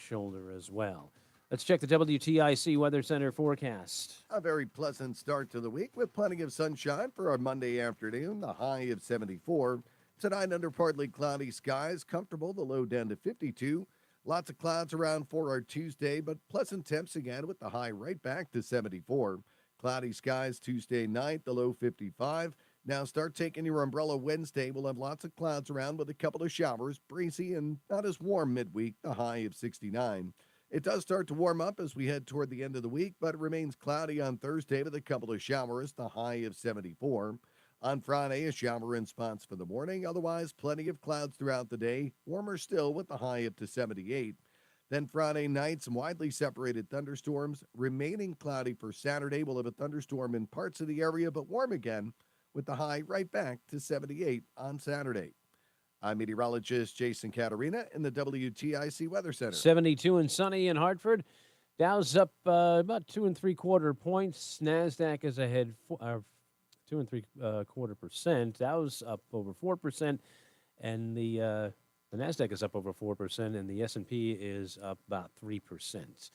shoulder as well. Let's check the WTIC Weather Center forecast. A very pleasant start to the week with plenty of sunshine for our Monday afternoon, the high of 74. Tonight under partly cloudy skies, comfortable, the low down to 52. Lots of clouds around for our Tuesday, but pleasant temps again with the high right back to 74. Cloudy skies Tuesday night, the low 55. Now start taking your umbrella Wednesday. We'll have lots of clouds around with a couple of showers, breezy and not as warm midweek, the high of 69. It does start to warm up as we head toward the end of the week, but it remains cloudy on Thursday with a couple of showers, the high of 74. On Friday, a shower in spots for the morning. Otherwise, plenty of clouds throughout the day. Warmer still with the high up to 78. Then Friday night, some widely separated thunderstorms. Remaining cloudy for Saturday. We'll have a thunderstorm in parts of the area, but warm again with the high right back to 78 on Saturday. I'm meteorologist Jason Caterina in the WTIC Weather Center. 72 and sunny in Hartford. Dow's up about 2 3/4 points. NASDAQ is ahead 2 3/4%. Dow's up over 4%, and the NASDAQ is up over 4%, and the S&P is up about 3%.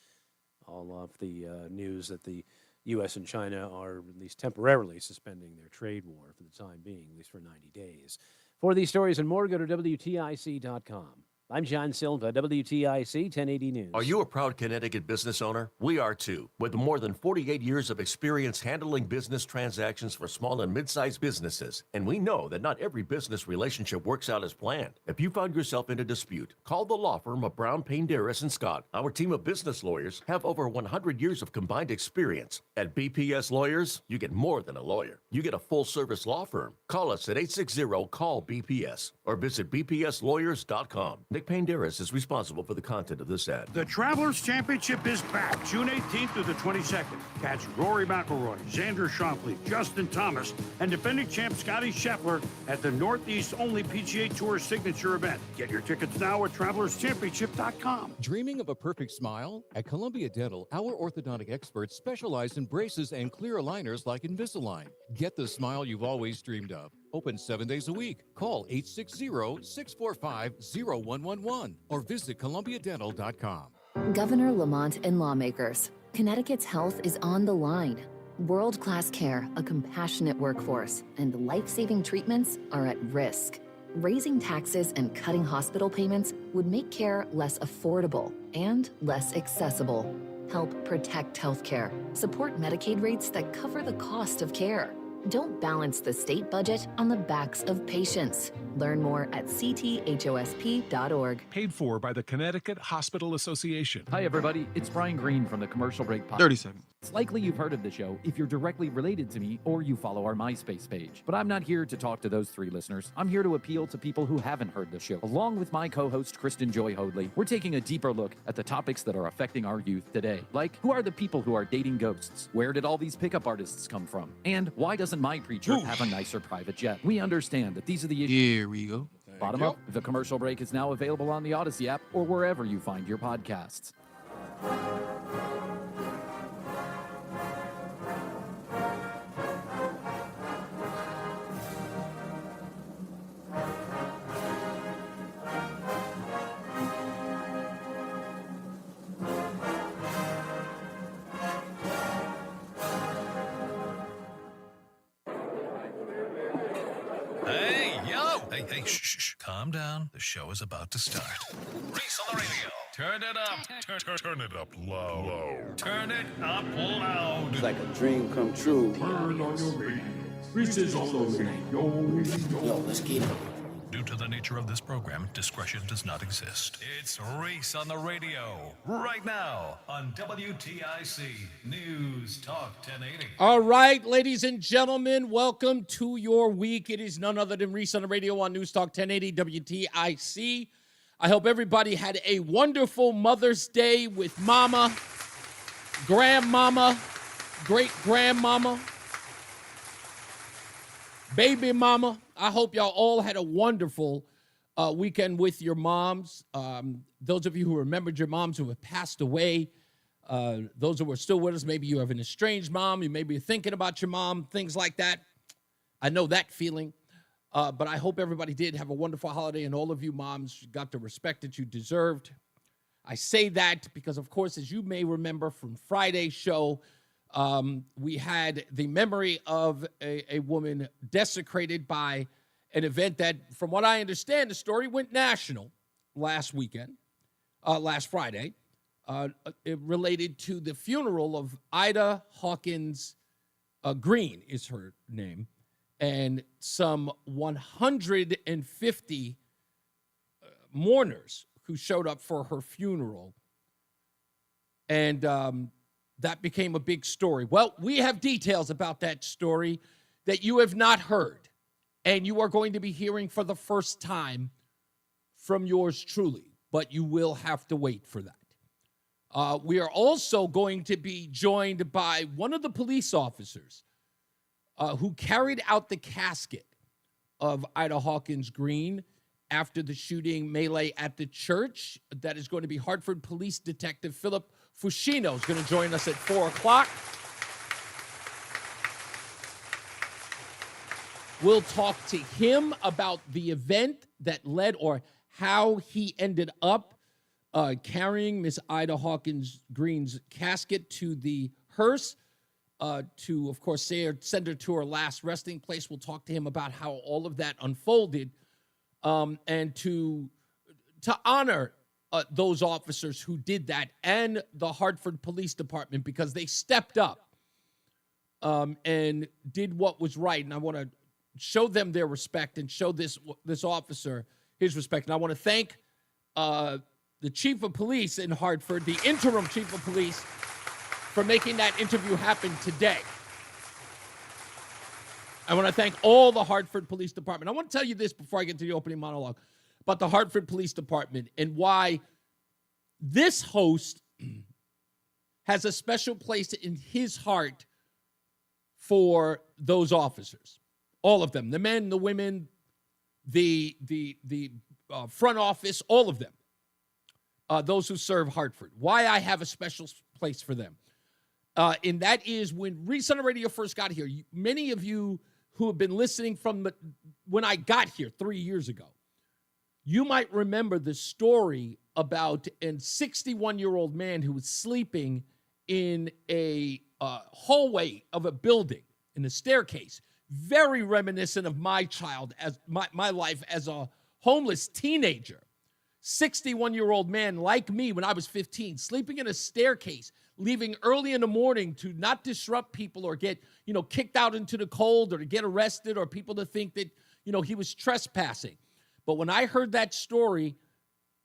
All off the news that the U.S. and China are at least temporarily suspending their trade war for the time being, at least for 90 days. For these stories and more, go to WTIC.com. I'm John Silva, WTIC 1080 News. Are you a proud Connecticut business owner? We are too. With more than 48 years of experience handling business transactions for small and mid-sized businesses, and we know that not every business relationship works out as planned. If you found yourself in a dispute, call the law firm of Brown, Payne, Darris & Scott. Our team of business lawyers have over 100 years of combined experience. At BPS Lawyers, you get more than a lawyer. You get a full-service law firm. Call us at 860-CALL-BPS or visit bpslawyers.com. Nick Payne Darris is responsible for the content of this ad. The Travelers Championship is back June 18th through the 22nd. Catch Rory McIlroy, Xander Schauffele, Justin Thomas, and defending champ Scotty Scheffler at the Northeast-only PGA Tour signature event. Get your tickets now at TravelersChampionship.com. Dreaming of a perfect smile? At Columbia Dental, our orthodontic experts specialize in braces and clear aligners like Invisalign. Get the smile you've always dreamed of. Open 7 days a week. Call 860-645-0111 or visit columbiadental.com. Governor Lamont and lawmakers, Connecticut's health is on the line. World-class care, a compassionate workforce, and life-saving treatments are at risk. Raising taxes and cutting hospital payments would make care less affordable and less accessible. Help protect healthcare. Support Medicaid rates that cover the cost of care. Don't balance the state budget on the backs of patients. Learn more at cthosp.org. Paid for by the Connecticut Hospital Association. Hi, everybody. It's Brian Green from the Commercial Break Podcast. 30 seconds. It's likely you've heard of the show if you're directly related to me or you follow our MySpace page. But I'm not here to talk to those three listeners. I'm here to appeal to people who haven't heard the show. Along with my co-host, Kristen Joy Hoadley, we're taking a deeper look at the topics that are affecting our youth today. Like, who are the people who are dating ghosts? Where did all these pickup artists come from? And why doesn't my preacher have a nicer private jet? We understand that these are the issues. Here we go. Bottom up, the Commercial Break is now available on the Odyssey app or wherever you find your podcasts. Hey, shh. Calm down. The show is about to start. Reese on the radio. Turn it up. Turn it up low. Turn it up loud. It's like a dream come true. Turn on your radio. Reese is on the radio. Yo, let's get it. Due to the nature of this program, discretion does not exist. It's Reese on the radio. Right now on WTIC News Talk 1080. All right, ladies and gentlemen, welcome to your week. It is none other than Reese on the radio on News Talk 1080 WTIC. I hope everybody had a wonderful Mother's Day with mama, grandmama, great-grandmama, baby mama. I hope y'all all had a wonderful weekend with your moms. Those of you who remembered your moms who have passed away, those who are still with us, maybe you have an estranged mom, you may be thinking about your mom, things like that. I know that feeling. But I hope everybody did have a wonderful holiday, and all of you moms got the respect that you deserved. I say that because, of course, as you may remember from Friday's show, we had the memory of a woman desecrated by an event that, from what I understand, the story went national last Friday. It related to the funeral of Ida Hawkins Green is her name, and some 150 mourners who showed up for her funeral. And that became a big story. Well, we have details about that story that you have not heard, and you are going to be hearing for the first time from yours truly, but you will have to wait for that. We are also going to be joined by one of the police officers who carried out the casket of Ida Hawkins Green after the shooting melee at the church. That is going to be Hartford Police Detective Philip Fuscino is going to join us at 4 o'clock. We'll talk to him about the event that led or how he ended up carrying Miss Ida Hawkins Green's casket to the hearse to, of course, send her to her last resting place. We'll talk to him about how all of that unfolded and to honor those officers who did that and the Hartford Police Department, because they stepped up and did what was right. And I want to show them their respect and show this officer his respect. And I want to thank the chief of police in Hartford, the interim chief of police, for making that interview happen today. I want to thank all the Hartford Police Department. I want to tell you this before I get to the opening monologue about the Hartford Police Department and why this host has a special place in his heart for those officers. All of them, the men, the women, the front office, all of them, those who serve Hartford. Why I have a special place for them. And that is when Reese On The Radio first got here, many of you who have been listening from when I got here 3 years ago, you might remember the story about a 61-year-old man who was sleeping in a hallway of a building in a staircase, very reminiscent of my life as a homeless teenager. 61-year-old man like me when I was 15, sleeping in a staircase, leaving early in the morning to not disrupt people or get, kicked out into the cold or to get arrested or people to think that, he was trespassing. But when I heard that story,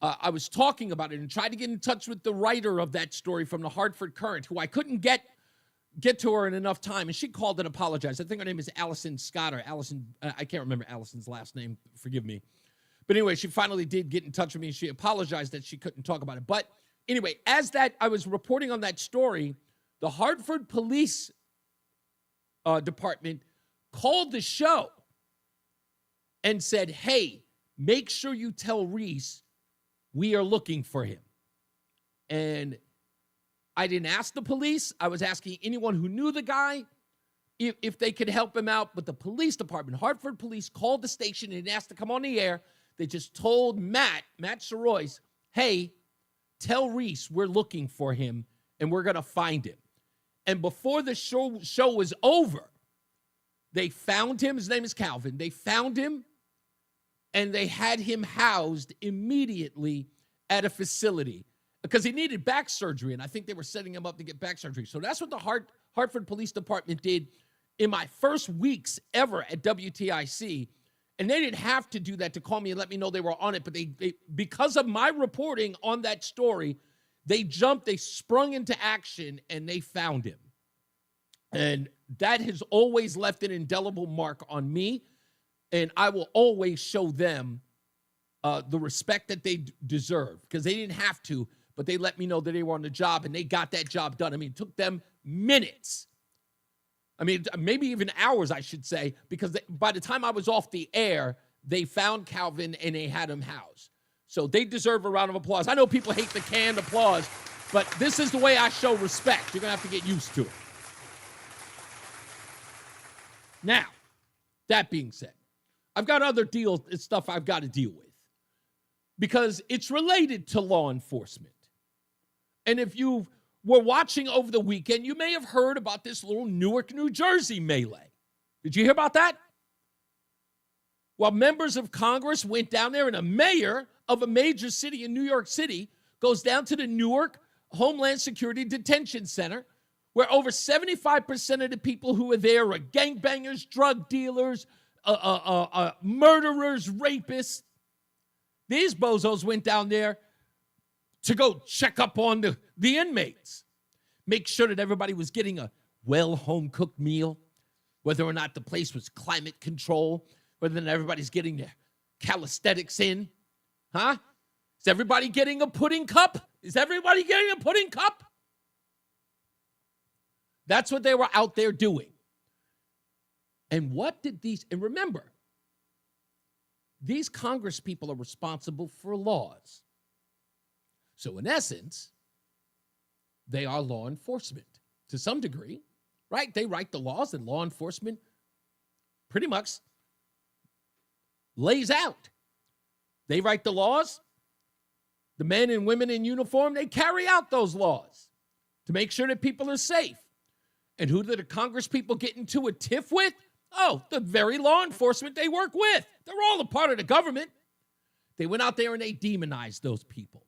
I was talking about it and tried to get in touch with the writer of that story from the Hartford Current, who I couldn't get to her in enough time. And she called and apologized. I think her name is Allison Scott or Allison. I can't remember Allison's last name. Forgive me. But anyway, she finally did get in touch with me. She apologized that she couldn't talk about it. But anyway, as I was reporting on that story, the Hartford Police Department called the show and said, hey, make sure you tell Reese we are looking for him. And I didn't ask the police. I was asking anyone who knew the guy if they could help him out. But the police department, Hartford Police, called the station and asked to come on the air. They just told Matt Sorois, hey, tell Reese we're looking for him and we're going to find him. And before the show was over, they found him. His name is Calvin. They found him and they had him housed immediately at a facility because he needed back surgery. And I think they were setting him up to get back surgery. So that's what the Hartford Police Department did in my first weeks ever at WTIC. And they didn't have to do that to call me and let me know they were on it. But they because of my reporting on that story, they sprung into action, and they found him. And that has always left an indelible mark on me. And I will always show them the respect that they deserve, because they didn't have to, but they let me know that they were on the job, and they got that job done. I mean, it took them minutes. I mean, maybe even hours, I should say, because by the time I was off the air, they found Calvin and they had him housed. So they deserve a round of applause. I know people hate the canned applause, but this is the way I show respect. You're going to have to get used to it. Now, that being said, I've got other stuff I've got to deal with because it's related to law enforcement. And if you were watching over the weekend, you may have heard about this little Newark, New Jersey melee. Did you hear about that? Well, members of Congress went down there, and a mayor of a major city in New York City goes down to the Newark Homeland Security Detention Center, where over 75% of the people who were there are gangbangers, drug dealers, murderers, rapists. These bozos went down there to go check up on the inmates, make sure that everybody was getting a well home-cooked meal, whether or not the place was climate control, whether or not everybody's getting their calisthenics in. Huh? Is everybody getting a pudding cup? Is everybody getting a pudding cup? That's what they were out there doing. And what did and remember, these Congress people are responsible for laws. So in essence, they are law enforcement to some degree, right? They write the laws, and law enforcement pretty much lays out. They write the laws. The men and women in uniform, they carry out those laws to make sure that people are safe. And who did the Congress people get into a tiff with? Oh, the very law enforcement they work with. They're all a part of the government. They went out there and they demonized those people,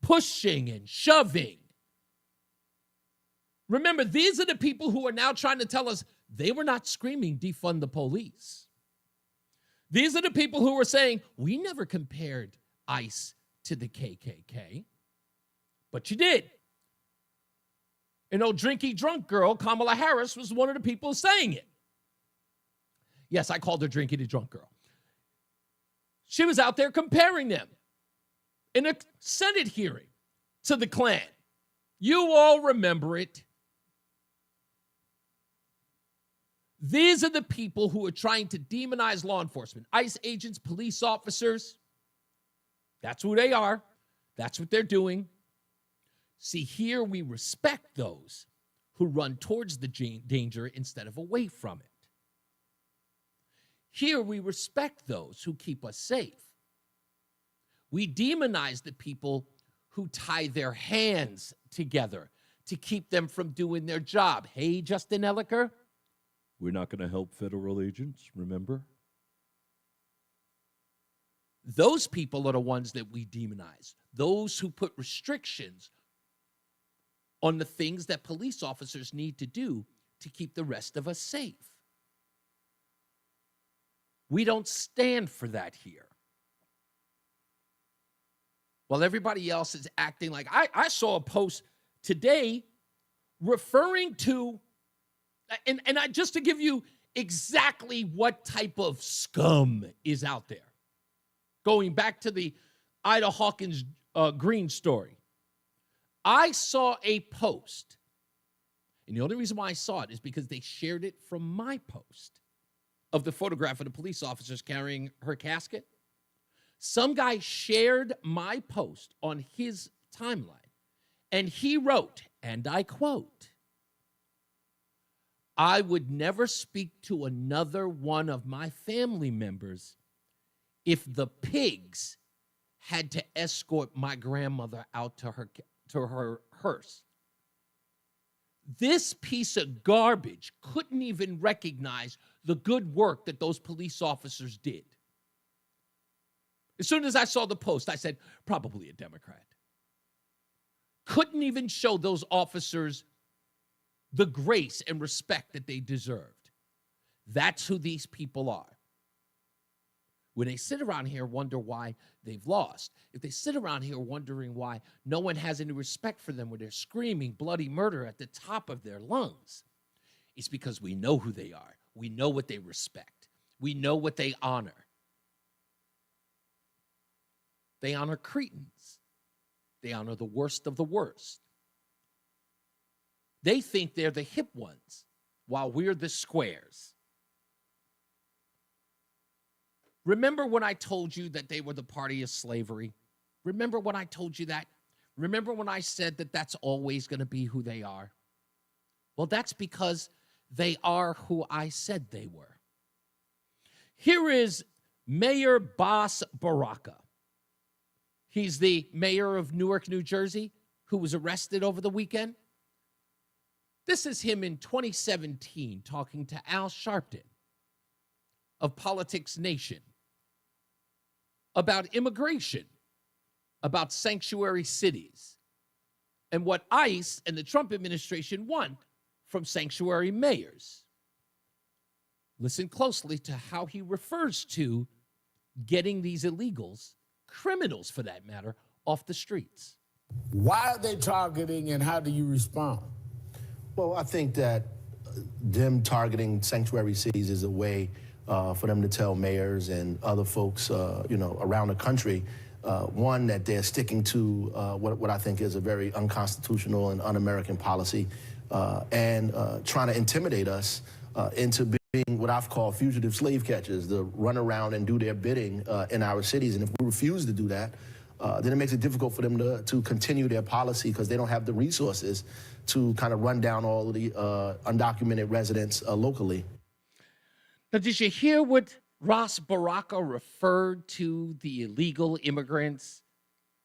pushing and shoving. Remember, these are the people who are now trying to tell us they were not screaming, defund the police. These are the people who were saying, we never compared ICE to the KKK, but you did. An old drinky drunk girl, Kamala Harris, was one of the people saying it. Yes, I called her drinky the drunk girl. She was out there comparing them in a Senate hearing to the Klan. You all remember it. These are the people who are trying to demonize law enforcement. ICE agents, police officers. That's who they are. That's what they're doing. See, here we respect those who run towards the danger instead of away from it. Here we respect those who keep us safe. We demonize the people who tie their hands together to keep them from doing their job. Hey, Justin Elliker. We're not going to help federal agents, remember? Those people are the ones that we demonize. Those who put restrictions on the things that police officers need to do to keep the rest of us safe. We don't stand for that here. While everybody else is acting like, I saw a post today referring to, and just to give you exactly what type of scum is out there. Going back to the Ida Hawkins Green story. I saw a post, and the only reason why I saw it is because they shared it from my post of the photograph of the police officers carrying her casket. Some guy shared my post on his timeline, and he wrote, and I quote, I would never speak to another one of my family members if the pigs had to escort my grandmother out to her hearse. This piece of garbage couldn't even recognize the good work that those police officers did. As soon as I saw the post, I said, probably a Democrat. Couldn't even show those officers the grace and respect that they deserved. That's who these people are. When they sit around here and wonder why they've lost, if they sit around here wondering why no one has any respect for them when they're screaming bloody murder at the top of their lungs, it's because we know who they are. We know what they respect. We know what they honor. They honor cretins. They honor the worst of the worst. They think they're the hip ones while we're the squares. Remember when I told you that they were the party of slavery? Remember when I told you that? Remember when I said that that's always going to be who they are? Well, that's because they are who I said they were. Here is Mayor Bas Baraka. He's the mayor of Newark, New Jersey, who was arrested over the weekend? This is him in 2017 talking to Al Sharpton of Politics Nation about immigration, about sanctuary cities, and what ICE and the Trump administration want from sanctuary mayors. Listen closely to how he refers to getting these illegals, criminals for that matter, off the streets. Why are they targeting and how do you respond? Well, I think that them targeting sanctuary cities is a way for them to tell mayors and other folks, around the country, one, that they're sticking to what I think is a very unconstitutional and un-American policy, and trying to intimidate us into being what I've called fugitive slave catchers, to run around and do their bidding in our cities. And if we refuse to do that, then it makes it difficult for them to continue their policy because they don't have the resources to kind of run down all of the undocumented residents locally. Now, did you hear what Ross Baraka referred to the illegal immigrants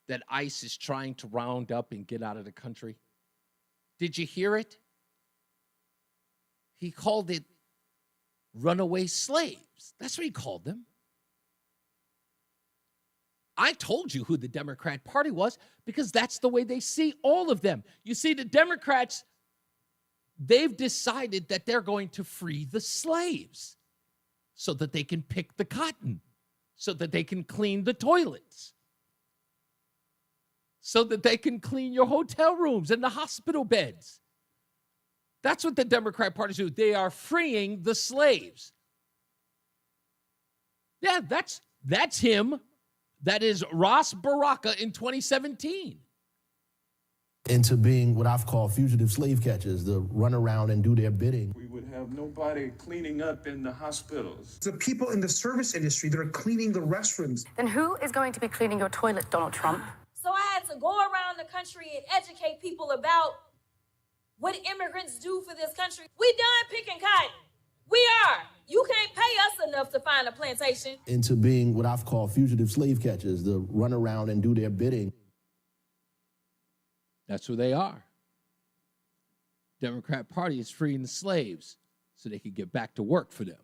that ICE is trying to round up and get out of the country? Did you hear it? He called it runaway slaves. That's what he called them. I told you who the Democrat Party was because that's the way they see all of them. You see, the Democrats, they've decided that they're going to free the slaves so that they can pick the cotton, so that they can clean the toilets, so that they can clean your hotel rooms and the hospital beds. That's what the Democrat Party do. They are freeing the slaves. Yeah, that's him. That is Ross Baraka in 2017. Into being what I've called fugitive slave catchers, to run around and do their bidding. We would have nobody cleaning up in the hospitals. The people in the service industry that are cleaning the restrooms. Then who is going to be cleaning your toilet, Donald Trump? So I had to go around the country and educate people about what immigrants do for this country. We done picking cotton. We are. You can't pay us enough to find a plantation. Into being what I've called fugitive slave catchers, to run around and do their bidding. That's who they are. Democrat Party is freeing the slaves so they can get back to work for them.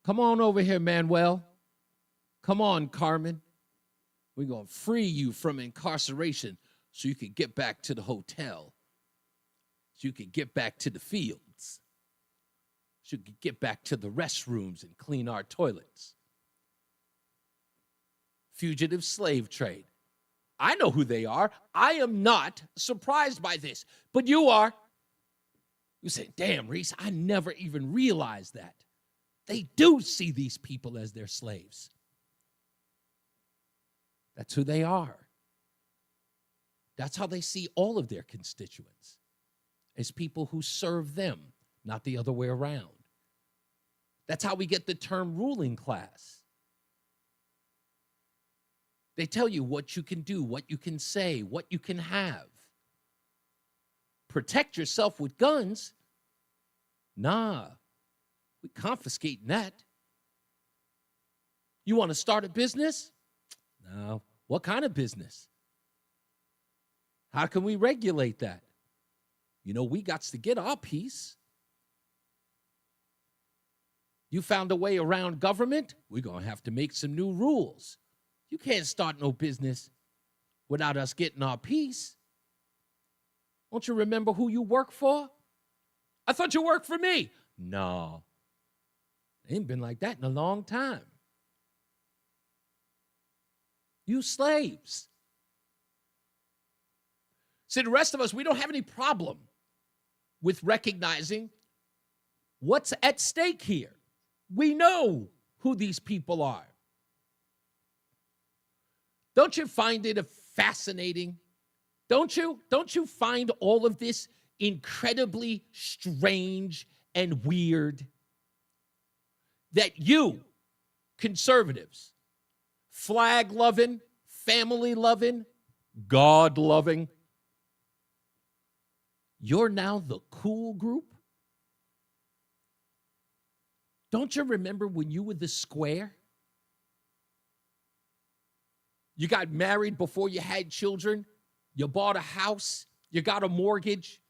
Come on over here, Manuel. Come on, Carmen. We're going to free you from incarceration so you can get back to the hotel, so you can get back to the fields, so you can get back to the restrooms and clean our toilets. Fugitive slave trade. I know who they are. I am not surprised by this, but you are. You say, damn, Reese, I never even realized that. They do see these people as their slaves. That's who they are. That's how they see all of their constituents, as people who serve them, not the other way around. That's how we get the term ruling class. They tell you what you can do, what you can say, what you can have. Protect yourself with guns? Nah, we confiscating that. You want to start a business? No. What kind of business? How can we regulate that? You know, we got to get our piece. You found a way around government? We're going to have to make some new rules. You can't start no business without us getting our piece. Don't you remember who you work for? I thought you worked for me. No. It ain't been like that in a long time. You slaves. See, the rest of us, we don't have any problem with recognizing what's at stake here. We know who these people are. Don't you find it fascinating? Don't you? Don't you find all of this incredibly strange and weird? That you, conservatives, flag-loving, family-loving, God-loving, you're now the cool group? Don't you remember when you were the square? You got married before you had children. You bought a house. You got a mortgage.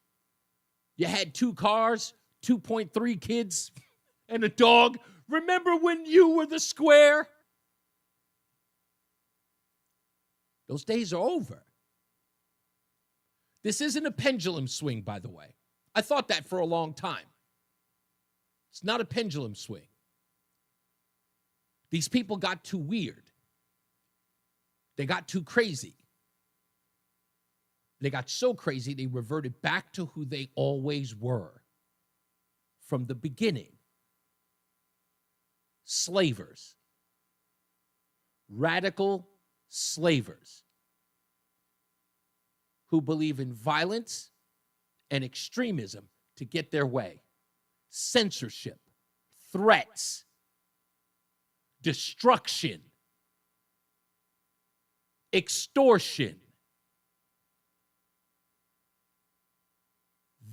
You had 2 cars, 2.3 kids, and a dog. Remember when you were the square? Those days are over. This isn't a pendulum swing, by the way. I thought that for a long time. It's not a pendulum swing. These people got too weird. They got too crazy. They got so crazy, they reverted back to who they always were from the beginning. Slavers. Radical slavers who believe in violence and extremism to get their way. Censorship, threats, destruction, extortion.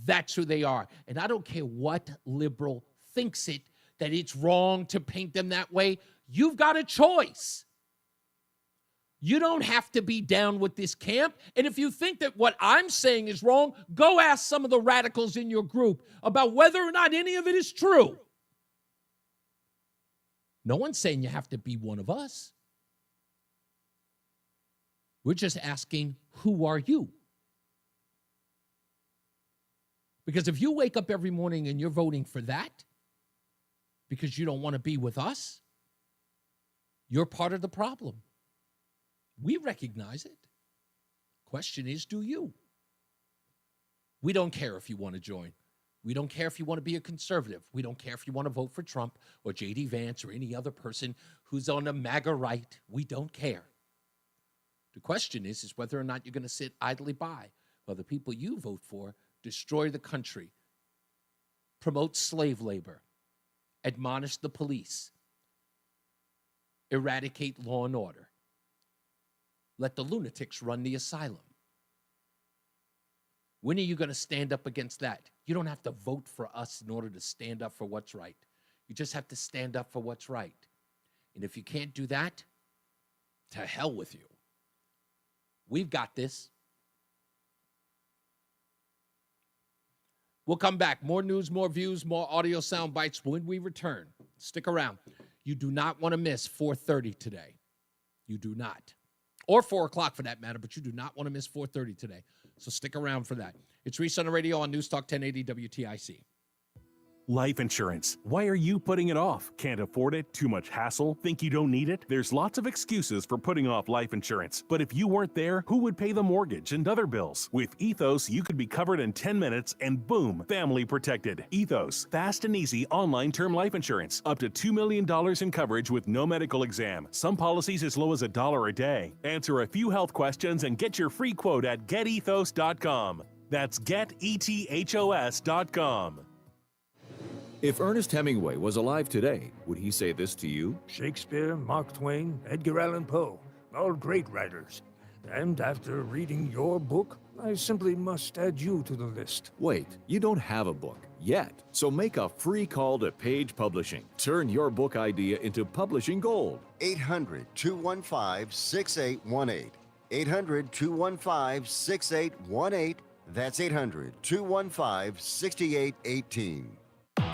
That's who they are. And I don't care what liberal thinks that it's wrong to paint them that way. You've got a choice. You don't have to be down with this camp. And if you think that what I'm saying is wrong, go ask some of the radicals in your group about whether or not any of it is true. No one's saying you have to be one of us. We're just asking, who are you? Because if you wake up every morning and you're voting for that because you don't want to be with us, you're part of the problem. We recognize it. Question is, do you? We don't care if you want to join. We don't care if you want to be a conservative. We don't care if you want to vote for Trump or J.D. Vance or any other person who's on the MAGA right. We don't care. The question is whether or not you're going to sit idly by while the people you vote for destroy the country, promote slave labor, admonish the police, eradicate law and order, let the lunatics run the asylum. When are you going to stand up against that? You don't have to vote for us in order to stand up for what's right. You just have to stand up for what's right. And if you can't do that, to hell with you. We've got this. We'll come back. More news, more views, more audio sound bites when we return. Stick around. You do not want to miss 4:30 today. You do not. Or 4 o'clock for that matter, but you do not want to miss 4:30 today. So stick around for that. It's Reese on the Radio on NewsTalk 1080 WTIC. Life insurance. Why are you putting it off? Can't afford it? Too much hassle? Think you don't need it? There's lots of excuses for putting off life insurance. But if you weren't there, who would pay the mortgage and other bills? With Ethos, you could be covered in 10 minutes and boom, family protected. Ethos, fast and easy online term life insurance. Up to $2 million in coverage with no medical exam. Some policies as low as $1 a day. Answer a few health questions and get your free quote at getethos.com. That's getethos.com. If Ernest Hemingway was alive today, would he say this to you? Shakespeare, Mark Twain, Edgar Allan Poe, all great writers. And after reading your book, I simply must add you to the list. Wait, you don't have a book yet. So make a free call to Page Publishing. Turn your book idea into publishing gold. 800-215-6818. 800-215-6818. That's 800-215-6818.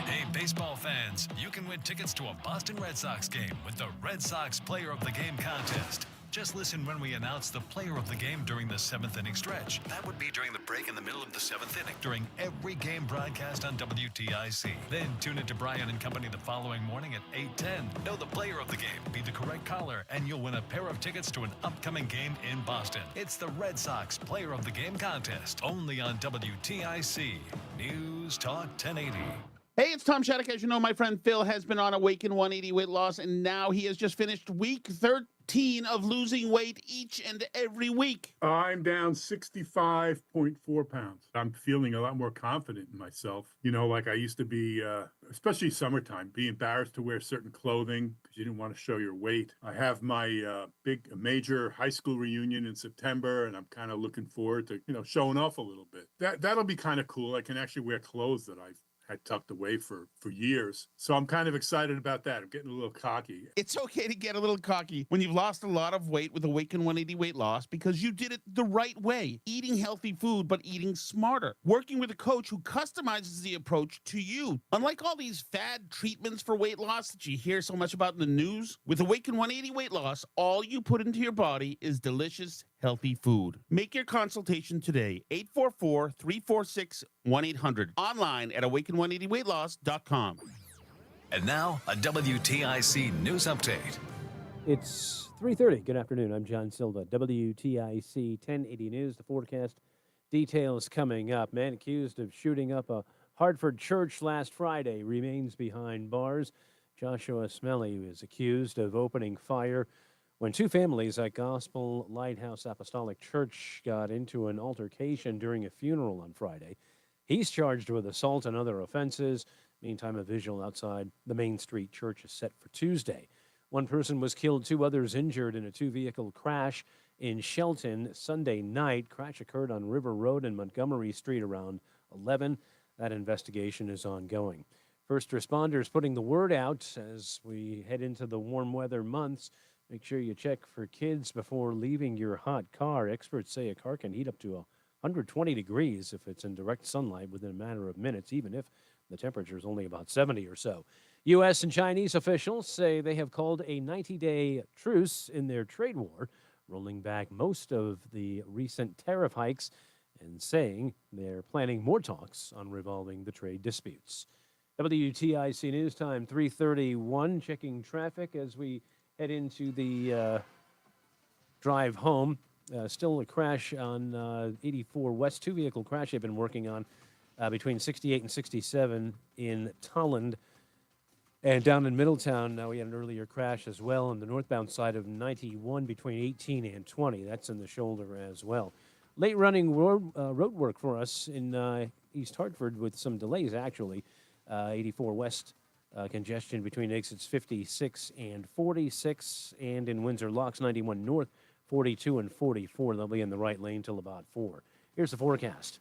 Hey, baseball fans, you can win tickets to a Boston Red Sox game with the Red Sox Player of the Game contest. Just listen when we announce the player of the game during the 7th inning stretch. That would be during the break in the middle of the 7th inning, during every game broadcast on WTIC. Then tune in to Brian and Company the following morning at 8:10. Know the player of the game, be the correct caller, and you'll win a pair of tickets to an upcoming game in Boston. It's the Red Sox Player of the Game contest, only on WTIC. News Talk 1080. Hey, it's Tom Shattuck. As you know, my friend Phil has been on Awaken 180 weight loss, and now he has just finished week 13 of losing weight each and every week. I'm down 65.4 pounds. I'm feeling a lot more confident in myself. You know, like I used to be, especially summertime, be embarrassed to wear certain clothing because you didn't want to show your weight. I have my major high school reunion in September, and I'm kind of looking forward to, showing off a little bit. That'll be kind of cool. I can actually wear clothes that I've had tucked away for years. So I'm kind of excited about that. I'm getting a little cocky. It's okay to get a little cocky when you've lost a lot of weight with Awaken 180 weight loss because you did it the right way. Eating healthy food, but eating smarter. Working with a coach who customizes the approach to you. Unlike all these fad treatments for weight loss that you hear so much about in the news, with Awaken 180 weight loss, all you put into your body is delicious, healthy food. Make your consultation today. 844-346-1800. Online at awaken180weightloss.com. And now, a WTIC news update. It's 3:30. Good afternoon. I'm John Silva. WTIC 1080 News. The forecast details coming up. Man accused of shooting up a Hartford church last Friday remains behind bars. Joshua Smelly is accused of opening fire when two families at Gospel Lighthouse Apostolic Church got into an altercation during a funeral on Friday. He's charged with assault and other offenses. Meantime, a visual outside the Main Street Church is set for Tuesday. One person was killed, two others injured in a two-vehicle crash in Shelton Sunday night. Crash occurred on River Road and Montgomery Street around 11. That investigation is ongoing. First responders putting the word out as we head into the warm weather months. Make sure you check for kids before leaving your hot car. Experts say a car can heat up to 120 degrees if it's in direct sunlight within a matter of minutes, even if the temperature is only about 70 or so. U.S. and Chinese officials say they have called a 90-day truce in their trade war, rolling back most of the recent tariff hikes and saying they're planning more talks on resolving the trade disputes. WTIC News Time, 3:31, checking traffic as we head into the drive home. Still a crash on 84 West, two-vehicle crash they've been working on between 68 and 67 in Tolland. And down in Middletown, we had an earlier crash as well on the northbound side of 91 between 18 and 20. That's in the shoulder as well. Late running road work for us in East Hartford with some delays, actually. 84 West congestion between exits 56 and 46, and in Windsor Locks 91 North 42 and 44. They'll be in the right lane till about 4. Here's the forecast.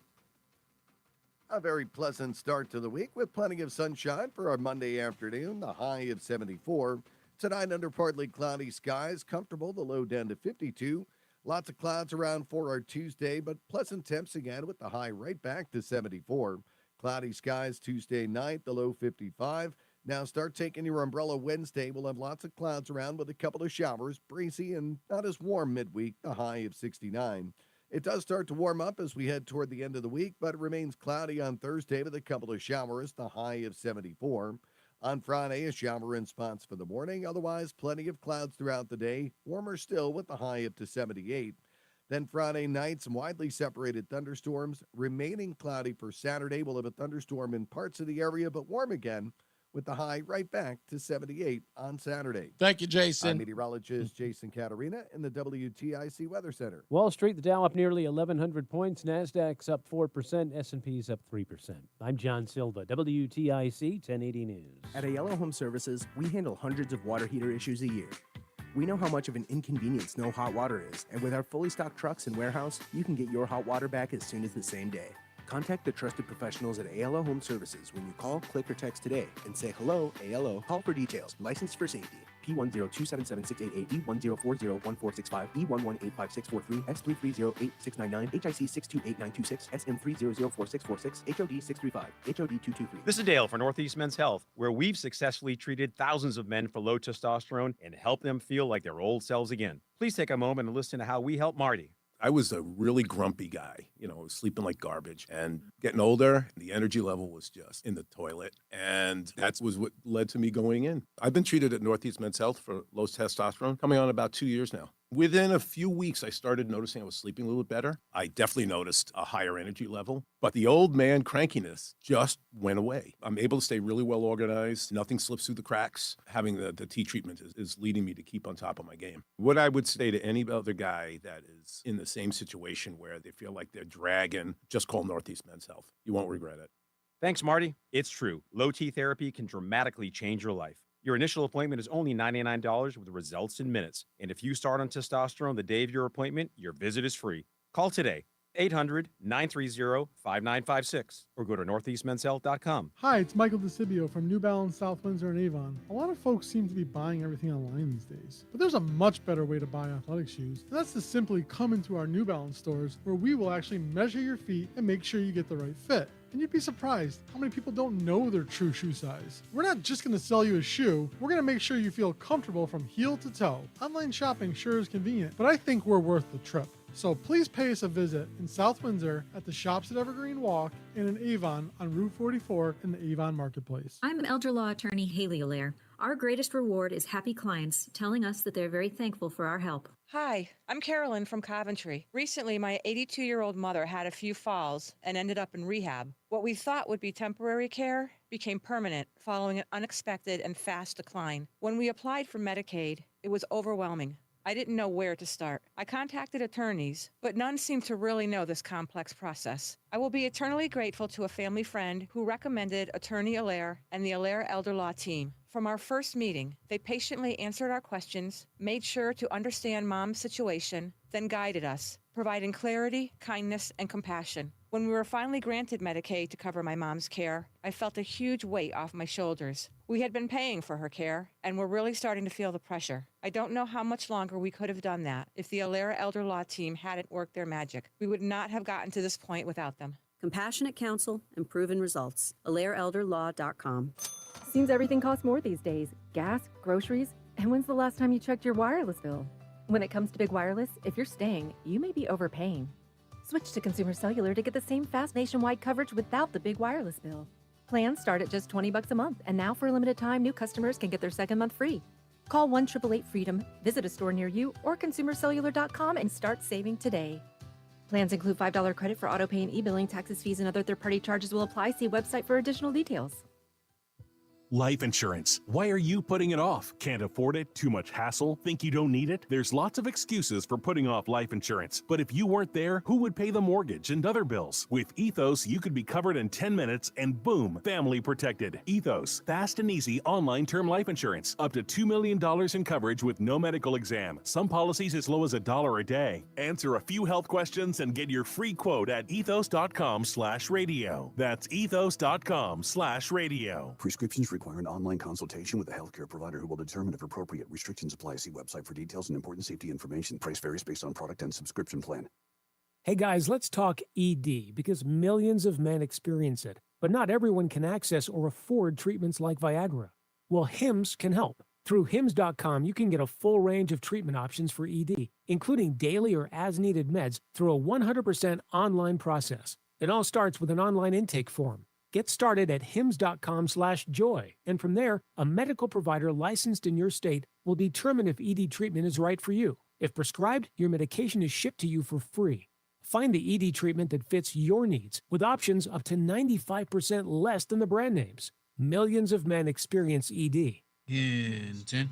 A very pleasant start to the week with plenty of sunshine for our Monday afternoon, the high of 74. Tonight under partly cloudy skies, comfortable, the low down to 52. Lots of clouds around for our Tuesday, but pleasant temps again with the high right back to 74. Cloudy skies Tuesday night, the low 55. Now start taking your umbrella Wednesday. We'll have lots of clouds around with a couple of showers, breezy and not as warm midweek, the high of 69. It does start to warm up as we head toward the end of the week, but it remains cloudy on Thursday with a couple of showers, the high of 74. On Friday, a shower in spots for the morning. Otherwise, plenty of clouds throughout the day. Warmer still with the high up to 78. Then Friday night, some widely separated thunderstorms. Remaining cloudy for Saturday. We'll have a thunderstorm in parts of the area, but warm again with the high right back to 78 on Saturday. Thank you, Jason. I'm meteorologist Jason Caterina in the WTIC Weather Center. Wall Street, the Dow up nearly 1,100 points. NASDAQ's up 4%. S&P's up 3%. I'm John Silva, WTIC 1080 News. At Aiello Home Services, we handle hundreds of water heater issues a year. We know how much of an inconvenience no hot water is, and with our fully stocked trucks and warehouse, you can get your hot water back as soon as the same day. Contact the trusted professionals at Aiello Home Services when you call, click, or text today and say hello, Aiello. Call for details. Licensed for safety. P102776688, E10401465, E11856643, S33086999, HIC 628926, SM30044646, HOD 635, HOD 223. This is Dale for Northeast Men's Health, where we've successfully treated thousands of men for low testosterone and helped them feel like their old selves again. Please take a moment and listen to how we help Marty. I was a really grumpy guy, sleeping like garbage, and getting older, the energy level was just in the toilet, and that was what led to me going in. I've been treated at Northeast Men's Health for low testosterone, coming on about 2 years now. Within a few weeks, I started noticing I was sleeping a little bit better. I definitely noticed a higher energy level, but the old man crankiness just went away. I'm able to stay really well organized. Nothing slips through the cracks. Having the T treatment is leading me to keep on top of my game. What I would say to any other guy that is in the same situation where they feel like they're dragging, just call Northeast Men's Health. You won't regret it. Thanks, Marty. It's true. Low T therapy can dramatically change your life. Your initial appointment is only $99 with results in minutes. And if you start on testosterone the day of your appointment, your visit is free. Call today, 800-930-5956 or go to northeastmenshealth.com. Hi, it's Michael DeCibio from New Balance, South Windsor, and Avon. A lot of folks seem to be buying everything online these days, but there's a much better way to buy athletic shoes, and that's to simply come into our New Balance stores where we will actually measure your feet and make sure you get the right fit. And you'd be surprised how many people don't know their true shoe size. We're not just going to sell you a shoe, we're going to make sure you feel comfortable from heel to toe. Online shopping sure is convenient, but I think we're worth the trip. So please pay us a visit in South Windsor at the Shops at Evergreen Walk and in Avon on Route 44 in the Avon Marketplace. I'm elder law attorney Haley Allaire. Our greatest reward is happy clients telling us that they're very thankful for our help. Hi, I'm Carolyn from Coventry. Recently, my 82-year-old mother had a few falls and ended up in rehab. What we thought would be temporary care became permanent following an unexpected and fast decline. When we applied for Medicaid, it was overwhelming. I didn't know where to start. I contacted attorneys, but none seemed to really know this complex process. I will be eternally grateful to a family friend who recommended Attorney Allaire and the Allaire Elder Law team. From our first meeting, they patiently answered our questions, made sure to understand Mom's situation, then guided us, providing clarity, kindness, and compassion. When we were finally granted Medicaid to cover my mom's care, I felt a huge weight off my shoulders. We had been paying for her care, and were really starting to feel the pressure. I don't know how much longer we could have done that if the Allaire Elder Law team hadn't worked their magic. We would not have gotten to this point without them. Compassionate counsel and proven results. AllaireElderLaw.com. Seems everything costs more these days. Gas, groceries, and when's the last time you checked your wireless bill? When it comes to big wireless, if you're staying, you may be overpaying. Switch to Consumer Cellular to get the same fast nationwide coverage without the big wireless bill. Plans start at just $20 a month, and now for a limited time, new customers can get their second month free. Call 1-888-FREEDOM, visit a store near you, or ConsumerCellular.com and start saving today. Plans include $5 credit for autopay and e-billing. Taxes, fees, and other third-party charges will apply. See website for additional details. Life insurance. Why are you putting it off? Can't afford it? Too much hassle? Think you don't need it? There's lots of excuses for putting off life insurance. But if you weren't there, who would pay the mortgage and other bills? With Ethos, you could be covered in 10 minutes and boom, family protected. Ethos, fast and easy online term life insurance. Up to $2 million in coverage with no medical exam. Some policies as low as $1 a day. Answer a few health questions and get your free quote at ethos.com/radio. That's ethos.com/radio. Prescriptions require an online consultation with a healthcare provider who will determine if appropriate restrictions apply. See website for details and important safety information. Price varies based on product and subscription plan. Hey guys, let's talk ED because millions of men experience it, but not everyone can access or afford treatments like Viagra. Well, Hims can help. Through Hims.com, you can get a full range of treatment options for ED, including daily or as-needed meds through a 100% online process. It all starts with an online intake form. Get started at hims.com/joy, and from there, a medical provider licensed in your state will determine if ED treatment is right for you. If prescribed, your medication is shipped to you for free. Find the ED treatment that fits your needs with options up to 95% less than the brand names. Millions of men experience ED. In 10.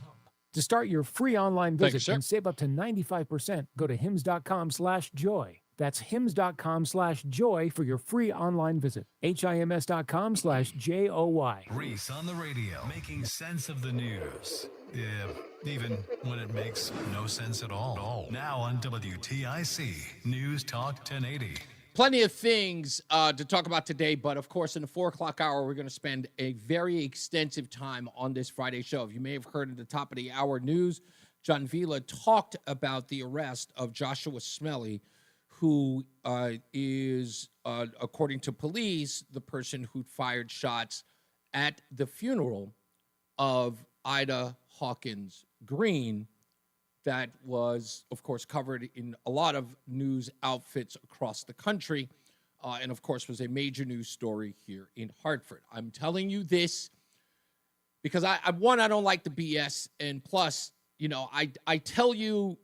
To start your free online Thank you, visit sir. and save up to 95%, go to hims.com/joy. That's hims.com/joy for your free online visit. HIMS.com/JOY. Reese on the radio, making sense of the news. Yeah, even when it makes no sense at all. Now on WTIC, News Talk 1080. Plenty of things to talk about today, but of course, in the 4 o'clock hour, we're going to spend a very extensive time on this Friday show. If you may have heard at the top of the hour news, John Vila talked about the arrest of Joshua Smelly, who is, according to police, the person who fired shots at the funeral of Ida Hawkins Green. That was, of course, covered in a lot of news outfits across the country, and, of course, was a major news story here in Hartford. I'm telling you this because, I don't like the BS, and plus, you know, I tell you,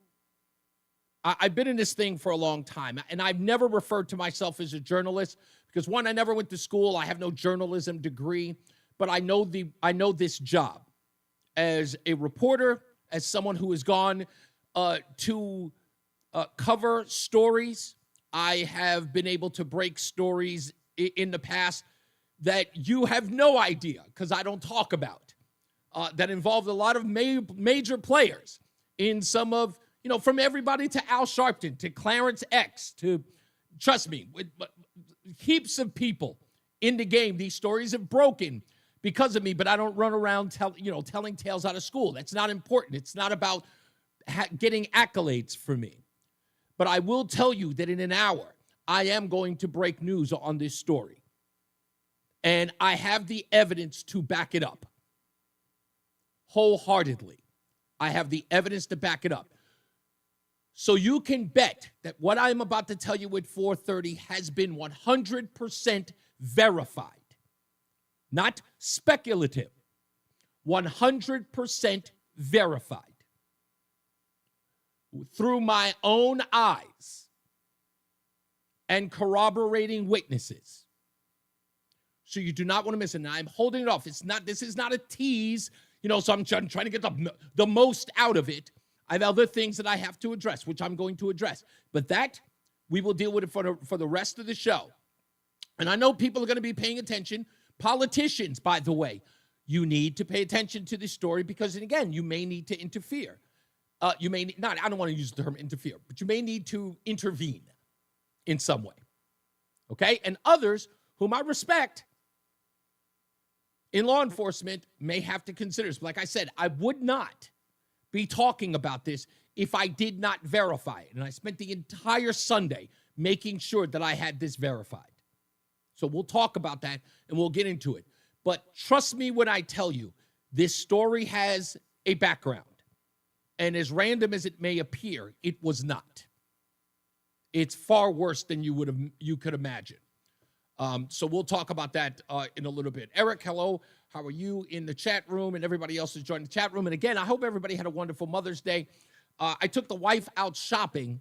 I've been in this thing for a long time, and I've never referred to myself as a journalist because, one, I never went to school. I have no journalism degree, but I know this job as a reporter, as someone who has gone to cover stories. I have been able to break stories in the past that you have no idea, because I don't talk about, that involved a lot of major players in some of, you know, from everybody to Al Sharpton, to Clarence X, to trust me, heaps of people in the game, these stories have broken because of me, but I don't run around telling tales out of school. That's not important. It's not about getting accolades for me. But I will tell you that in an hour, I am going to break news on this story. And I have the evidence to back it up. Wholeheartedly. I have the evidence to back it up. So you can bet that what I'm about to tell you at 4:30 has been 100% verified. Not speculative. 100% verified. Through my own eyes and corroborating witnesses. So you do not want to miss it. And I'm holding it off. This is not a tease, so I'm trying to get the most out of it. I have other things that I have to address, which I'm going to address. But that, we will deal with it for the rest of the show. And I know people are going to be paying attention. Politicians, by the way, you need to pay attention to this story because, again, you may need to interfere. I don't want to use the term interfere, but you may need to intervene in some way. Okay? And others whom I respect in law enforcement may have to consider this. Like I said, I would not be talking about this if I did not verify it. And I spent the entire Sunday making sure that I had this verified. So we'll talk about that and we'll get into it. But trust me when I tell you, this story has a background. And as random as it may appear, it was not. It's far worse than you could imagine. So we'll talk about that in a little bit. Eric, hello. How are you in the chat room? And everybody else is joining the chat room. And again, I hope everybody had a wonderful Mother's Day. I took the wife out shopping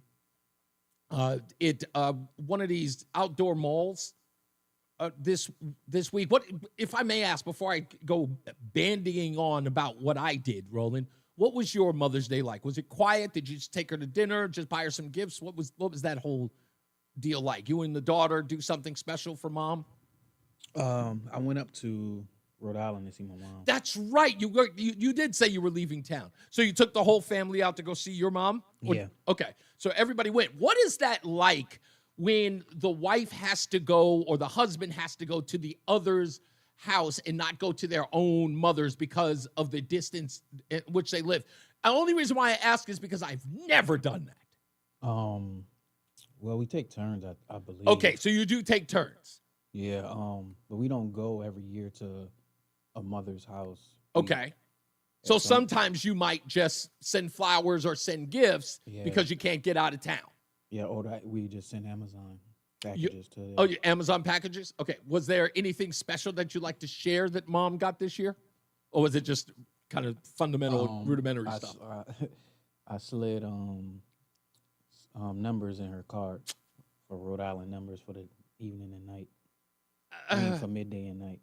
at one of these outdoor malls this week. What, if I may ask, before I go bandying on about what I did, Roland, what was your Mother's Day like? Was it quiet? Did you just take her to dinner? Just buy her some gifts? What was that whole deal like? You and the daughter do something special for mom? I went up to Rhode Island to see my mom. That's right. You did say you were leaving town. So you took the whole family out to go see your mom? Yeah. Okay. So everybody went. What is that like when the wife has to go or the husband has to go to the other's house and not go to their own mother's because of the distance in which they live? The only reason why I ask is because I've never done that. Well, we take turns, I believe. Okay, so you do take turns. Yeah, but we don't go every year to a mother's house. Okay. So sometimes you might just send flowers or send gifts because you can't get out of town. Yeah, or we just send Amazon packages to them. Oh, your Amazon packages? Okay. Was there anything special that you'd like to share that mom got this year? Or was it just kind of fundamental, rudimentary stuff? I slid numbers in her card for Rhode Island numbers for the evening and night. For midday and night.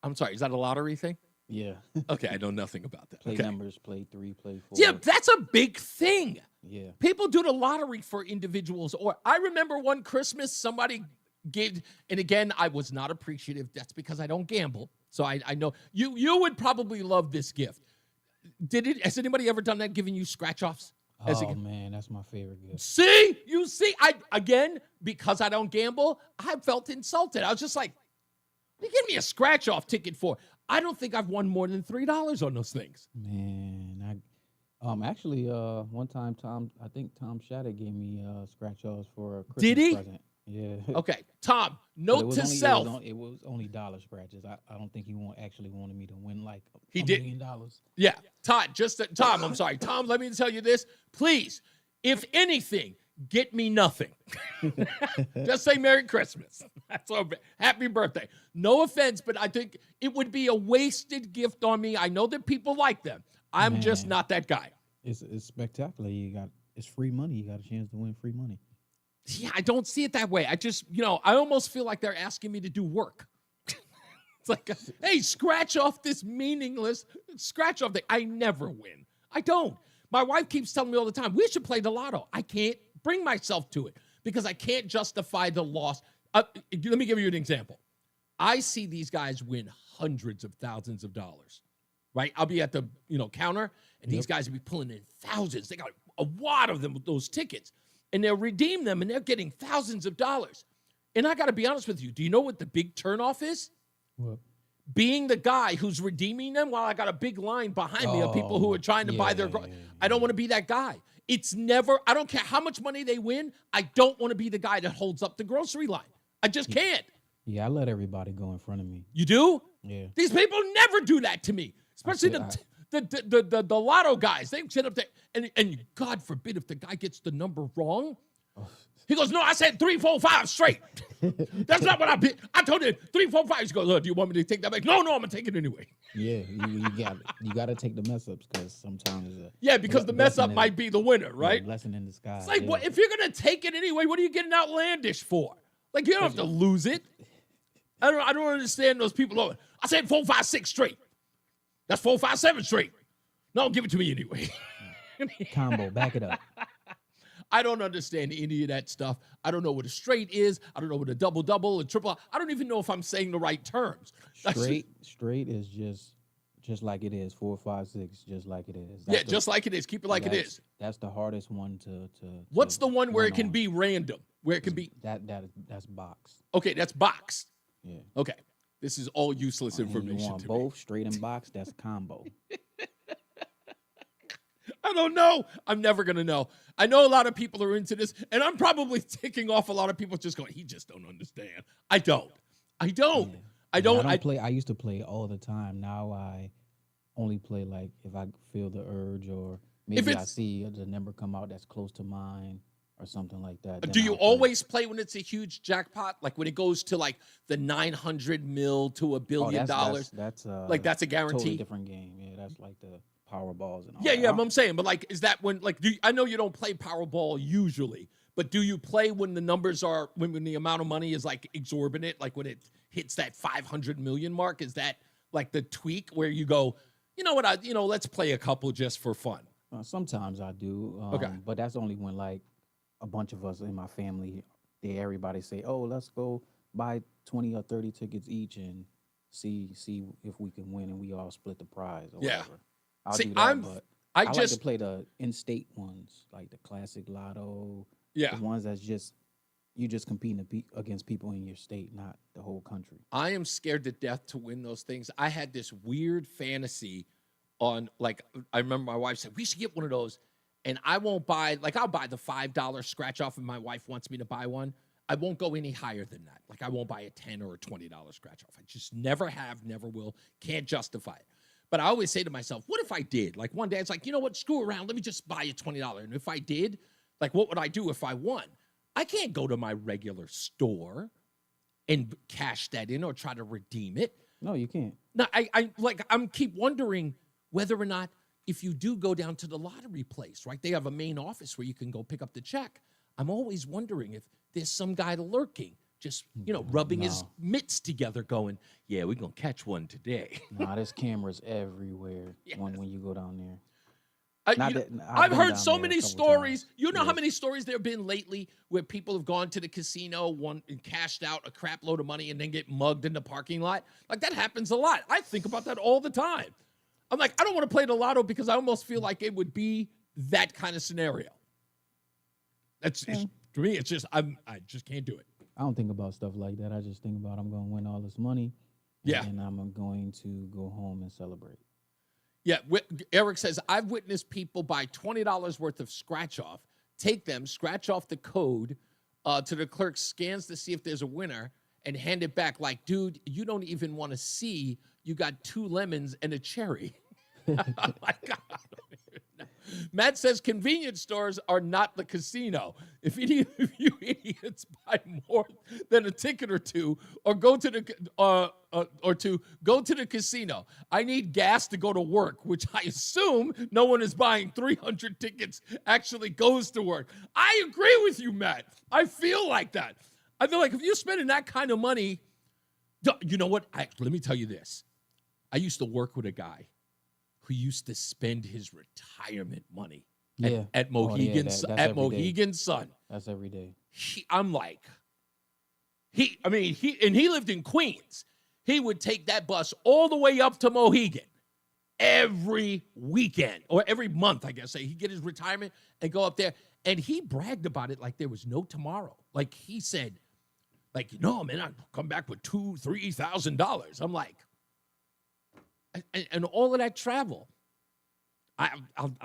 I'm sorry, is that a lottery thing? Yeah. Okay, I know nothing about that. Play okay. numbers, play 3, play 4. Yeah, that's a big thing. Yeah. People do the lottery for individuals. Or I remember one Christmas somebody gave, and again, I was not appreciative. That's because I don't gamble. So I know you would probably love this gift. Has anybody ever done that, giving you scratch-offs? Oh, man, that's my favorite gift. See? Because I don't gamble, I felt insulted. I was just like, what are you giving me a scratch-off ticket for? I don't think I've won more than $3 on those things. Man, actually, one time I think Tom Shatter gave me scratch-offs for a Christmas Did he? present. Yeah. Okay, Tom, note to self. It was only dollar scratches. I don't think he actually wanted me to win like $1 million. Yeah, Tom, I'm sorry. Tom, let me tell you this. Please, if anything, get me nothing. Just say Merry Christmas. That's all. Happy birthday. No offense, but I think it would be a wasted gift on me. I know that people like them. I'm just not that guy. It's spectacular. It's free money. You got a chance to win free money. Yeah, I don't see it that way. I just, I almost feel like they're asking me to do work. It's like, hey, scratch off this meaningless scratch-off thing. I never win. I don't. My wife keeps telling me all the time, we should play the lotto. I can't bring myself to it because I can't justify the loss. Let me give you an example. I see these guys win hundreds of thousands of dollars, right? I'll be at the counter, and these guys will be pulling in thousands. They got a wad of them with those tickets. and they'll redeem them, and they're getting thousands of dollars. And I got to be honest with you. Do you know what the big turnoff is? What? Being the guy who's redeeming them while I got a big line behind me of people who are trying to buy their. I don't want to be that guy. It's never, I don't care how much money they win. I don't want to be the guy that holds up the grocery line. I just can't. Yeah, I let everybody go in front of me. You do? Yeah. These people never do that to me, especially the lotto guys. They sit up there, and God forbid if the guy gets the number wrong. He goes, no, I said 3, 4, 5 straight. That's not what I did. I told you 3, 4, 5. He goes, oh, do you want me to take that back? No, I'm gonna take it anyway. Yeah, you got to take the mess ups because sometimes. Because the mess up might be the winner, right? Blessing in disguise. It's like, what if you're gonna take it anyway? What are you getting outlandish for? Like, you don't have to lose it. I don't understand those people. Oh, I said 4, 5, 6 straight. That's 4, 5, 7 straight. No, give it to me anyway. Combo, back it up. I don't understand any of that stuff. I don't know what a straight is. I don't know what a double, a triple. I don't even know if I'm saying the right terms. Straight is just like it is. 4, 5, 6, just like it is. Just like it is. Keep it like it is. That's the hardest one to What's the one where it can be random? Where it can be that's box. Okay, that's box. Yeah. Okay. This is all useless information. You want to both straight and box? That's combo. I don't know. I'm never going to know. I know a lot of people are into this, and I'm probably ticking off a lot of people just going, he just don't understand. I don't. I used to play all the time. Now I only play like if I feel the urge or maybe I see the number come out that's close to mine or something like that. Do you always play when it's a huge jackpot? Like when it goes to like the 900 mil to $1 billion? That's a guarantee? Totally different game. Yeah, that's like the Powerballs and all that. Yeah, I'm saying, but like, is that when, like, I know you don't play Powerball usually, but do you play when the numbers are, when the amount of money is like exorbitant, like when it hits that 500 million mark? Is that like the tweak where you go, you know what, let's play a couple just for fun? Sometimes I do. Okay. But that's only when like a bunch of us in my family, everybody say, oh, let's go buy 20 or 30 tickets each and see if we can win and we all split the prize or whatever. I'll do that, but I like to play the in-state ones, like the classic lotto. Yeah. The ones that's you just competing against people in your state, not the whole country. I am scared to death to win those things. I had this weird fantasy on, like, I remember my wife said, we should get one of those. And I won't buy, like, I'll buy the $5 scratch off if my wife wants me to buy one. I won't go any higher than that. Like, I won't buy a $10 or a $20 scratch off. I just never have, never will, can't justify it. But I always say to myself, what if I did? Like one day it's like, you know what, screw around. Let me just buy a $20. And if I did, like what would I do if I won? I can't go to my regular store and cash that in or try to redeem it. No, you can't. No, I'm keep wondering whether or not if you do go down to the lottery place, right? They have a main office where you can go pick up the check. I'm always wondering if there's some guy lurking, just, rubbing his mitts together going, yeah, we're going to catch one today. There's cameras everywhere when you go down there. I've heard so many stories. You know how many stories there have been lately where people have gone to the casino, and cashed out a crap load of money and then get mugged in the parking lot? Like, that happens a lot. I think about that all the time. I'm like, I don't want to play the lotto because I almost feel like it would be that kind of scenario. To me, it's just, I just can't do it. I don't think about stuff like that. I just think about I'm going to win all this money. And I'm going to go home and celebrate. Yeah, Eric says, I've witnessed people buy $20 worth of scratch off, take them, scratch off the code to the clerk, scans to see if there's a winner, and hand it back like, dude, you don't even want to see you got 2 lemons and a cherry. Oh my God. Matt says convenience stores are not the casino. If you idiots buy more than a ticket or two, or go to the go to the casino, I need gas to go to work, which I assume no one is buying 300 tickets actually goes to work. I agree with you, Matt. I feel like that. I feel like if you're spending that kind of money, you know what? Let me tell you this. I used to work with a guy who used to spend his retirement money at Mohegan's Sun. That's every day. He lived in Queens. He would take that bus all the way up to Mohegan every weekend or every month, I guess. He'd get his retirement and go up there. And he bragged about it like there was no tomorrow. Like he said, like, man, I'll come back with $2,000, $3,000. I'm like, and all of that travel. I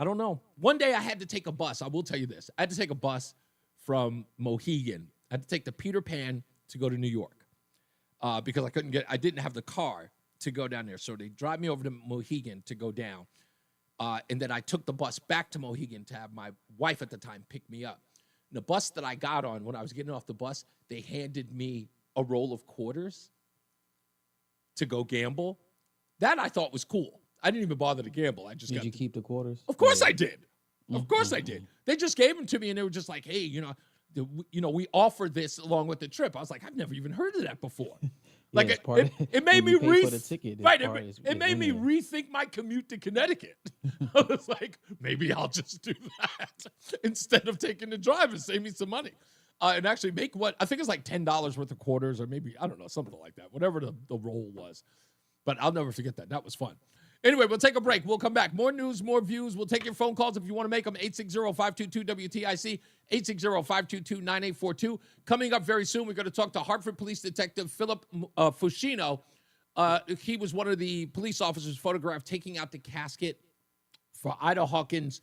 don't know. One day I had to take a bus. I will tell you this. I had to take a bus from Mohegan. I had to take the Peter Pan to go to New York because I didn't have the car to go down there. So they drive me over to Mohegan to go down. And then I took the bus back to Mohegan to have my wife at the time pick me up. And the bus that I got on, when I was getting off the bus, they handed me a roll of quarters to go gamble. That I thought was cool. I didn't even bother to gamble. I just Did you keep the quarters? Of course I did. Of course I did. They just gave them to me, and they were just like, "Hey, we offered this along with the trip." I was like, "I've never even heard of that before." Like it made me it made me rethink my commute to Connecticut. I was like, maybe I'll just do that instead of taking the drive and save me some money. And actually make I think it's like $10 worth of quarters, or maybe, I don't know, something like that, whatever the roll was. But I'll never forget that. That was fun. Anyway, we'll take a break. We'll come back. More news, more views. We'll take your phone calls if you want to make them. 860-522-WTIC, 860-522-9842. Coming up very soon, we're going to talk to Hartford Police Detective Philip Fuscino. He was one of the police officers photographed taking out the casket for Ida Hawkins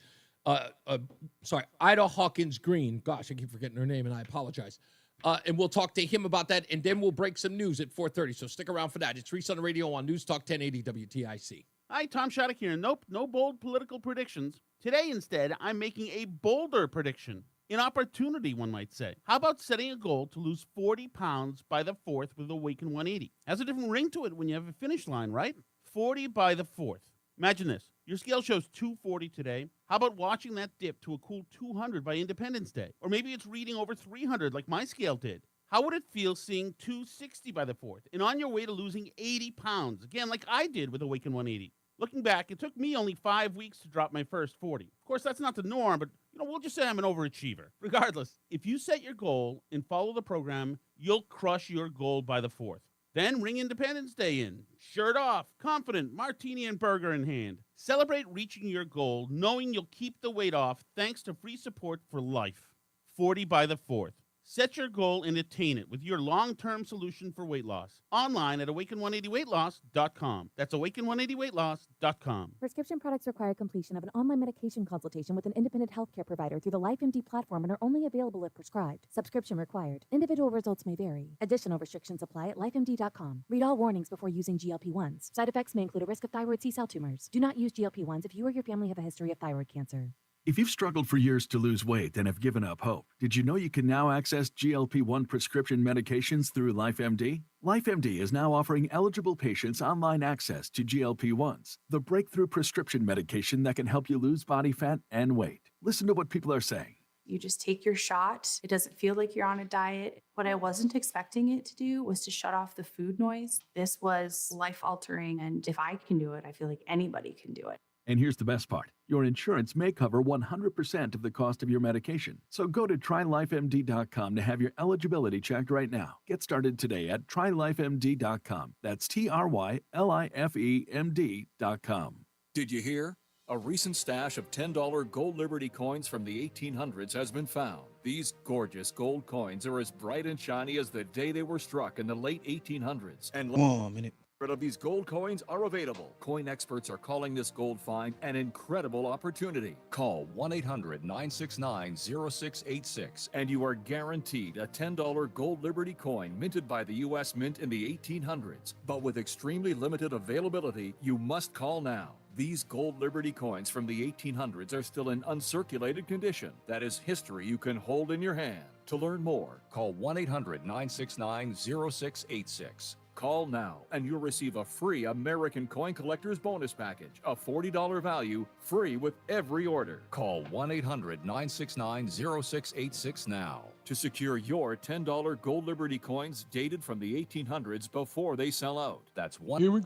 Green. Gosh, I keep forgetting her name, and I apologize. And we'll talk to him about that, and then we'll break some news at 4:30. So stick around for that. It's Reese on the Radio on NewsTalk 1080 WTIC. Hi, Tom Shattuck here. Nope, no bold political predictions. Today, instead, I'm making a bolder prediction. An opportunity, one might say. How about setting a goal to lose 40 pounds by the 4th with Awaken 180? Has a different ring to it when you have a finish line, right? 40 by the 4th. Imagine this. Your scale shows 240 today. How about watching that dip to a cool 200 by Independence Day? Or maybe it's reading over 300 like my scale did. How would it feel seeing 260 by the 4th and on your way to losing 80 pounds? Again, like I did with Awaken 180. Looking back, it took me only 5 weeks to drop my first 40. Of course, that's not the norm, but we'll just say I'm an overachiever. Regardless, if you set your goal and follow the program, you'll crush your goal by the 4th. Then ring Independence Day in, shirt off, confident, martini and burger in hand. Celebrate reaching your goal, knowing you'll keep the weight off thanks to free support for life. 40 by the 4th. Set your goal and attain it with your long-term solution for weight loss. Online at awaken180weightloss.com. That's awaken180weightloss.com. Prescription products require completion of an online medication consultation with an independent healthcare provider through the LifeMD platform and are only available if prescribed. Subscription required. Individual results may vary. Additional restrictions apply at lifemd.com. Read all warnings before using GLP-1s. Side effects may include a risk of thyroid C-cell tumors. Do not use GLP-1s if you or your family have a history of thyroid cancer. If you've struggled for years to lose weight and have given up hope, did you know you can now access GLP-1 prescription medications through LifeMD? LifeMD is now offering eligible patients online access to GLP-1s, the breakthrough prescription medication that can help you lose body fat and weight. Listen to what people are saying. You just take your shot. It doesn't feel like you're on a diet. What I wasn't expecting it to do was to shut off the food noise. This was life-altering, and if I can do it, I feel like anybody can do it. And here's the best part. Your insurance may cover 100% of the cost of your medication. So go to trylifemd.com to have your eligibility checked right now. Get started today at trylifemd.com. That's trylifemd.com. Did you hear? A recent stash of $10 gold Liberty coins from the 1800s has been found. These gorgeous gold coins are as bright and shiny as the day they were struck in the late 1800s. And a minute. Of these gold coins are available. Coin experts are calling this gold find an incredible opportunity. Call 1-800-969-0686 and you are guaranteed a $10 gold Liberty coin minted by the U.S. Mint in the 1800s. But with extremely limited availability, you must call now. These gold Liberty coins from the 1800s are still in uncirculated condition. That is history you can hold in your hand. To learn more, call 1-800-969-0686. Call now and you'll receive a free American Coin Collector's Bonus Package, a $40 value, free with every order. Call 1-800-969-0686 now to secure your $10 gold Liberty coins dated from the 1800s before they sell out. That's Here we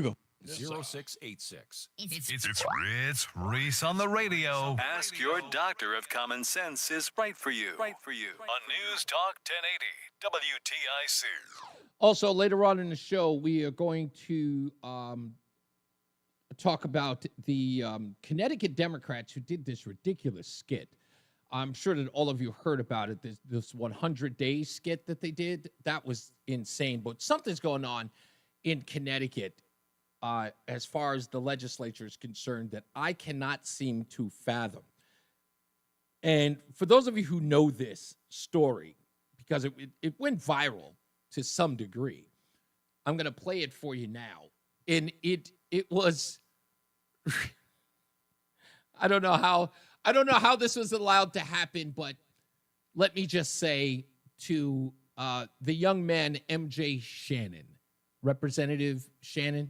go. 0686. It's Reese on the Radio. Ask your doctor if common sense is right for you. On NewsTalk 1080 WTIC. Also, later on in the show, we are going to talk about the Connecticut Democrats who did this ridiculous skit. I'm sure that all of you heard about it. This 100 days skit that they did, that was insane. But something's going on in Connecticut as far as the legislature is concerned that I cannot seem to fathom. And for those of you who know this story, because it went viral to some degree, I'm going to play it for you now. And it was, I don't know how this was allowed to happen, but let me just say to the young man, MJ Shannon, Representative Shannon,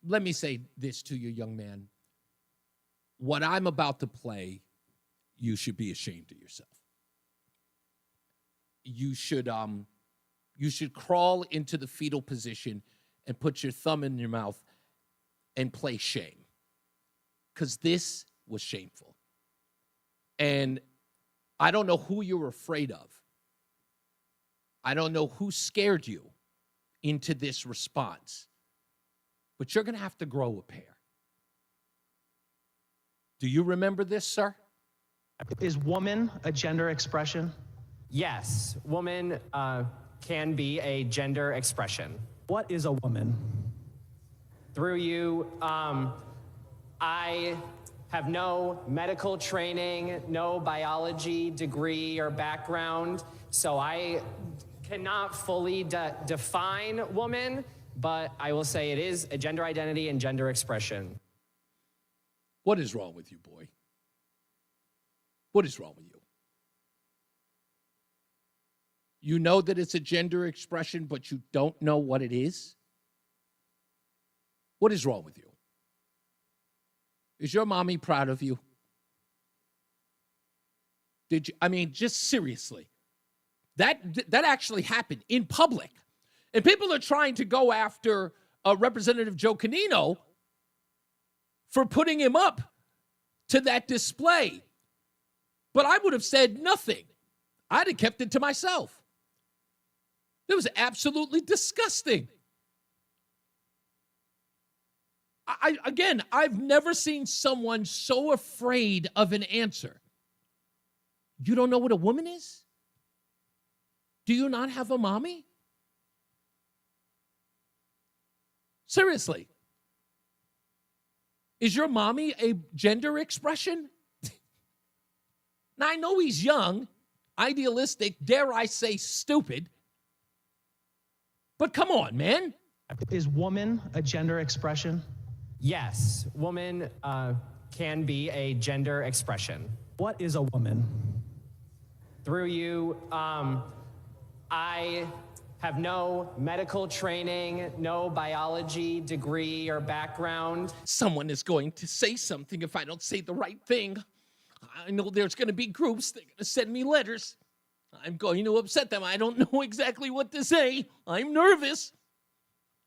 let me say this to you, young man. What I'm about to play, you should be ashamed of yourself. You should crawl into the fetal position and put your thumb in your mouth and play shame. Because this was shameful. And I don't know who you're afraid of. I don't know who scared you into this response. But you're going to have to grow a pair. Do you remember this, sir? Is woman a gender expression? Yes, woman can be a gender expression. What is a woman? Through you, I have no medical training, no biology degree or background, so I cannot fully define woman, but I will say it is a gender identity and gender expression. What is wrong with you, boy? What is wrong with you? You know that it's a gender expression, but you don't know what it is? What is wrong with you? Is your mommy proud of you? Just seriously. That actually happened in public. And people are trying to go after Representative Joe Canino for putting him up to that display. But I would have said nothing. I'd have kept it to myself. It was absolutely disgusting. I've never seen someone so afraid of an answer. You don't know what a woman is? Do you not have a mommy? Seriously. Is your mommy a gender expression? Now, I know he's young, idealistic, dare I say stupid. But come on, man. Is woman a gender expression? Yes, woman can be a gender expression. What is a woman? Through you, I have no medical training, no biology degree or background. Someone is going to say something if I don't say the right thing. I know there's going to be groups that are going to send me letters. I'm going to upset them. I don't know exactly what to say. I'm nervous.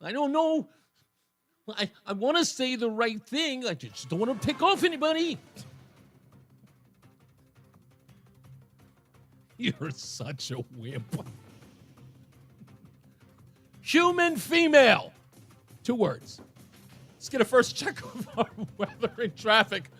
I don't know. I want to say the right thing. I just don't want to pick off anybody. You're such a wimp. Human female. 2 words. Let's get a first check of our weather and traffic.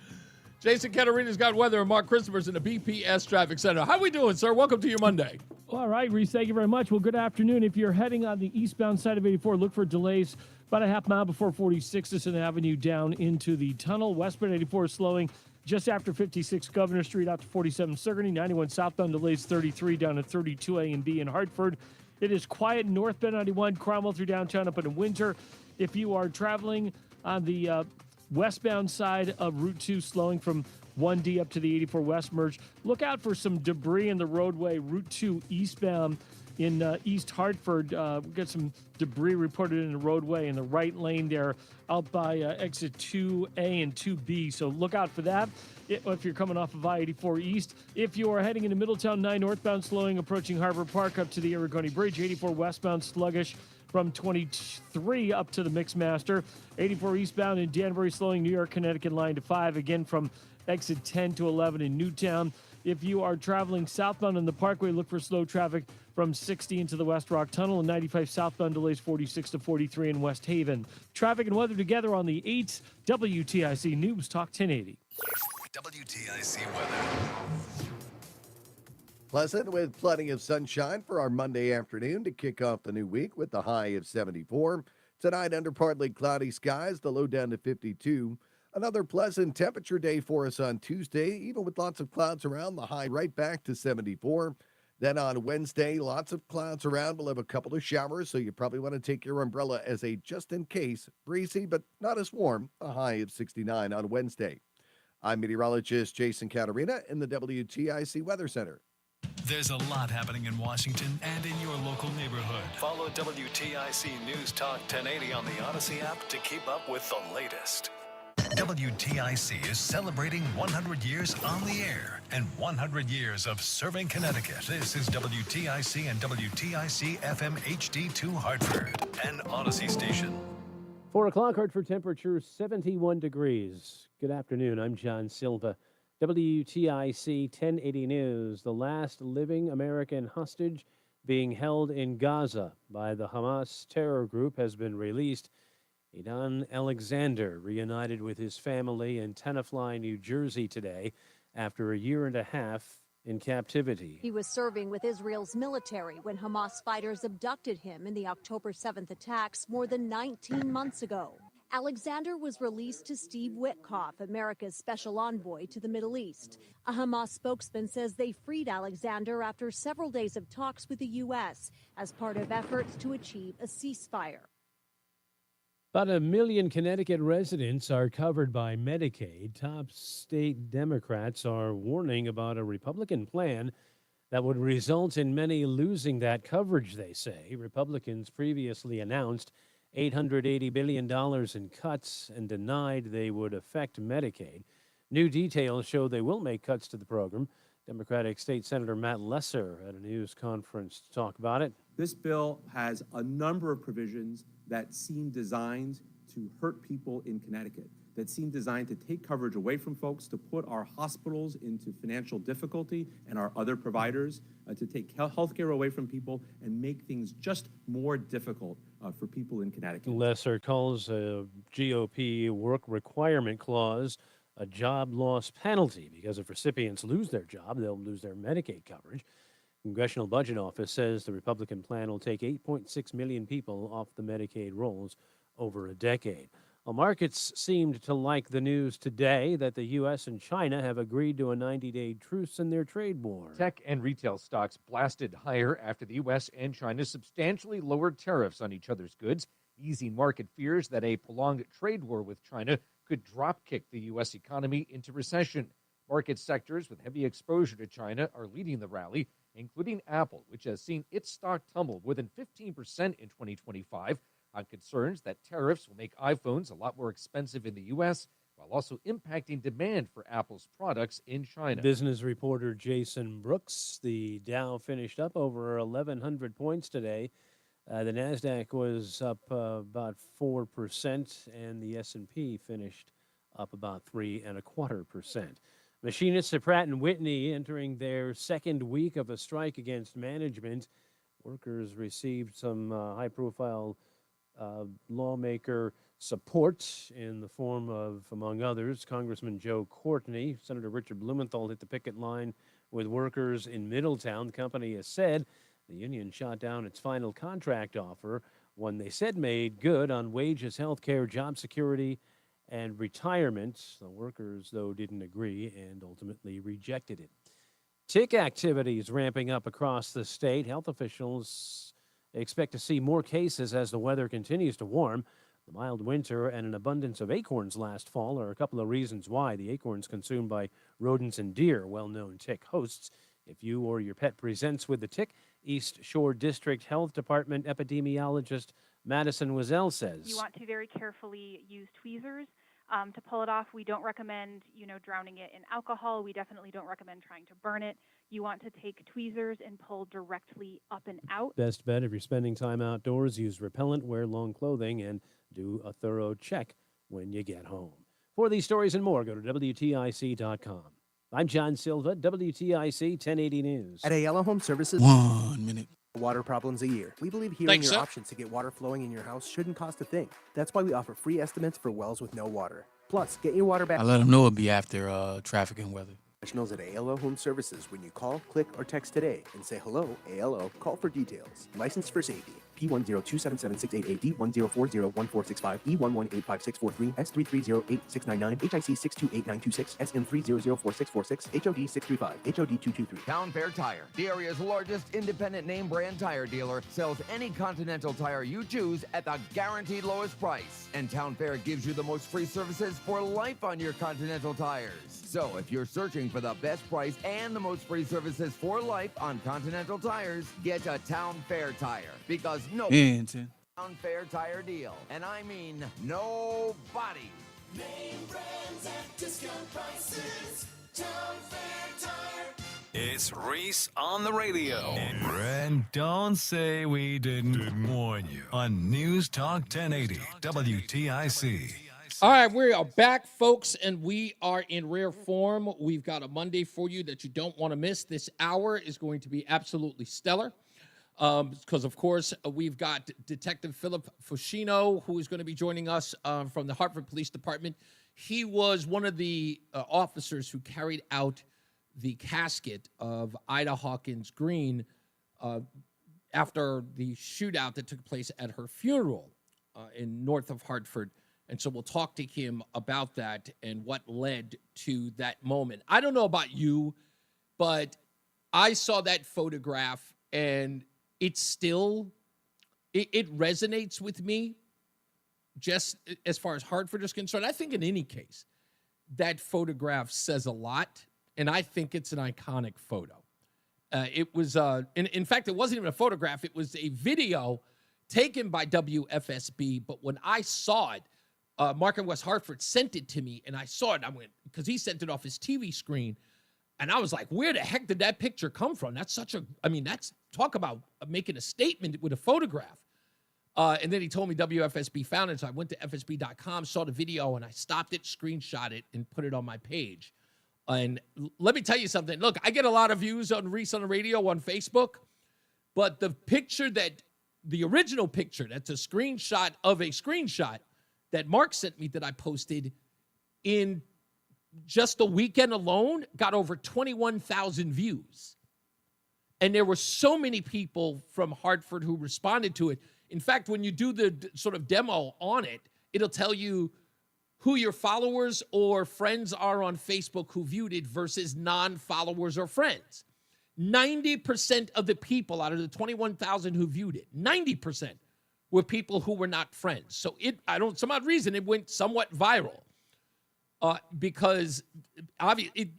Jason Caterina's got weather and Mark Christopher's in the BPS Traffic Center. How we doing, sir? Welcome to your Monday. All right, Reese, thank you very much. Well, good afternoon. If you're heading on the eastbound side of 84, look for delays about a half mile before 46th Avenue down into the tunnel. Westbound 84 is slowing just after 56 Governor Street out to 47 Sigourney. 91 southbound delays 33 down to 32A and B in Hartford. It is quiet northbound 91, Cromwell through downtown up in Winter. If you are traveling on the westbound side of Route 2, slowing from 1D up to the 84 West merge, look out for some debris in the roadway. Route 2 eastbound in East Hartford, we got some debris reported in the roadway in the right lane there out by exit 2A and 2B. So look out for that if you're coming off of I-84 East. If you are heading into Middletown, 9 northbound slowing, approaching Harbor Park up to the Aragoni Bridge. 84 westbound sluggish from 23 up to the Mixmaster. 84 eastbound in Danbury slowing, New York, Connecticut line to 5. Again from exit 10 to 11 in Newtown. If you are traveling southbound on the Parkway, look for slow traffic from 60 into the West Rock Tunnel, and 95 southbound delays 46 to 43 in West Haven. Traffic and weather together on the 8th WTIC News Talk 1080. WTIC weather. Pleasant with plenty of sunshine for our Monday afternoon to kick off the new week with the high of 74. Tonight, under partly cloudy skies, the low down to 52. Another pleasant temperature day for us on Tuesday, even with lots of clouds around, the high right back to 74. Then on Wednesday, lots of clouds around. We'll have a couple of showers, so you probably want to take your umbrella as a just-in-case. Breezy, but not as warm, a high of 69 on Wednesday. I'm meteorologist Jason Caterina in the WTIC Weather Center. There's a lot happening in Washington and in your local neighborhood. Follow WTIC News Talk 1080 on the Odyssey app to keep up with the latest. WTIC is celebrating 100 years on the air and 100 years of serving Connecticut. This is WTIC and WTIC FM HD2 Hartford, an Odyssey station. 4 o'clock, Hartford temperature 71 degrees. Good afternoon. I'm John Silva. WTIC 1080 News. The last living American hostage being held in Gaza by the Hamas terror group has been released. Idan Alexander reunited with his family in Tenafly, New Jersey today after a year and a half in captivity. He was serving with Israel's military when Hamas fighters abducted him in the October 7th attacks more than 19 months ago. Alexander was released to Steve Witkoff, America's special envoy to the Middle East. A Hamas spokesman says they freed Alexander after several days of talks with the U.S. as part of efforts to achieve a ceasefire. About 1 million Connecticut residents are covered by Medicaid. Top state Democrats are warning about a Republican plan that would result in many losing that coverage, they say. Republicans previously announced $880 billion in cuts and denied they would affect Medicaid. New details show they will make cuts to the program. Democratic State Senator Matt Lesser at a news conference to talk about it. This bill has a number of provisions that seem designed to hurt people in Connecticut, that seem designed to take coverage away from folks, to put our hospitals into financial difficulty and our other providers, to take health care away from people and make things just more difficult for people in Connecticut. Lesser calls a GOP work requirement clause a job loss penalty because if recipients lose their job, they'll lose their Medicaid coverage. Congressional Budget Office says the Republican plan will take 8.6 million people off the Medicaid rolls over a decade. Well, markets seemed to like the news today that the U.S. and China have agreed to a 90-day truce in their trade war. Tech and retail stocks blasted higher after the U.S. and China substantially lowered tariffs on each other's goods, easing market fears that a prolonged trade war with China could drop-kick the U.S. economy into recession. Market sectors with heavy exposure to China are leading the rally, including Apple, which has seen its stock tumble more than 15% in 2025 on concerns that tariffs will make iPhones a lot more expensive in the U.S., while also impacting demand for Apple's products in China. Business reporter Jason Brooks. The Dow finished up over 1,100 points today. The NASDAQ was up about 4%, and the S&P finished up about 3.25%. Machinists at Pratt & Whitney entering their second week of a strike against management. Workers received some high-profile lawmaker support in the form of, among others, Congressman Joe Courtney. Senator Richard Blumenthal hit the picket line with workers in Middletown. The company has said the union shot down its final contract offer, one they said made good on wages, health care, job security, and retirement. The workers, though, didn't agree and ultimately rejected it. Tick activities ramping up across the state. Health officials expect to see more cases as the weather continues to warm. The mild winter and an abundance of acorns last fall are a couple of reasons why. The acorns consumed by rodents and deer, well-known tick hosts. If you or your pet presents with the tick, East Shore District Health Department epidemiologist Madison Wazell says. You want to very carefully use tweezers to pull it off. We don't recommend, drowning it in alcohol. We definitely don't recommend trying to burn it. You want to take tweezers and pull directly up and out. Best bet if you're spending time outdoors, use repellent, wear long clothing, and do a thorough check when you get home. For these stories and more, go to WTIC.com. I'm John Silva, WTIC 1080 News. At Ayala Home Services, 1 minute. Water problems a year. We believe hearing Thanks, your sir. options to get water flowing in your house shouldn't cost a thing. That's why we offer free estimates for wells with no water. Plus, get your water back. I let them know it'll be after traffic and weather. Professionals at ALO Home Services when you call, click, or text today and say hello, ALO, call for details. Licensed for safety. P1027768A, D1040145, E11856443, S3308699, HIC 628926, SM3004646, HOD 635, HOD 223. Town Fair Tire, the area's largest independent name brand tire dealer, sells any Continental tire you choose at the guaranteed lowest price. And Town Fair gives you the most free services for life on your Continental tires. So if you're searching for the best price and the most free services for life on Continental tires, get a Town Fair Tire. Because Town Fair Tire deal. And I mean nobody. Name brands at discount prices. Town Fair Tire. It's Reese on the radio. And don't say we didn't warn you on News Talk 1080 WTIC. All right, we are back, folks, and we are in rare form. We've got a Monday for you that you don't want to miss. This hour is going to be absolutely stellar because, of course, we've got Detective Philip Fushino, who is going to be joining us from the Hartford Police Department. He was one of the officers who carried out the casket of Ida Hawkins Green after the shootout that took place at her funeral in north of Hartford. And so we'll talk to him about that and what led to that moment. I don't know about you, but I saw that photograph and it still, it resonates with me just as far as Hartford is concerned. I think in any case, that photograph says a lot, and I think it's an iconic photo. It was, in fact, it wasn't even a photograph. It was a video taken by WFSB, but when I saw it, Mark in West Hartford sent it to me, and I saw it. I went, because he sent it off his TV screen, and I was like, where the heck did that picture come from? That's that's talk about making a statement with a photograph. And then he told me WFSB found it, so I went to FSB.com, saw the video, and I stopped it, screenshot it, and put it on my page. And let me tell you something. Look, I get a lot of views on Reese on the Radio on Facebook, but the original picture, that's a screenshot of a screenshot that Mark sent me that I posted in just the weekend alone, got over 21,000 views. And there were so many people from Hartford who responded to it. In fact, when you do the sort of demo on it, it'll tell you who your followers or friends are on Facebook who viewed it versus non-followers or friends. 90% of the people out of the 21,000 who viewed it, 90% were people who were not friends. So some odd reason, it went somewhat viral because obviously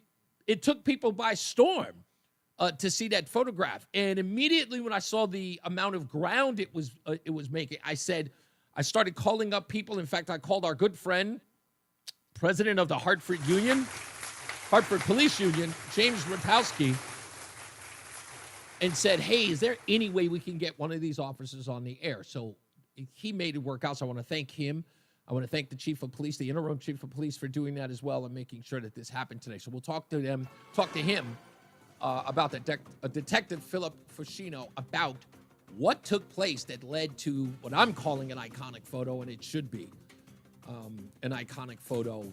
it took people by storm to see that photograph. And immediately when I saw the amount of ground it was making, I started calling up people. In fact, I called our good friend, president of the Hartford Police Union, James Rotowski, and said, hey, is there any way we can get one of these officers on the air? So he made it work out. So I want to thank him. I want to thank the chief of police, the interim chief of police, for doing that as well and making sure that this happened today. So we'll talk to him about Detective Philip Fushino about what took place that led to what I'm calling an iconic photo, and it should be an iconic photo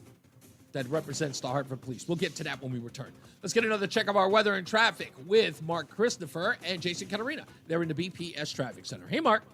that represents the Hartford Police. We'll get to that when we return. Let's get another check of our weather and traffic with Mark Christopher and Jason Caterina. They're in the BPS Traffic Center. Hey, Mark.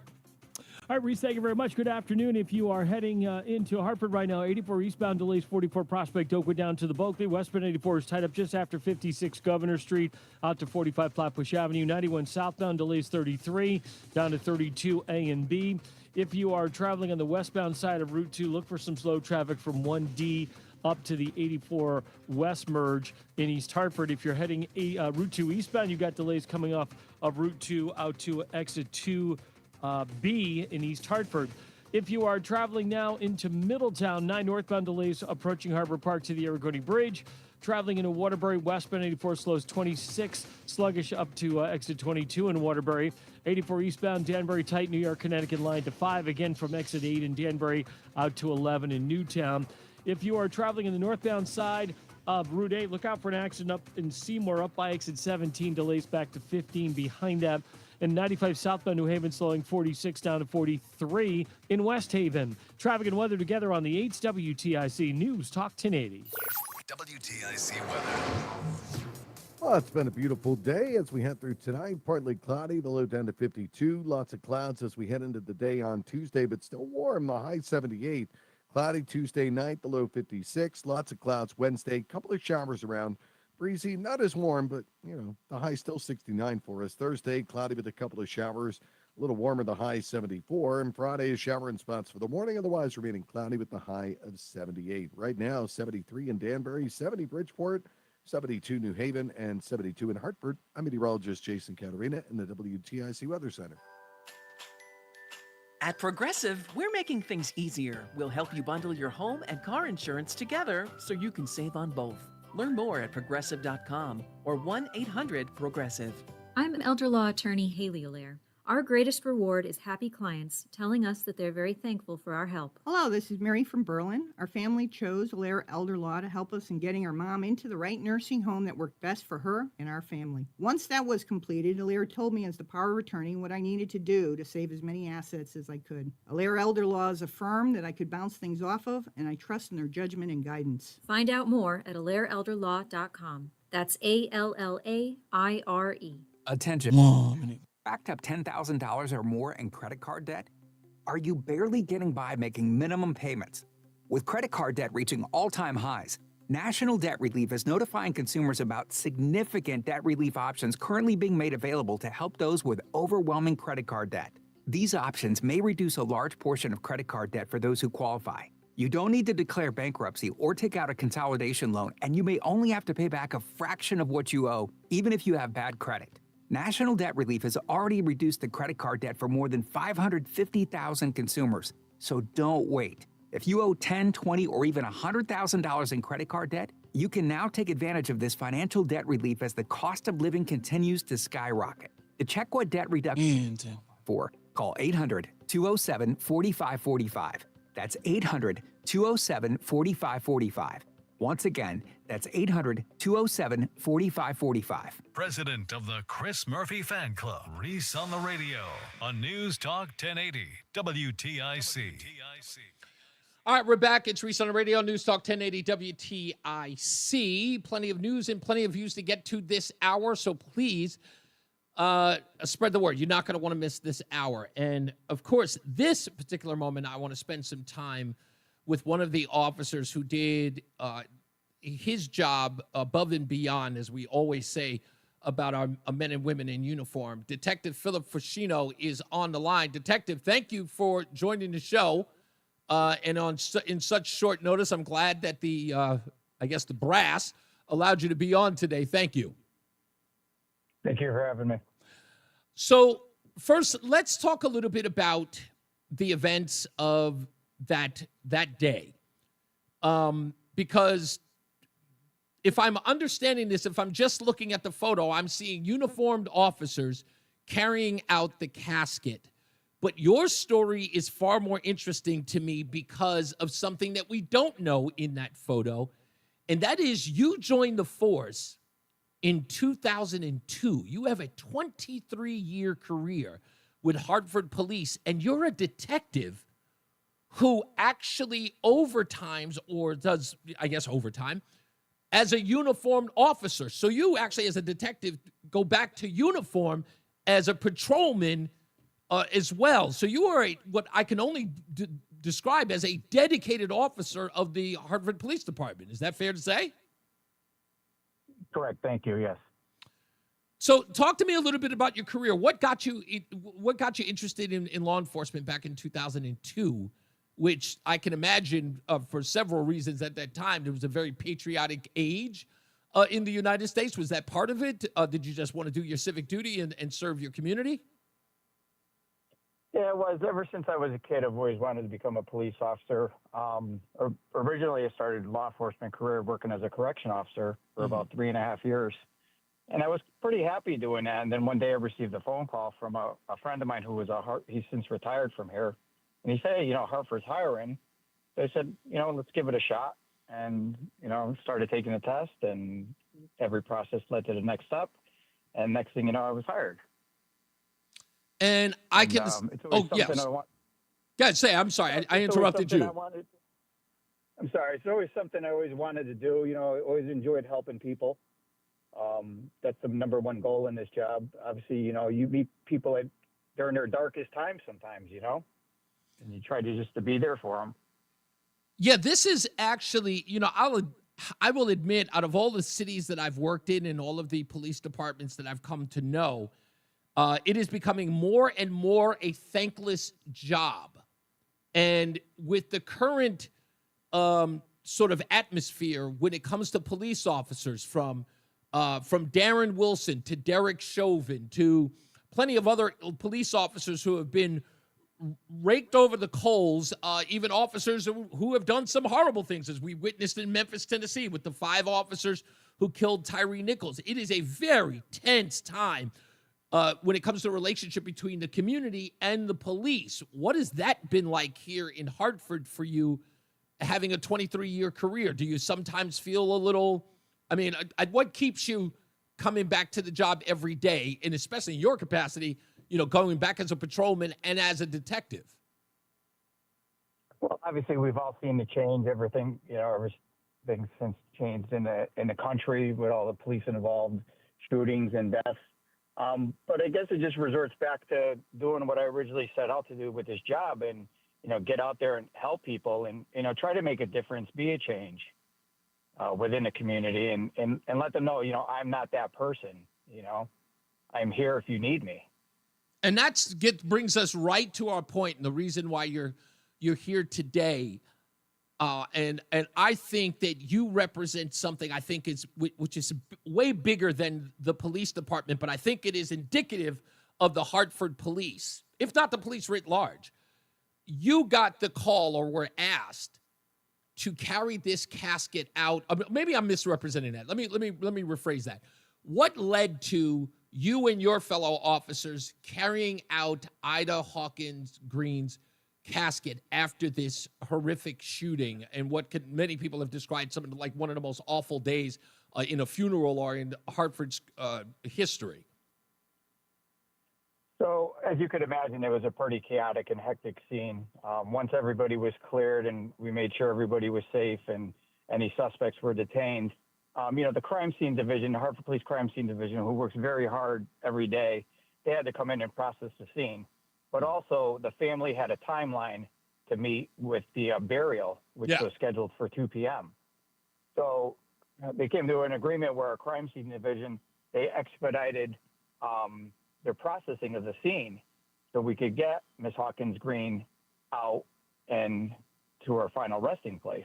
All right, Reese, thank you very much. Good afternoon. If you are heading into Hartford right now, 84 eastbound delays, 44 Prospect Oakwood down to the Bulkley. Westbound 84 is tied up just after 56 Governor Street out to 45 Flatbush Avenue. 91 southbound delays 33 down to 32 A and B. If you are traveling on the westbound side of Route 2, look for some slow traffic from 1D up to the 84 West merge in East Hartford. If you're heading Route 2 eastbound, you've got delays coming off of Route 2 out to exit 2B in East Hartford. If you are traveling now into Middletown, 9 northbound delays approaching Harbor Park to the Aragoni Bridge. Traveling into Waterbury, westbound 84 slows 26, sluggish up to exit 22 in Waterbury. 84 eastbound Danbury tight, New York, Connecticut line to 5, again from exit 8 in Danbury out to 11 in Newtown. If you are traveling in the northbound side of Route 8, look out for an accident up in Seymour, up by exit 17, delays back to 15 behind that. and 95 southbound New Haven slowing 46 down to 43 in West Haven. Traffic and weather together on the 8's WTIC News Talk 1080. WTIC weather. Well, it's been a beautiful day as we head through tonight. Partly cloudy, the low down to 52. Lots of clouds as we head into the day on Tuesday, but still warm, the high 78. Cloudy Tuesday night, the low 56. Lots of clouds Wednesday. Couple of showers around. Breezy, not as warm, but, the high still 69 for us. Thursday, cloudy with a couple of showers. A little warmer, the high 74. And Friday is showering spots for the morning, otherwise remaining cloudy with the high of 78. Right now, 73 in Danbury, 70 Bridgeport, 72 New Haven, and 72 in Hartford. I'm meteorologist Jason Caterina in the WTIC Weather Center. At Progressive, we're making things easier. We'll help you bundle your home and car insurance together so you can save on both. Learn more at progressive.com or 1-800-PROGRESSIVE. I'm elder law attorney Haley Allaire. Our greatest reward is happy clients telling us that they're very thankful for our help. Hello, this is Mary from Berlin. Our family chose Allaire Elder Law to help us in getting our mom into the right nursing home that worked best for her and our family. Once that was completed, Allaire told me as the power of attorney what I needed to do to save as many assets as I could. Allaire Elder Law is a firm that I could bounce things off of, and I trust in their judgment and guidance. Find out more at AllaireElderLaw.com. That's ALLAIRE. Attention. Mom. Backed up $10,000 or more in credit card debt? Are you barely getting by making minimum payments? With credit card debt reaching all-time highs, National Debt Relief is notifying consumers about significant debt relief options currently being made available to help those with overwhelming credit card debt. These options may reduce a large portion of credit card debt for those who qualify. You don't need to declare bankruptcy or take out a consolidation loan, and you may only have to pay back a fraction of what you owe, even if you have bad credit. National Debt Relief has already reduced the credit card debt for more than 550,000 consumers. So don't wait. If you owe $10,000, $20,000, or even $100,000 in credit card debt, you can now take advantage of this financial debt relief as the cost of living continues to skyrocket. To check what debt reduction for, call 800-207-4545. That's 800-207-4545. Once again, that's 800-207-4545. President of the Chris Murphy Fan Club, Reese on the Radio, on News Talk 1080, WTIC. All right, we're back. It's Reese on the Radio, News Talk 1080 WTIC. Plenty of news and plenty of views to get to this hour, so please spread the word. You're not going to want to miss this hour. And, of course, this particular moment, I want to spend some time with one of the officers who did his job above and beyond, as we always say about our men and women in uniform. Detective Philip Fuscino is on the line. Detective, thank you for joining the show. And in such short notice, I'm glad that the brass allowed you to be on today. Thank you. Thank you for having me. So first, let's talk a little bit about the events of that day. Because if I'm understanding this, if I'm just looking at the photo, I'm seeing uniformed officers carrying out the casket. But your story is far more interesting to me because of something that we don't know in that photo, and that is you joined the force in 2002. You have a 23-year career with Hartford Police, and you're a detective who actually overtimes, or does, I guess, overtime, as a uniformed officer. So you actually, as a detective, go back to uniform as a patrolman as well. So you are what I can only describe as a dedicated officer of the Hartford Police Department. Is that fair to say? Correct. Thank you. Yes. So talk to me a little bit about your career. What got you interested in law enforcement back in 2002, which I can imagine for several reasons at that time, there was a very patriotic age in the United States. Was that part of it? Did you just want to do your civic duty and serve your community? Yeah, it was. Ever since I was a kid, I've always wanted to become a police officer. Originally, I started law enforcement career working as a correction officer for about 3.5 years. And I was pretty happy doing that. And then one day I received a phone call from a friend of mine who was he's since retired from here. And he said, hey, Hartford's hiring. So I said, let's give it a shot. And, started taking the test, and every process led to the next step. And next thing you know, I was hired. And I can. It's always something yes. I want. God, say. I'm sorry. I It's always interrupted something you. I'm sorry. It's always something I always wanted to do. You know, I always enjoyed helping people. That's the number one goal in this job. Obviously, you know, you meet people during their darkest times sometimes, you know, and you try to just to be there for them. Yeah, this is actually, you know, I will admit, out of all the cities that I've worked in and all of the police departments that I've come to know, it is becoming more and more a thankless job. And with the current sort of atmosphere when it comes to police officers, from Darren Wilson to Derek Chauvin to plenty of other police officers who have been raked over the coals, even officers who have done some horrible things, as we witnessed in Memphis, Tennessee, with the 5 officers who killed Tyree Nichols. It is a very tense time when it comes to the relationship between the community and the police. What has that been like here in Hartford for you, having a 23-year career? Do you sometimes feel a little, I mean, what keeps you coming back to the job every day, and especially in your capacity, you know, going back as a patrolman and as a detective? Well, obviously, we've all seen the change. Everything, you know, everything since changed in the country with all the police involved, shootings and deaths. But I guess it just resorts back to doing what I originally set out to do with this job, and you know, get out there and help people, and you know, try to make a difference, be a change within the community, and let them know, you know, I'm not that person. You know, I'm here if you need me. And brings us right to our point, and the reason why you're here today. And I think that you represent something I think which is way bigger than the police department, but I think it is indicative of the Hartford police, if not the police writ large. You got the call, or were asked to carry this casket out. Maybe I'm misrepresenting that. Let me rephrase that. What led to you and your fellow officers carrying out Ida Hawkins Green's casket after this horrific shooting, and what many people have described something like one of the most awful days in a funeral or in Hartford's history? So, as you could imagine, it was a pretty chaotic and hectic scene. Once everybody was cleared and we made sure everybody was safe and any suspects were detained, you know, the crime scene division, the Hartford Police Crime Scene Division, who works very hard every day, they had to come in and process the scene. But also, the family had a timeline to meet with the burial, which was scheduled for 2 p.m. So they came to an agreement where our crime scene division, they expedited their processing of the scene so we could get Miss Hawkins Green out and to her final resting place.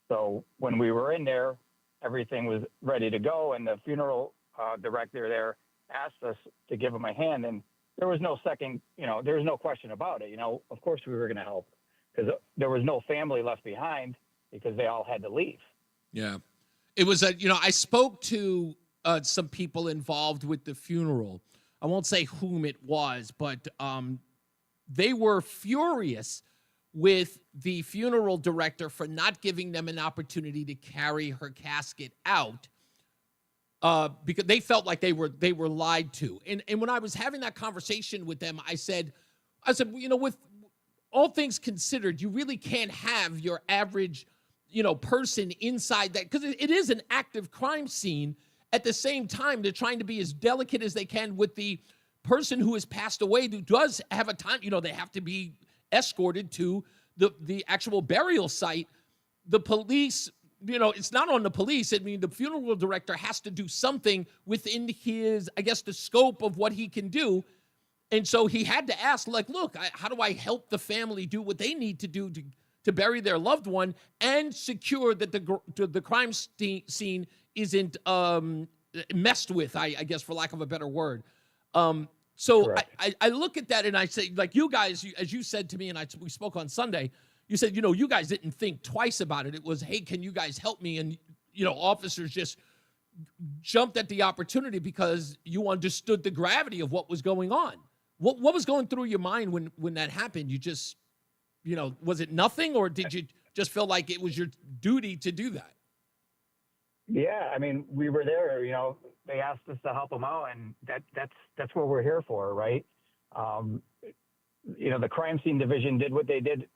So when we were in there, everything was ready to go, and the funeral director there asked us to give him a hand, and there was no second, you know, there was no question about it. You know, of course we were going to help, because there was no family left behind because they all had to leave. Yeah. It was you know, I spoke to some people involved with the funeral. I won't say whom it was, but they were furious with the funeral director for not giving them an opportunity to carry her casket out, because they felt like they were lied to. And when I was having that conversation with them, I said, you know, with all things considered, you really can't have your average, you know, person inside that, because it is an active crime scene. At the same time, they're trying to be as delicate as they can with the person who has passed away, who does have a time, you know, they have to be escorted to the actual burial site. The police, you know, it's not on the police. I mean, the funeral director has to do something within his, I guess, the scope of what he can do. And so he had to ask, like, look, how do I help the family do what they need to do to bury their loved one and secure that the crime scene isn't messed with, I guess, for lack of a better word. So I look at that and I say, like, you guys, as you said to me, and we spoke on Sunday, you said, you know, you guys didn't think twice about it. It was, hey, can you guys help me? And, you know, officers just jumped at the opportunity because you understood the gravity of what was going on. What was going through your mind when that happened? You just, you know, was it nothing, or did you just feel like it was your duty to do that? Yeah, I mean, we were there, you know, they asked us to help them out, and that's what we're here for, right? The crime scene division did what they did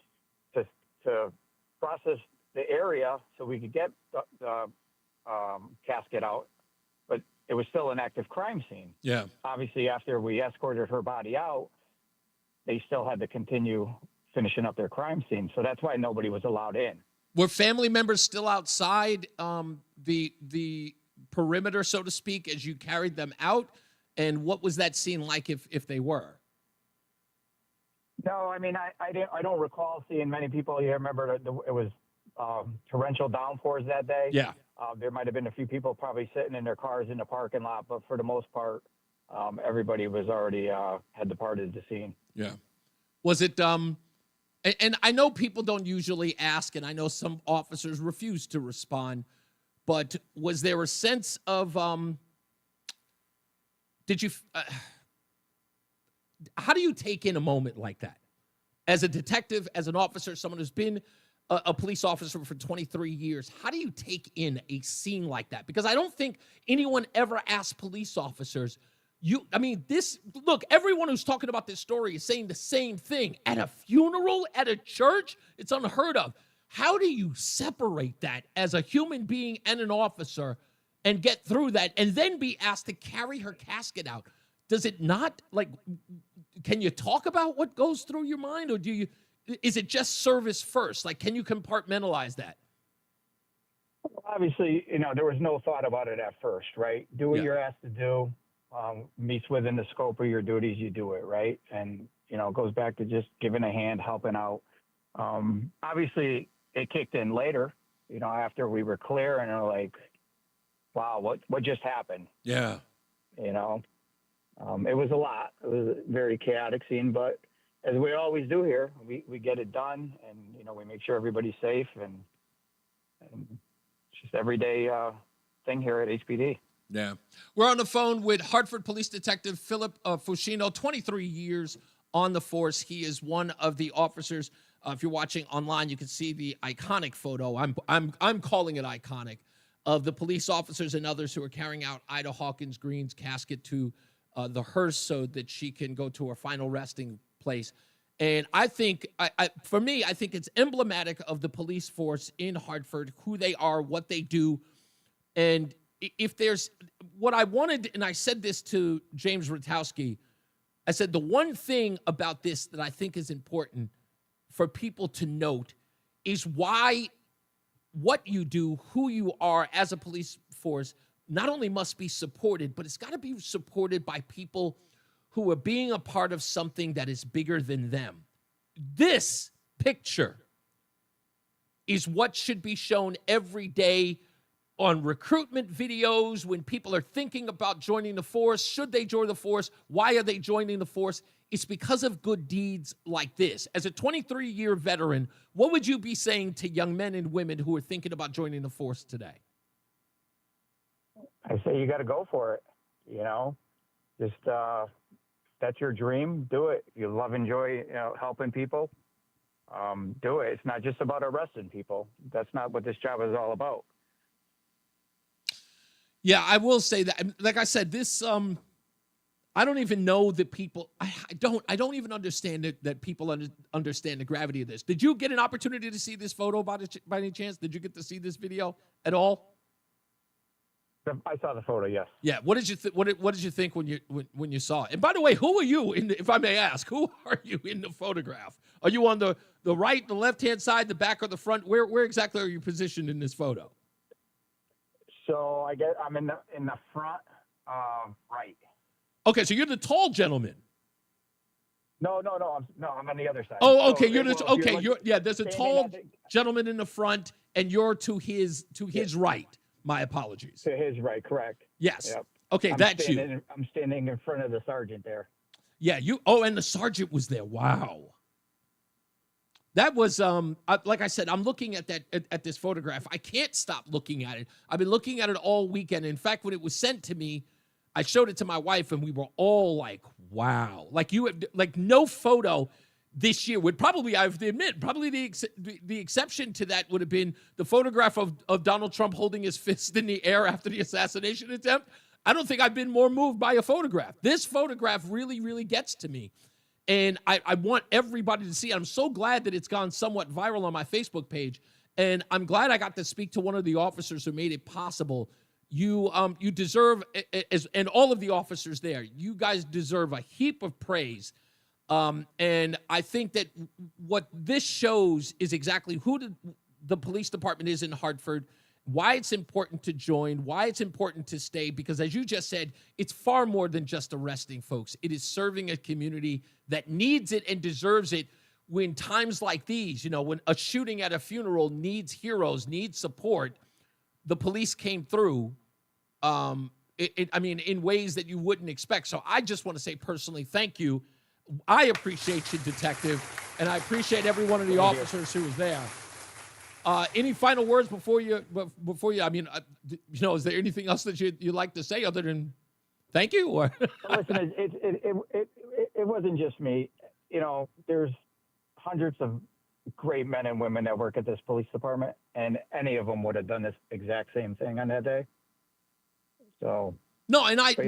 to process the area so we could get the casket out, but it was still an active crime scene. Yeah. Obviously, after we escorted her body out, they still had to continue finishing up their crime scene. So that's why nobody was allowed in. Were family members still outside the perimeter, so to speak, as you carried them out? And what was that scene like if they were? No, I mean, I don't recall seeing many people. You remember it was torrential downpours that day. Yeah. There might have been a few people probably sitting in their cars in the parking lot, but for the most part, everybody was already had departed the scene. Yeah. Was it and I know people don't usually ask, and I know some officers refuse to respond, but was there a sense of how do you take in a moment like that? As a detective, as an officer, someone who's been a police officer for 23 years, how do you take in a scene like that? Because I don't think anyone ever asked police officers, look, everyone who's talking about this story is saying the same thing. At a funeral, at a church, it's unheard of. How do you separate that as a human being and an officer and get through that and then be asked to carry her casket out? Does it not, can you talk about what goes through your mind, or is it just service first? Can you compartmentalize that? Obviously, there was no thought about it at first, right? Do what you're asked to do. Meets within the scope of your duties, you do it, right? And, it goes back to just giving a hand, helping out. Obviously, it kicked in later, after we were clear, and we're like, wow, what just happened? Yeah. It was a lot. It was a very chaotic scene, but as we always do here, we get it done, and, we make sure everybody's safe, and it's just everyday thing here at HPD. Yeah. We're on the phone with Hartford Police Detective Philip Fushino, 23 years on the force. He is one of the officers. If you're watching online, you can see the iconic photo. I'm calling it iconic, of the police officers and others who are carrying out Ida Hawkins Green's casket to the hearse so that she can go to her final resting place. And I think, for me, I think it's emblematic of the police force in Hartford, who they are, what they do. And if there's what I wanted, and I said this to James Rutowski, I said the one thing about this that I think is important for people to note is why what you do, who you are as a police force, not only must be supported, but it's got to be supported by people who are being a part of something that is bigger than them. This picture is what should be shown every day on recruitment videos when people are thinking about joining the force. Should they join the force? Why are they joining the force? It's because of good deeds like this. As a 23-year veteran, what would you be saying to young men and women who are thinking about joining the force today? I say you got to go for it. Just that's your dream. Do it. If you love, enjoy, helping people, do it. It's not just about arresting people. That's not what this job is all about. Yeah, I will say that. Like I said, this I don't even know that people. I don't even understand that people understand the gravity of this. Did you get an opportunity to see this photo by any chance? Did you get to see this video at all? I saw the photo. Yes. Yeah. What did you what did you think when you saw it? And by the way, who are you? If I may ask, who are you in the photograph? Are you on the right, the left hand side, the back, or the front? Where exactly are you positioned in this photo? So I'm in the front, right. Okay, so you're the tall gentleman. No. I'm on the other side. Oh, okay. So there's a tall gentleman in the front, and you're to his right. My apologies. To his right, correct. Yes. Yep. Okay, that's you. I'm standing in front of the sergeant there. Yeah, you. Oh, and the sergeant was there. Wow. That was like I said, I'm looking at at this photograph. I can't stop looking at it. I've been looking at it all weekend. In fact, when it was sent to me, I showed it to my wife, and we were all like, "Wow!" Like no photo this year would probably, I have to admit, probably the exception to that would have been the photograph of Donald Trump holding his fist in the air after the assassination attempt. I don't think I've been more moved by a photograph. This photograph really, really gets to me. And I want everybody to see it. I'm so glad that it's gone somewhat viral on my Facebook page. And I'm glad I got to speak to one of the officers who made it possible. You deserve, and all of the officers there, you guys deserve a heap of praise. And I think that what this shows is exactly who the police department is in Hartford, why it's important to join, why it's important to stay, because as you just said, it's far more than just arresting folks. It is serving a community that needs it and deserves it when times like these, when a shooting at a funeral needs heroes, needs support, the police came through, in ways that you wouldn't expect. So I just want to say personally, thank you. I appreciate you, Detective, and I appreciate every one of the officers who was there. Any final words before you? Is there anything else that you'd like to say other than thank you? Or Listen, it wasn't just me. There's hundreds of great men and women that work at this police department, and any of them would have done this exact same thing on that day. So no, and I think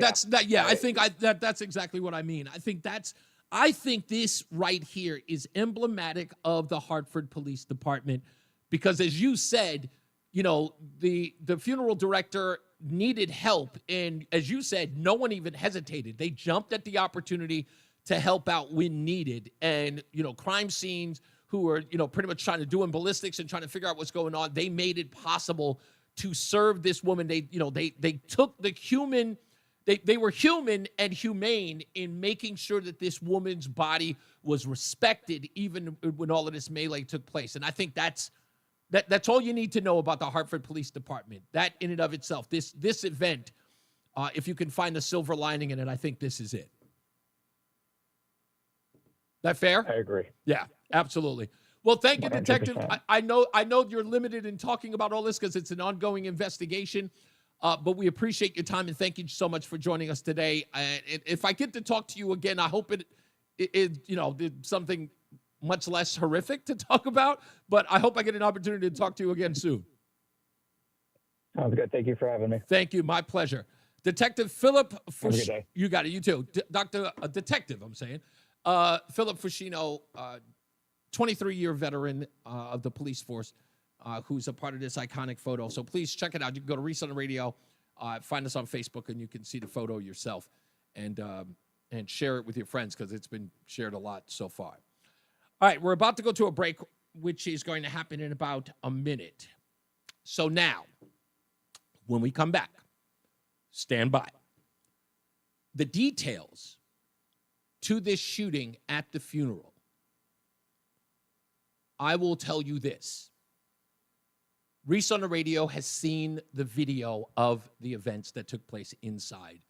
that's exactly what I mean. I think this right here is emblematic of the Hartford Police Department. Because as you said, the funeral director needed help. And as you said, no one even hesitated. They jumped at the opportunity to help out when needed. And, crime scenes who were, pretty much trying to do ballistics and trying to figure out what's going on, they made it possible to serve this woman. They took the human, they were human and humane in making sure that this woman's body was respected even when all of this melee took place. And I think that's all you need to know about the Hartford Police Department. That in and of itself, this event, if you can find a silver lining in it, I think this is it. That fair? I agree. Yeah, absolutely. Well, thank you, 100%. Detective. I know you're limited in talking about all this because it's an ongoing investigation, but we appreciate your time and thank you so much for joining us today. If I get to talk to you again, I hope it something much less horrific to talk about, but I hope I get an opportunity to talk to you again soon. Sounds good. Thank you for having me. Thank you. My pleasure. Detective Philip Have a good day. You got it. You too. Detective, I'm saying. Philip Fushino, 23-year veteran of the police force, who's a part of this iconic photo. So please check it out. You can go to Reese On The Radio, find us on Facebook, and you can see the photo yourself and share it with your friends because it's been shared a lot so far. All right, we're about to go to a break, which is going to happen in about a minute. So now, when we come back, stand by. The details to this shooting at the funeral, I will tell you this. Reese On The Radio has seen the video of the events that took place inside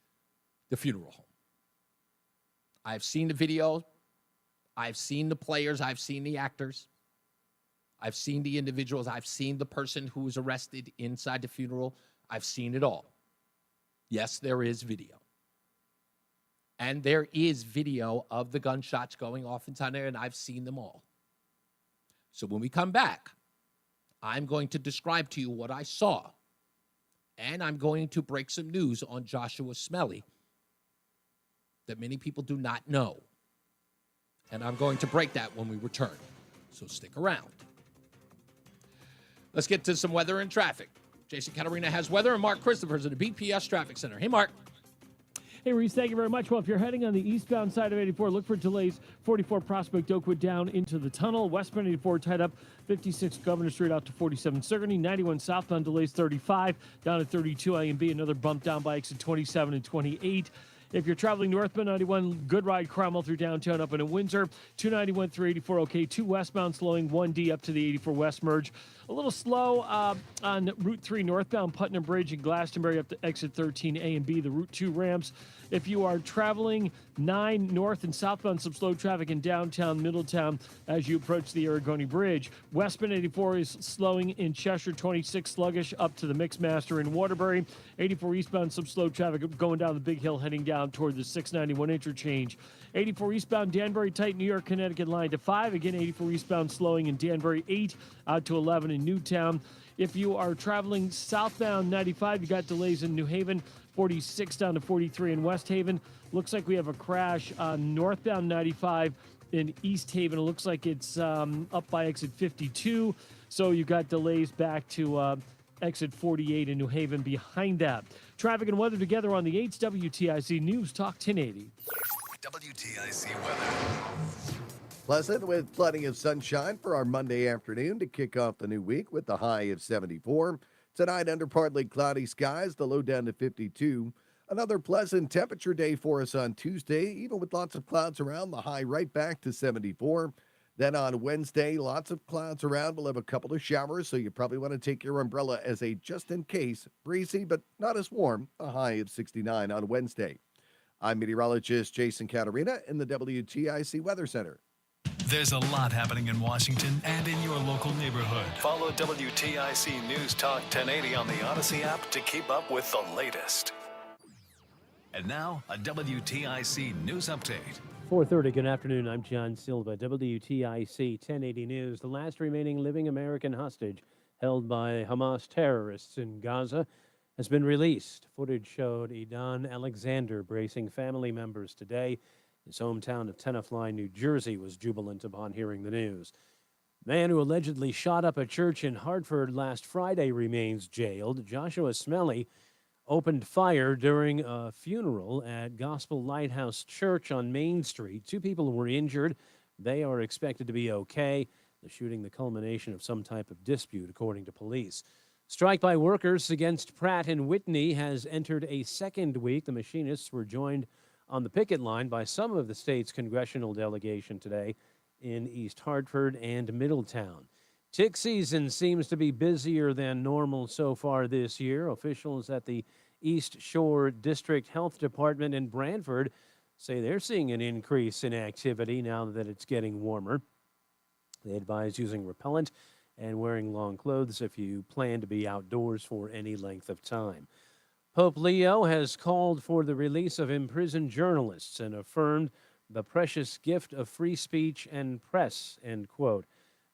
the funeral home. I've seen the video. I've seen the players. I've seen the actors. I've seen the individuals. I've seen the person who was arrested inside the funeral. I've seen it all. Yes, there is video. And there is video of the gunshots going off inside there, and I've seen them all. So when we come back, I'm going to describe to you what I saw, and I'm going to break some news on Joshua Smelly that many people do not know. And I'm going to break that when we return. So stick around. Let's get to some weather and traffic. Jason Catarina has weather, and Mark Christopher's at the BPS Traffic Center. Hey, Mark. Hey, Reese, thank you very much. Well, if you're heading on the eastbound side of 84, look for delays. 44 Prospect Oakwood down into the tunnel. Westbound 84 tied up. 56 Governor Street out to 47 Sigourney. 91 southbound delays 35 down at 32 A and B. Another bump down by exit 27 and 28. If you're traveling northbound 91, good ride Cromwell through downtown up into Windsor. 291 through 84, okay. 2 westbound slowing, 1D up to the 84 West merge. A little slow on Route 3 northbound Putnam Bridge and Glastonbury up to exit 13 A and B, the Route 2 ramps. If you are traveling 9 north and southbound, some slow traffic in downtown Middletown as you approach the Aragoni Bridge. Westbound 84 is slowing in Cheshire, 26 sluggish up to the Mixmaster in Waterbury. 84 eastbound, some slow traffic going down the Big Hill, heading down toward the 691 interchange. 84 eastbound Danbury tight New York, Connecticut line to 5. Again, 84 eastbound slowing in Danbury, 8 out to 11 in Newtown. If you are traveling southbound 95, you got delays in New Haven 46 down to 43 in West Haven. Looks like we have a crash on northbound 95 in East Haven. It looks like it's up by exit 52. So you got delays back to exit 48 in New Haven behind that. Traffic and weather together on the 8th WTIC News Talk 1080. WTIC weather. Pleasant with plenty of sunshine for our Monday afternoon to kick off the new week with the high of 74. Tonight, under partly cloudy skies, the low down to 52. Another pleasant temperature day for us on Tuesday, even with lots of clouds around, the high right back to 74. Then on Wednesday, lots of clouds around. We'll have a couple of showers, so you probably want to take your umbrella as a just-in-case. Breezy, but not as warm, a high of 69 on Wednesday. I'm meteorologist Jason Caterina in the WTIC Weather Center. There's a lot happening in Washington and in your local neighborhood. Follow WTIC News Talk 1080 on the Odyssey app to keep up with the latest. And now, a WTIC News Update. 4:30, good afternoon. I'm John Silva, WTIC 1080 News. The last remaining living American hostage held by Hamas terrorists in Gaza has been released. Footage showed Idan Alexander bracing family members today. His hometown of Tenafly, New Jersey, was jubilant upon hearing the news. The man who allegedly shot up a church in Hartford last Friday remains jailed. Joshua Smelly opened fire during a funeral at Gospel Lighthouse Church on Main Street. 2 people were injured. They are expected to be okay. The shooting, the culmination of some type of dispute, according to police. Strike by workers against Pratt & Whitney has entered a second week. The machinists were joined on the picket line by some of the state's congressional delegation today in East Hartford and Middletown. Tick season seems to be busier than normal so far this year. Officials at the East Shore District Health Department in Brantford say they're seeing an increase in activity now that it's getting warmer. They advise using repellent and wearing long clothes if you plan to be outdoors for any length of time. Pope Leo has called for the release of imprisoned journalists and affirmed the precious gift of free speech and press, end quote.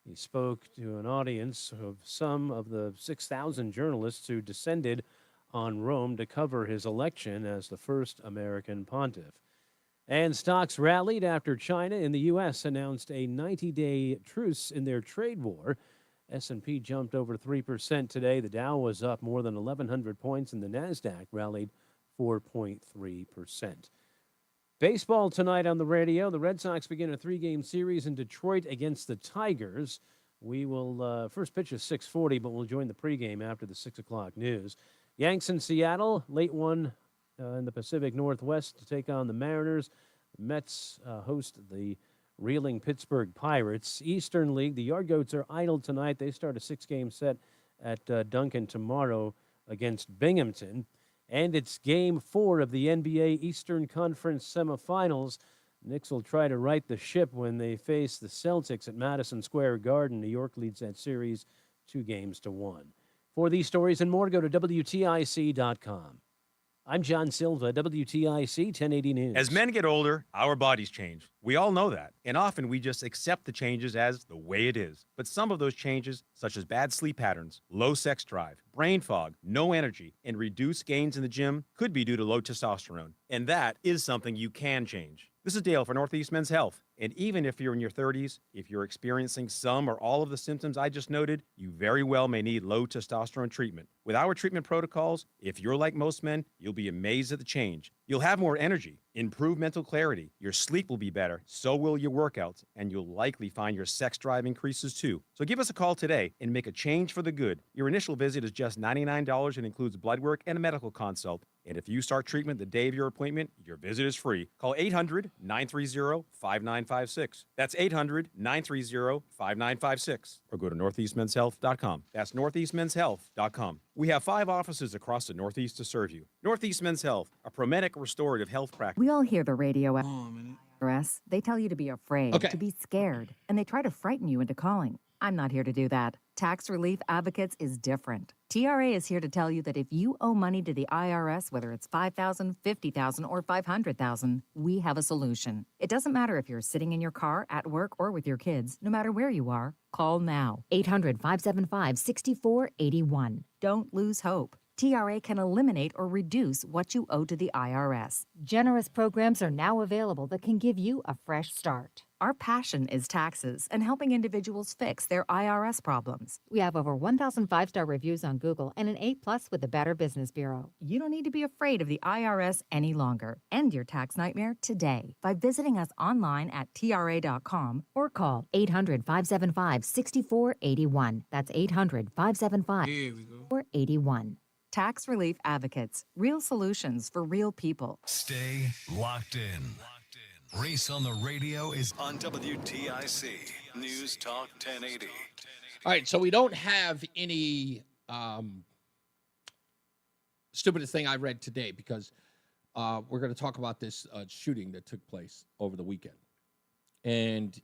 He spoke to an audience of some of the 6,000 journalists who descended on Rome to cover his election as the first American pontiff. And stocks rallied after China and the U.S. announced a 90-day truce in their trade war. S&P jumped over 3% today. The Dow was up more than 1,100 points, and the NASDAQ rallied 4.3%. Baseball tonight on the radio. The Red Sox begin a 3-game series in Detroit against the Tigers. We will first pitch at 6:40, but we'll join the pregame after the 6 o'clock news. Yanks in Seattle, late one in the Pacific Northwest to take on the Mariners. The Mets host the reeling Pittsburgh Pirates. Eastern League, the Yard Goats are idle tonight. They start a 6-game set at Duncan tomorrow against Binghamton. And it's Game 4 of the NBA Eastern Conference semifinals. Knicks will try to right the ship when they face the Celtics at Madison Square Garden. New York leads that series 2-1. For these stories and more, go to WTIC.com. I'm John Silva, WTIC 1080 News. As men get older, our bodies change. We all know that. And often we just accept the changes as the way it is. But some of those changes, such as bad sleep patterns, low sex drive, brain fog, no energy, and reduced gains in the gym, could be due to low testosterone. And that is something you can change. This is Dale for Northeast Men's Health. And even if you're in your 30s, if you're experiencing some or all of the symptoms I just noted, you very well may need low testosterone treatment. With our treatment protocols, if you're like most men, you'll be amazed at the change. You'll have more energy, improved mental clarity, your sleep will be better, so will your workouts, and you'll likely find your sex drive increases too. So give us a call today and make a change for the good. Your initial visit is just $99 and includes blood work and a medical consult. And if you start treatment the day of your appointment, your visit is free. Call 800-930-5956. That's 800-930-5956. Or go to northeastmenshealth.com. That's northeastmenshealth.com. We have 5 offices across the Northeast to serve you. Northeast Men's Health, a Promedic restorative health practice. We all hear the radio IRS. They tell you to be afraid, to be scared, and they try to frighten you into calling. I'm not here to do that. Tax Relief Advocates is different. TRA is here to tell you that if you owe money to the IRS, whether it's $5,000, $50,000, or $500,000, we have a solution. It doesn't matter if you're sitting in your car, at work, or with your kids. No matter where you are, call now. 800-575-6481. Don't lose hope. TRA can eliminate or reduce what you owe to the IRS. Generous programs are now available that can give you a fresh start. Our passion is taxes and helping individuals fix their IRS problems. We have over 1,000 5-star reviews on Google and an A+ with the Better Business Bureau. You don't need to be afraid of the IRS any longer. End your tax nightmare today by visiting us online at TRA.com or call 800-575-6481. That's 800-575-6481. Tax Relief Advocates. Real solutions for real people. Stay locked in. Reese on the Radio is on WTIC News Talk 1080. All right, so we don't have any stupidest thing I read today because we're going to talk about this shooting that took place over the weekend. And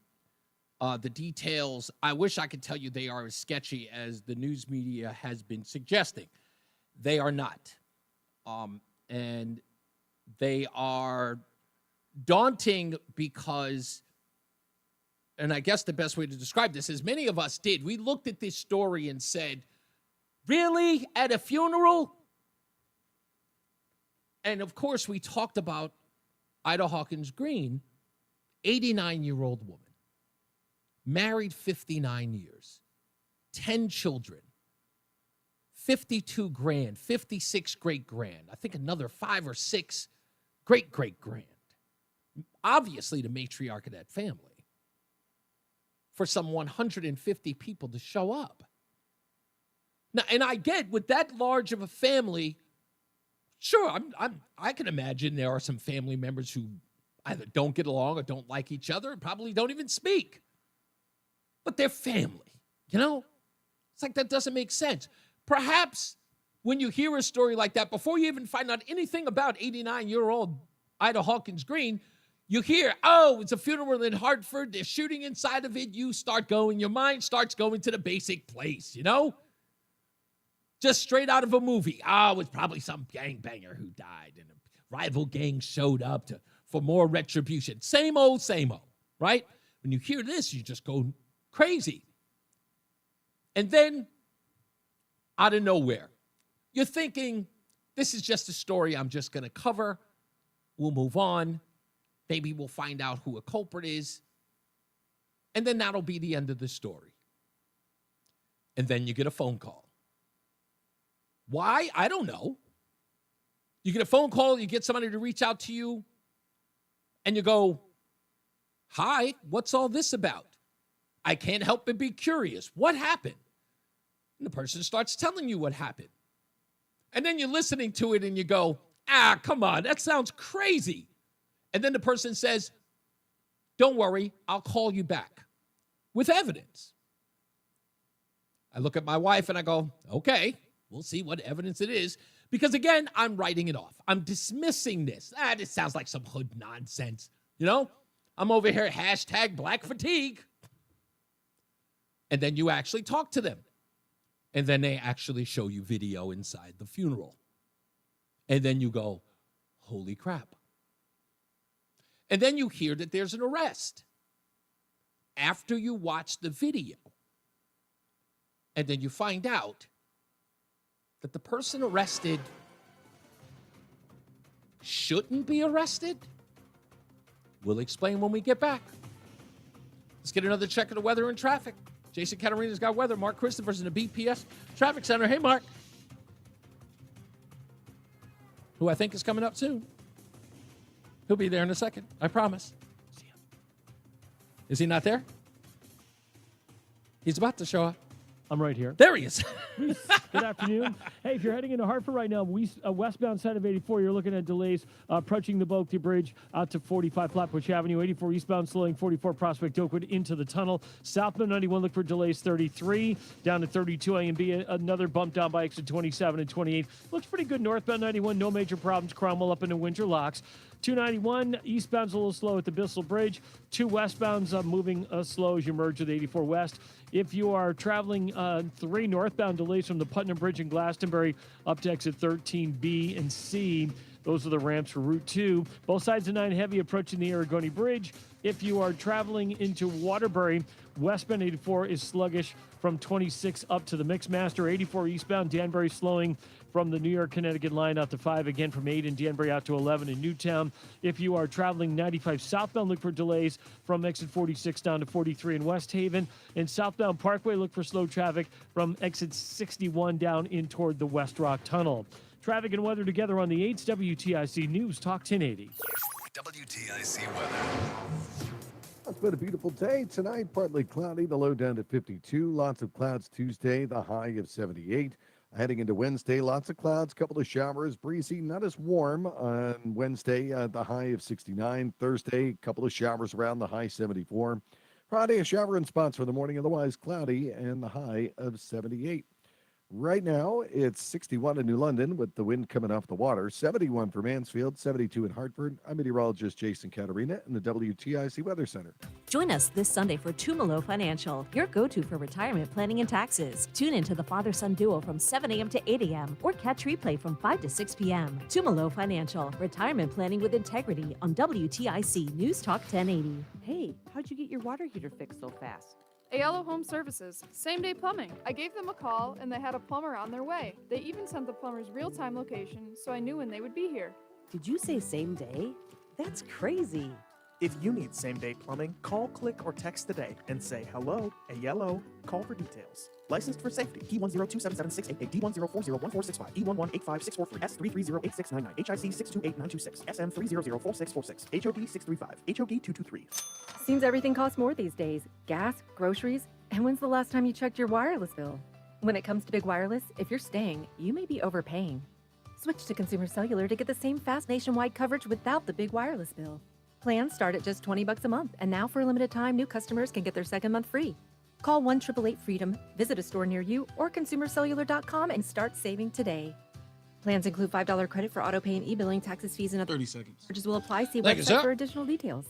the details, I wish I could tell you they are as sketchy as the news media has been suggesting. They are not. And they are daunting because, and I guess the best way to describe this is many of us did. We looked at this story and said, really? At a funeral? And of course, we talked about Ida Hawkins Green, 89-year-old woman, married 59 years, 10 children, 52 grand, 56 great-grand, I think another 5 or 6 great-great-grand. Obviously the matriarch of that family, for some 150 people to show up. Now, and I get with that large of a family, sure, I can imagine there are some family members who either don't get along or don't like each other and probably don't even speak. But they're family, you know? It's like that doesn't make sense. Perhaps when you hear a story like that, before you even find out anything about 89-year-old Ida Hawkins Green, you hear, oh, it's a funeral in Hartford, they're shooting inside of it, you start going, your mind starts going to the basic place, you know? Just straight out of a movie. Oh, it's probably some gangbanger who died and a rival gang showed up for more retribution. Same old, right? When you hear this, you just go crazy. And then, out of nowhere, you're thinking, this is just a story I'm just going to cover. We'll move on. Maybe we'll find out who a culprit is. And then that'll be the end of the story. And then you get a phone call. Why? I don't know. You get a phone call, you get somebody to reach out to you, and you go, hi, what's all this about? I can't help but be curious. What happened? And the person starts telling you what happened. And then you're listening to it and you go, come on, that sounds crazy. And then the person says, don't worry, I'll call you back with evidence. I look at my wife and I go, okay, we'll see what evidence it is. Because again, I'm writing it off. I'm dismissing this. This sounds like some hood nonsense. You know, I'm over here, hashtag black fatigue. And then you actually talk to them. And then they actually show you video inside the funeral. And then you go, holy crap. And then you hear that there's an arrest after you watch the video. And then you find out that the person arrested shouldn't be arrested. We'll explain when we get back. Let's get another check of the weather and traffic. Jason Caterina's got weather. Mark Christopher's in the BPS Traffic Center. Hey, Mark. Who I think is coming up soon. He'll be there in a second. I promise. Is he not there? He's about to show up. I'm right here. There he is. Reese, good afternoon. Hey, if you're heading into Hartford right now, westbound side of 84, you're looking at delays approaching the Bulkley Bridge out to 45 Flatbush Avenue. 84 eastbound slowing 44 Prospect Oakwood into the tunnel. Southbound 91, look for delays 33 down to 32 A and B. Another bump down by exit 27 and 28. Looks pretty good northbound 91. No major problems. Cromwell up into Winter Locks. 291 eastbound's a little slow at the Bissell Bridge. 2 westbound's moving slow as you merge with 84 West. If you are traveling 3 northbound, delays from the Putnam Bridge in Glastonbury up to exit 13B and C. Those are the ramps for Route 2. Both sides of 9 heavy approaching the Aragoni Bridge. If you are traveling into Waterbury, westbound 84 is sluggish from 26 up to the Mixmaster. 84 eastbound Danbury slowing from the New York Connecticut line out to 5, again from 8 in Danbury out to 11 in Newtown. If you are traveling 95 southbound, look for delays from exit 46 down to 43 in West Haven. And southbound Parkway, look for slow traffic from exit 61 down in toward the West Rock Tunnel. Traffic and weather together on the 8's WTIC News Talk 1080. WTIC weather. It's been a beautiful day tonight. Partly cloudy, the low down to 52. Lots of clouds Tuesday, the high of 78. Heading into Wednesday, lots of clouds, couple of showers, breezy, not as warm on Wednesday, the high of 69. Thursday, couple of showers around, the high 74. Friday, a shower in spots for the morning, otherwise cloudy, and the high of 78. Right now, it's 61 in New London with the wind coming off the water, 71 for Mansfield, 72 in Hartford. I'm meteorologist Jason Caterina in the WTIC Weather Center. Join us this Sunday for Tumalo Financial, your go-to for retirement planning and taxes. Tune in to the father-son duo from 7 a.m. to 8 a.m. or catch replay from 5 to 6 p.m. Tumalo Financial, retirement planning with integrity on WTIC News Talk 1080. Hey, how'd you get your water heater fixed so fast? Ayala Home Services, same-day plumbing. I gave them a call, and they had a plumber on their way. They even sent the plumber's real-time location, so I knew when they would be here. Did you say same day? That's crazy. If you need same-day plumbing, call, click, or text today and say, hello, Ayala. Call for details. Licensed for safety. P1027768, D10401465, E1185643, S3308699, HIC628926, SM3004646, HOD 635, HOD 223. Seems everything costs more these days. Gas, groceries, and when's the last time you checked your wireless bill? When it comes to big wireless, if you're staying, you may be overpaying. Switch to Consumer Cellular to get the same fast nationwide coverage without the big wireless bill. Plans start at just $20 a month, and now for a limited time, new customers can get their second month free. Call 1-888-FREEDOM, visit a store near you, or consumercellular.com and start saving today. Plans include $5 credit for auto pay and e-billing, taxes, fees, and other 30 seconds. charges will apply. See Thank you, website sir. for additional details.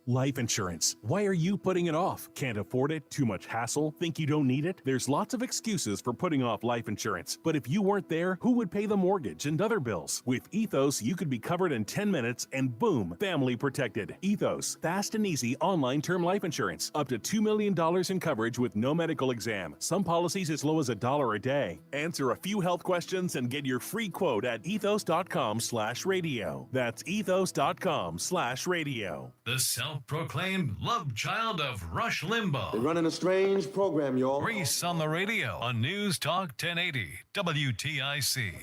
Life insurance. Why are you putting it off? Can't afford it? Too much hassle? Think you don't need it? There's lots of excuses for putting off life insurance. But if you weren't there, who would pay the mortgage and other bills? With Ethos, you could be covered in 10 minutes and boom, family protected. Ethos, fast and easy online term life insurance. Up to $2 million in coverage with no medical exam. Some policies as low as $1 a day. Answer a few health questions and get your free quote at ethos.com/radio. That's ethos.com/radio. The self-proclaimed love child of Rush Limbaugh. They're running a strange program, y'all. Reese on the radio on News Talk 1080 WTIC.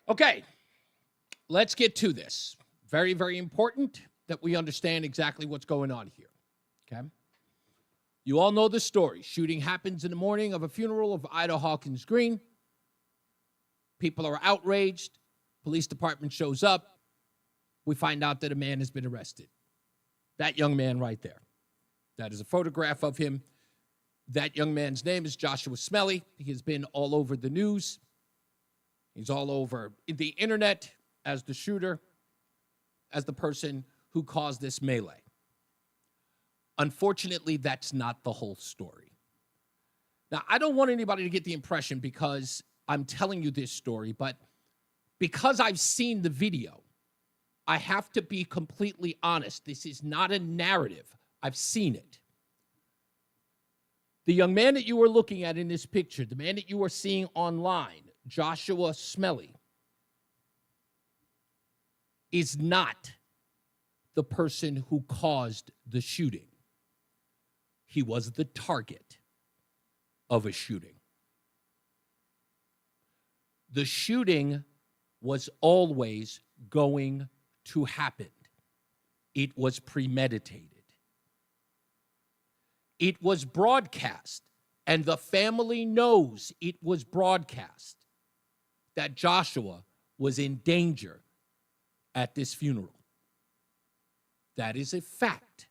Okay, let's get to this. Very, very important that we understand exactly what's going on here. Okay? You all know the story. Shooting happens in the morning of a funeral of Ida Hawkins Green. People are outraged. Police department shows up. We find out that a man has been arrested. That young man right there. That is a photograph of him. That young man's name is Joshua Smelly. He has been all over the news. He's all over the internet as the shooter, as the person who caused this melee. Unfortunately, that's not the whole story. Now, I don't want anybody to get the impression because I'm telling you this story, but because I've seen the video, I have to be completely honest. This is not a narrative. I've seen it. The young man that you are looking at in this picture, the man that you are seeing online, Joshua Smelly, is not the person who caused the shooting. He was the target of a shooting. The shooting was always going to happen. It was premeditated. It was broadcast, and the family knows it was broadcast that Joshua was in danger at this funeral. That is a fact,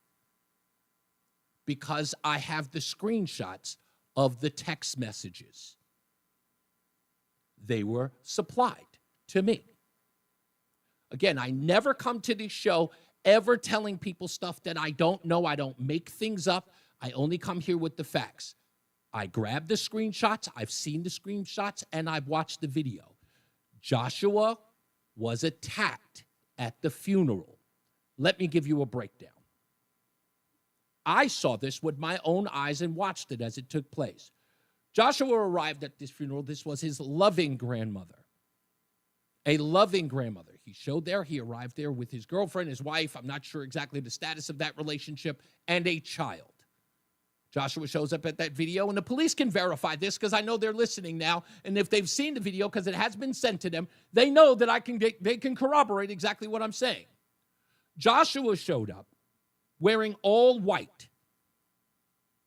because I have the screenshots of the text messages. They were supplied to me. Again, I never come to this show ever telling people stuff that I don't know. I don't make things up. I only come here with the facts. I grabbed the screenshots. I've seen the screenshots, and I've watched the video. Joshua was attacked at the funeral. Let me give you a breakdown. I saw this with my own eyes and watched it as it took place. Joshua arrived at this funeral. This was his loving grandmother. A loving grandmother. He showed there. He arrived there with his girlfriend, his wife. I'm not sure exactly the status of that relationship, and a child. Joshua shows up at that video, and the police can verify this because I know they're listening now. And if they've seen the video, because it has been sent to them, they know that they can corroborate exactly what I'm saying. Joshua showed up wearing all white.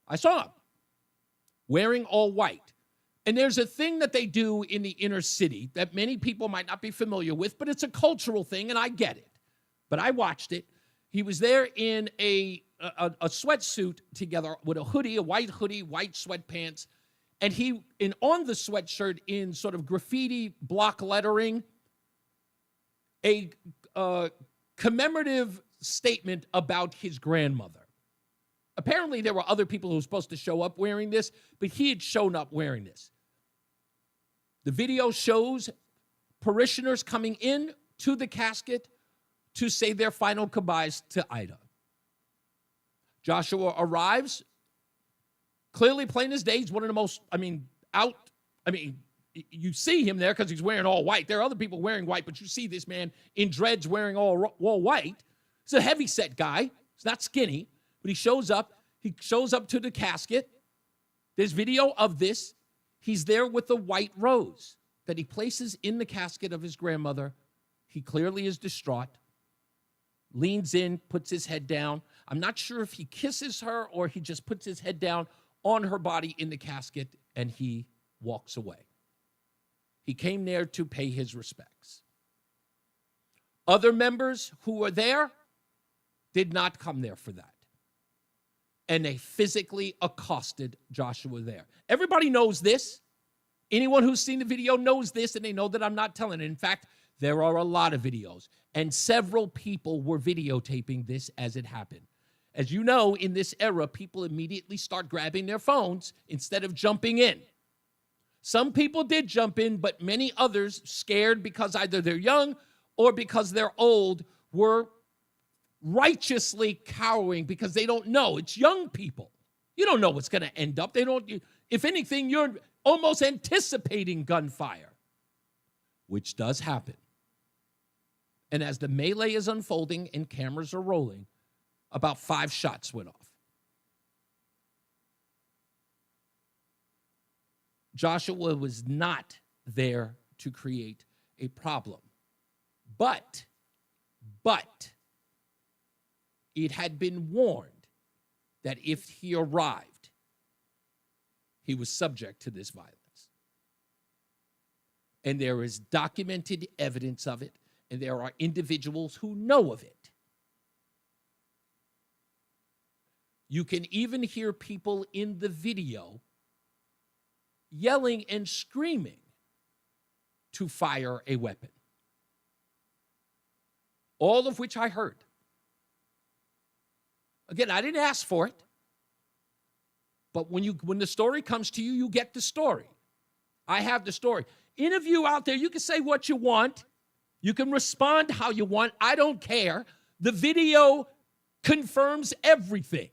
I saw him wearing all white. And there's a thing that they do in the inner city that many people might not be familiar with, but it's a cultural thing, and I get it. But I watched it. He was there in a sweatsuit together with a hoodie, a white hoodie, white sweatpants, and on the sweatshirt in sort of graffiti block lettering, a commemorative statement about his grandmother. Apparently, there were other people who were supposed to show up wearing this, but he had shown up wearing this. The video shows parishioners coming in to the casket to say their final goodbyes to Ida. Joshua arrives, clearly plain as day. He's one of the most, you see him there because he's wearing all white. There are other people wearing white, but you see this man in dreads wearing all white. He's a heavy-set guy. He's not skinny, but he shows up. He shows up to the casket. There's video of this. He's there with the white rose that he places in the casket of his grandmother. He clearly is distraught. Leans in, puts his head down. I'm not sure if he kisses her or he just puts his head down on her body in the casket, and he walks away. He came there to pay his respects. Other members who were there did not come there for that. And they physically accosted Joshua there. Everybody knows this. Anyone who's seen the video knows this, and they know that I'm not telling it. In fact, there are a lot of videos, and several people were videotaping this as it happened. As you know, in this era, people immediately start grabbing their phones instead of jumping in. Some people did jump in, but many others, scared because either they're young or because they're old, were righteously cowering because they don't know. It's young people. You don't know what's going to end up. If anything, you're almost anticipating gunfire, which does happen. And as the melee is unfolding and cameras are rolling, about 5 shots went off. Joshua was not there to create a problem. But it had been warned that if he arrived, he was subject to this violence. And there is documented evidence of it, and there are individuals who know of it. You can even hear people in the video yelling and screaming to fire a weapon. All of which I heard. Again, I didn't ask for it. But when the story comes to you, you get the story. I have the story. Any of you out there, you can say what you want. You can respond how you want. I don't care. The video confirms everything.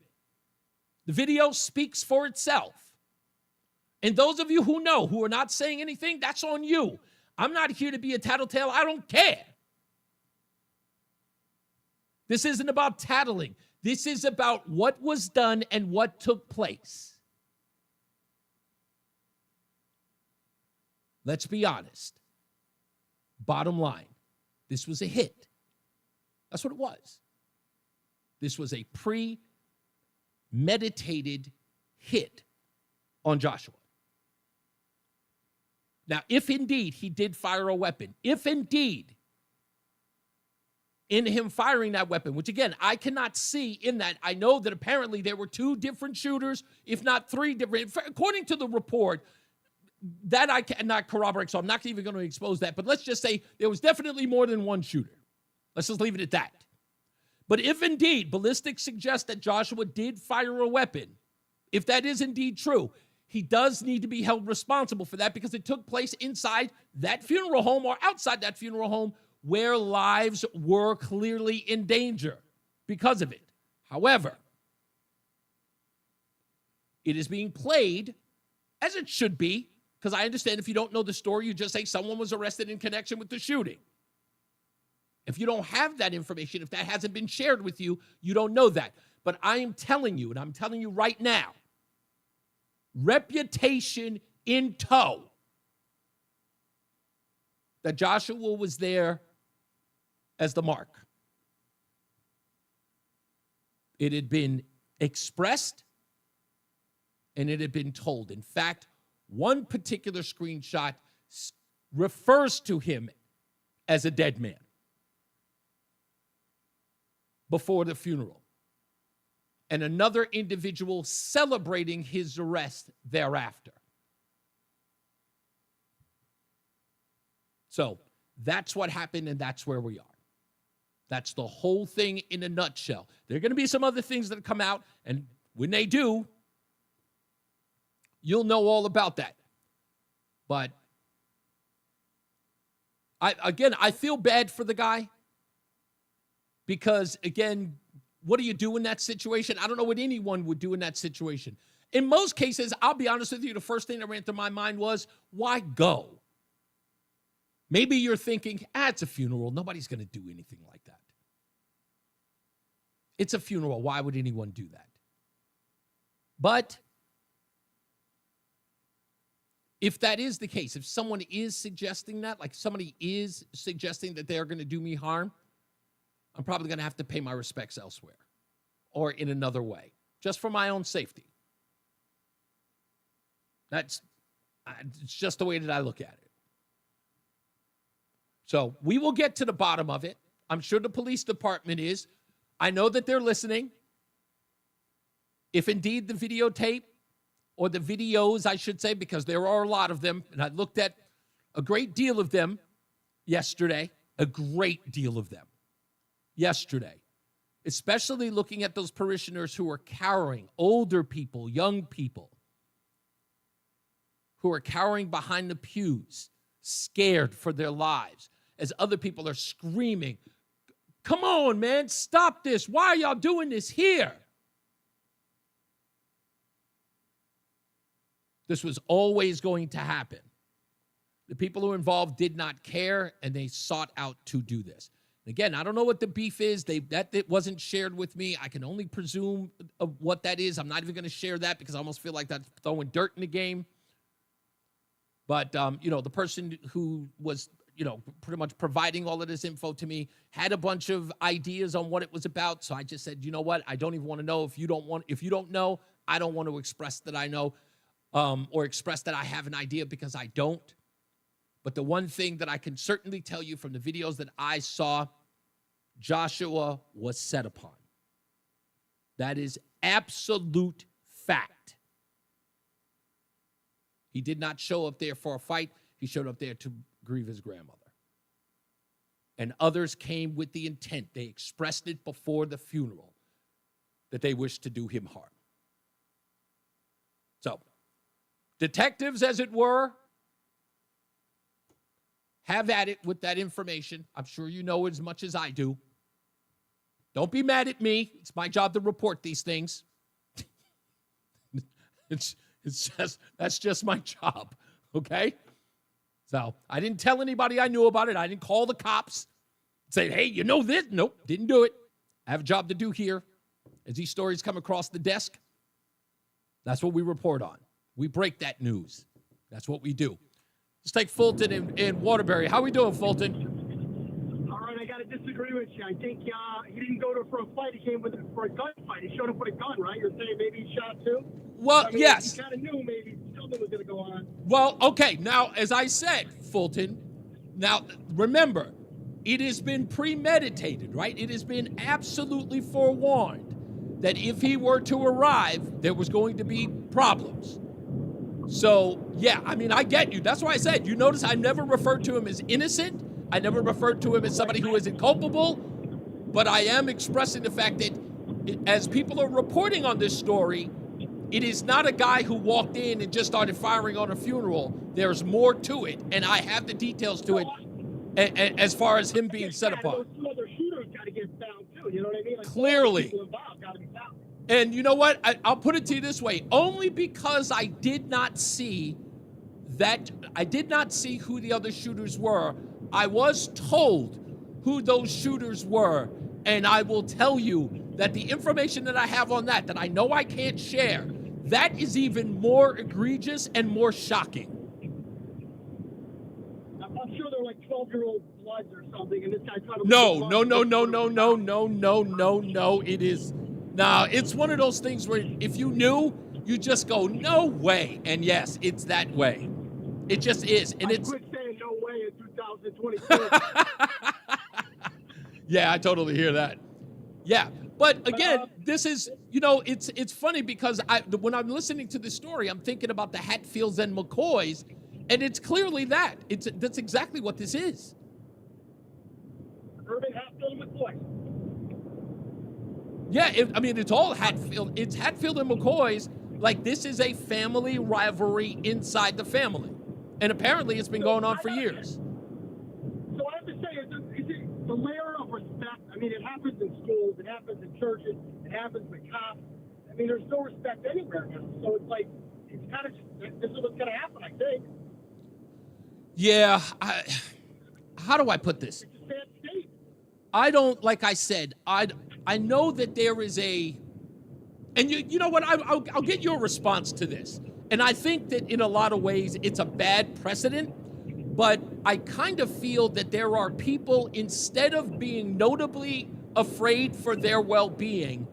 The video speaks for itself. And those of you who know, who are not saying anything, that's on you. I'm not here to be a tattletale. I don't care. This isn't about tattling. This is about what was done and what took place. Let's be honest. Bottom line, this was a hit. That's what it was. This was a premeditated hit on Joshua. Now, if indeed he did fire a weapon, if indeed in him firing that weapon, which again, I cannot see in that. I know that apparently there were 2 different shooters, if not 3 different. According to the report, that I cannot corroborate, so I'm not even going to expose that. But let's just say there was definitely more than 1 shooter. Let's just leave it at that. But if indeed ballistics suggest that Joshua did fire a weapon, if that is indeed true, he does need to be held responsible for that because it took place inside that funeral home or outside that funeral home where lives were clearly in danger because of it. However, it is being played as it should be, because I understand if you don't know the story, you just say someone was arrested in connection with the shooting. If you don't have that information, if that hasn't been shared with you, you don't know that. But I am telling you, and I'm telling you right now, reputation in tow, that Joshua was there as the mark. It had been expressed and it had been told. In fact, one particular screenshot refers to him as a dead man before the funeral, and another individual celebrating his arrest thereafter. So that's what happened, and that's where we are. That's the whole thing in a nutshell. There are going to be some other things that come out, and when they do, you'll know all about that. But I feel bad for the guy because, again, what do you do in that situation? I don't know what anyone would do in that situation. In most cases, I'll be honest with you, the first thing that ran through my mind was, why go? Maybe you're thinking, it's a funeral. Nobody's going to do anything like that. It's a funeral. Why would anyone do that? But if that is the case, if someone is suggesting that, like somebody is suggesting that they're going to do me harm, I'm probably going to have to pay my respects elsewhere or in another way, just for my own safety. It's just the way that I look at it. So we will get to the bottom of it. I'm sure the police department is. I know that they're listening. If indeed the videotape, or the videos, I should say, because there are a lot of them, and I looked at a great deal of them yesterday, especially looking at those parishioners who are cowering, older people, young people, who are cowering behind the pews, scared for their lives, as other people are screaming, "Come on, man, stop this. Why are y'all doing this here?" This was always going to happen. The people who were involved did not care, and they sought out to do this. Again, I don't know what the beef is. That wasn't shared with me. I can only presume of what that is. I'm not even going to share that because I almost feel like that's throwing dirt in the game. But, the person who was, pretty much providing all of this info to me had a bunch of ideas on what it was about. So I just said, you know what? I don't even want to know. If you don't know, I don't want to express that I know. Or express that I have an idea because I don't. But the one thing that I can certainly tell you from the videos that I saw, Joshua was set upon. That is absolute fact. He did not show up there for a fight. He showed up there to grieve his grandmother. And others came with the intent. They expressed it before the funeral that they wished to do him harm. So, detectives, as it were, have at it with that information. I'm sure you know as much as I do. Don't be mad at me. It's my job to report these things. That's just my job, okay? So I didn't tell anybody I knew about it. I didn't call the cops and say, hey, you know this? Nope, didn't do it. I have a job to do here. As these stories come across the desk, that's what we report on. We break that news. That's what we do. Let's take Fulton in Waterbury. How we doing, Fulton? All right, I got to disagree with you. I think he didn't go for a fight. He came for a gunfight. He showed up with a gun, right? You're saying maybe he shot too? Well, yes. He kind of knew maybe something was going to go on. Well, okay. Now, as I said, Fulton, now remember, it has been premeditated, right? It has been absolutely forewarned that if he were to arrive, there was going to be problems. So, yeah, I mean, I get you. That's why I said, you notice I never referred to him as innocent. I never referred to him as somebody who is inculpable. But I am expressing the fact that as people are reporting on this story, it is not a guy who walked in and just started firing on a funeral. There's more to it, and I have the details to it. as far as him being set upon. Those two other shooters got to get found too. You know what I mean? Like, Clearly. people involved got to be found. And you know what? I'll put it to you this way. Only because I did not see who the other shooters were. I was told who those shooters were. And I will tell you that the information that I have on that I know I can't share, that is even more egregious and more shocking. I'm sure they're like 12-year-old bloods or something, and this guy's trying to... No. It is... Nah, it's one of those things where if you knew, you just go, no way. And yes, it's that way. It just is. And it's... quit saying no way in 2022. Yeah, I totally hear that. Yeah, but again, this is, it's funny because when I'm listening to this story, I'm thinking about the Hatfields and McCoys, and it's clearly that. That's exactly what this is. Urban Hatfield and McCoy. Yeah, it's all Hatfield. It's Hatfield and McCoys. Like, this is a family rivalry inside the family. And apparently it's been going on for years. So I have to say, is it the layer of respect? I mean, it happens in schools, it happens in churches, it happens with cops. I mean, there's no respect anywhere now. So it's like, it's kind of, this is what's going to happen, I think. Yeah, how do I put this? It's a sad state. I don't, like I said, I know that there is a, and you know what, I'll get your response to this. And I think that in a lot of ways it's a bad precedent, but I kind of feel that there are people, instead of being notably afraid for their well-being,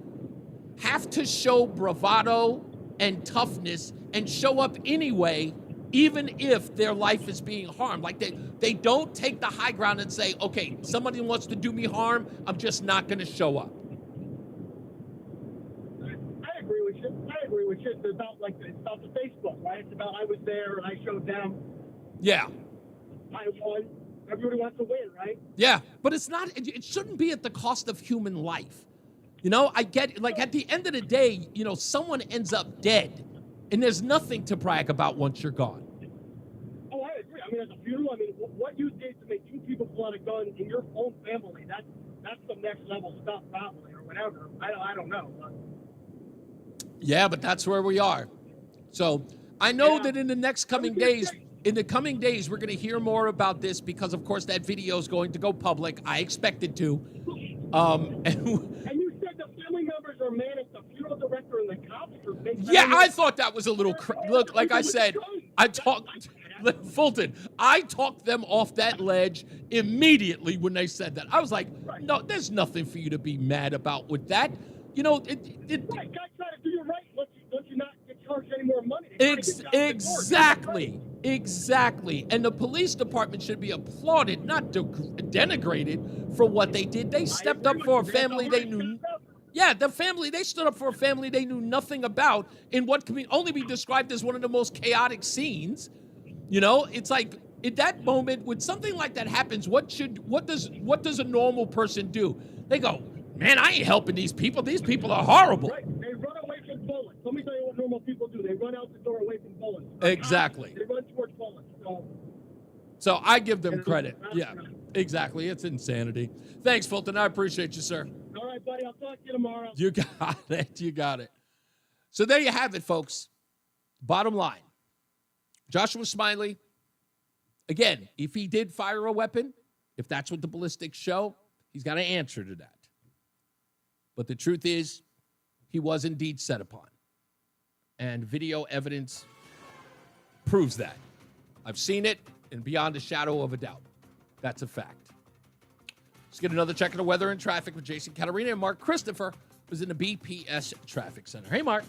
have to show bravado and toughness and show up anyway, even if their life is being harmed. Like they don't take the high ground and say, okay, somebody wants to do me harm, I'm just not going to show up. I agree with you. It's about the Facebook, right? It's about I was there and I showed them. Yeah. I won. Everybody wants to win, right? Yeah, but it's not. It shouldn't be at the cost of human life. I get, like, at the end of the day, someone ends up dead, and there's nothing to brag about once you're gone. Oh, I agree. I mean, at the funeral, what you did to make two people pull out a gun in your own family, that's some next level stuff, probably, or whatever. I don't know. But... Yeah, but that's where we are. So I know that in the next coming days, we're going to hear more about this because, of course, that video is going to go public. I expect it to. And you said the family members are mad at the funeral director and the cops for making... Yeah, I thought that was a little... Look, like I said, Fulton, I talked them off that ledge immediately when they said that. I was like, no, there's nothing for you to be mad about with that. Right, guys try to do you right. Let you not get charged any more money. Exactly. And the police department should be applauded, not denigrated for what they did. They stepped up for a family they knew. Yeah, they stood up for a family they knew nothing about in what can only be described as one of the most chaotic scenes. It's like in that moment when something like that happens, what does a normal person do? They go, man, I ain't helping these people. These people are horrible. Right. They run away from bullets. Let me tell you what normal people do. They run out the door away from bullets. Exactly. They run towards bullets. So I give them credit. Yeah, exactly. It's insanity. Thanks, Fulton. I appreciate you, sir. All right, buddy. I'll talk to you tomorrow. You got it. So there you have it, folks. Bottom line, Joshua Smiley, again, if he did fire a weapon, if that's what the ballistics show, he's got to answer to that. But the truth is, he was indeed set upon. And video evidence proves that. I've seen it, and beyond a shadow of a doubt. That's a fact. Let's get another check of the weather and traffic with Jason Caterina and Mark Christopher, who's in the BPS Traffic Center. Hey, Mark.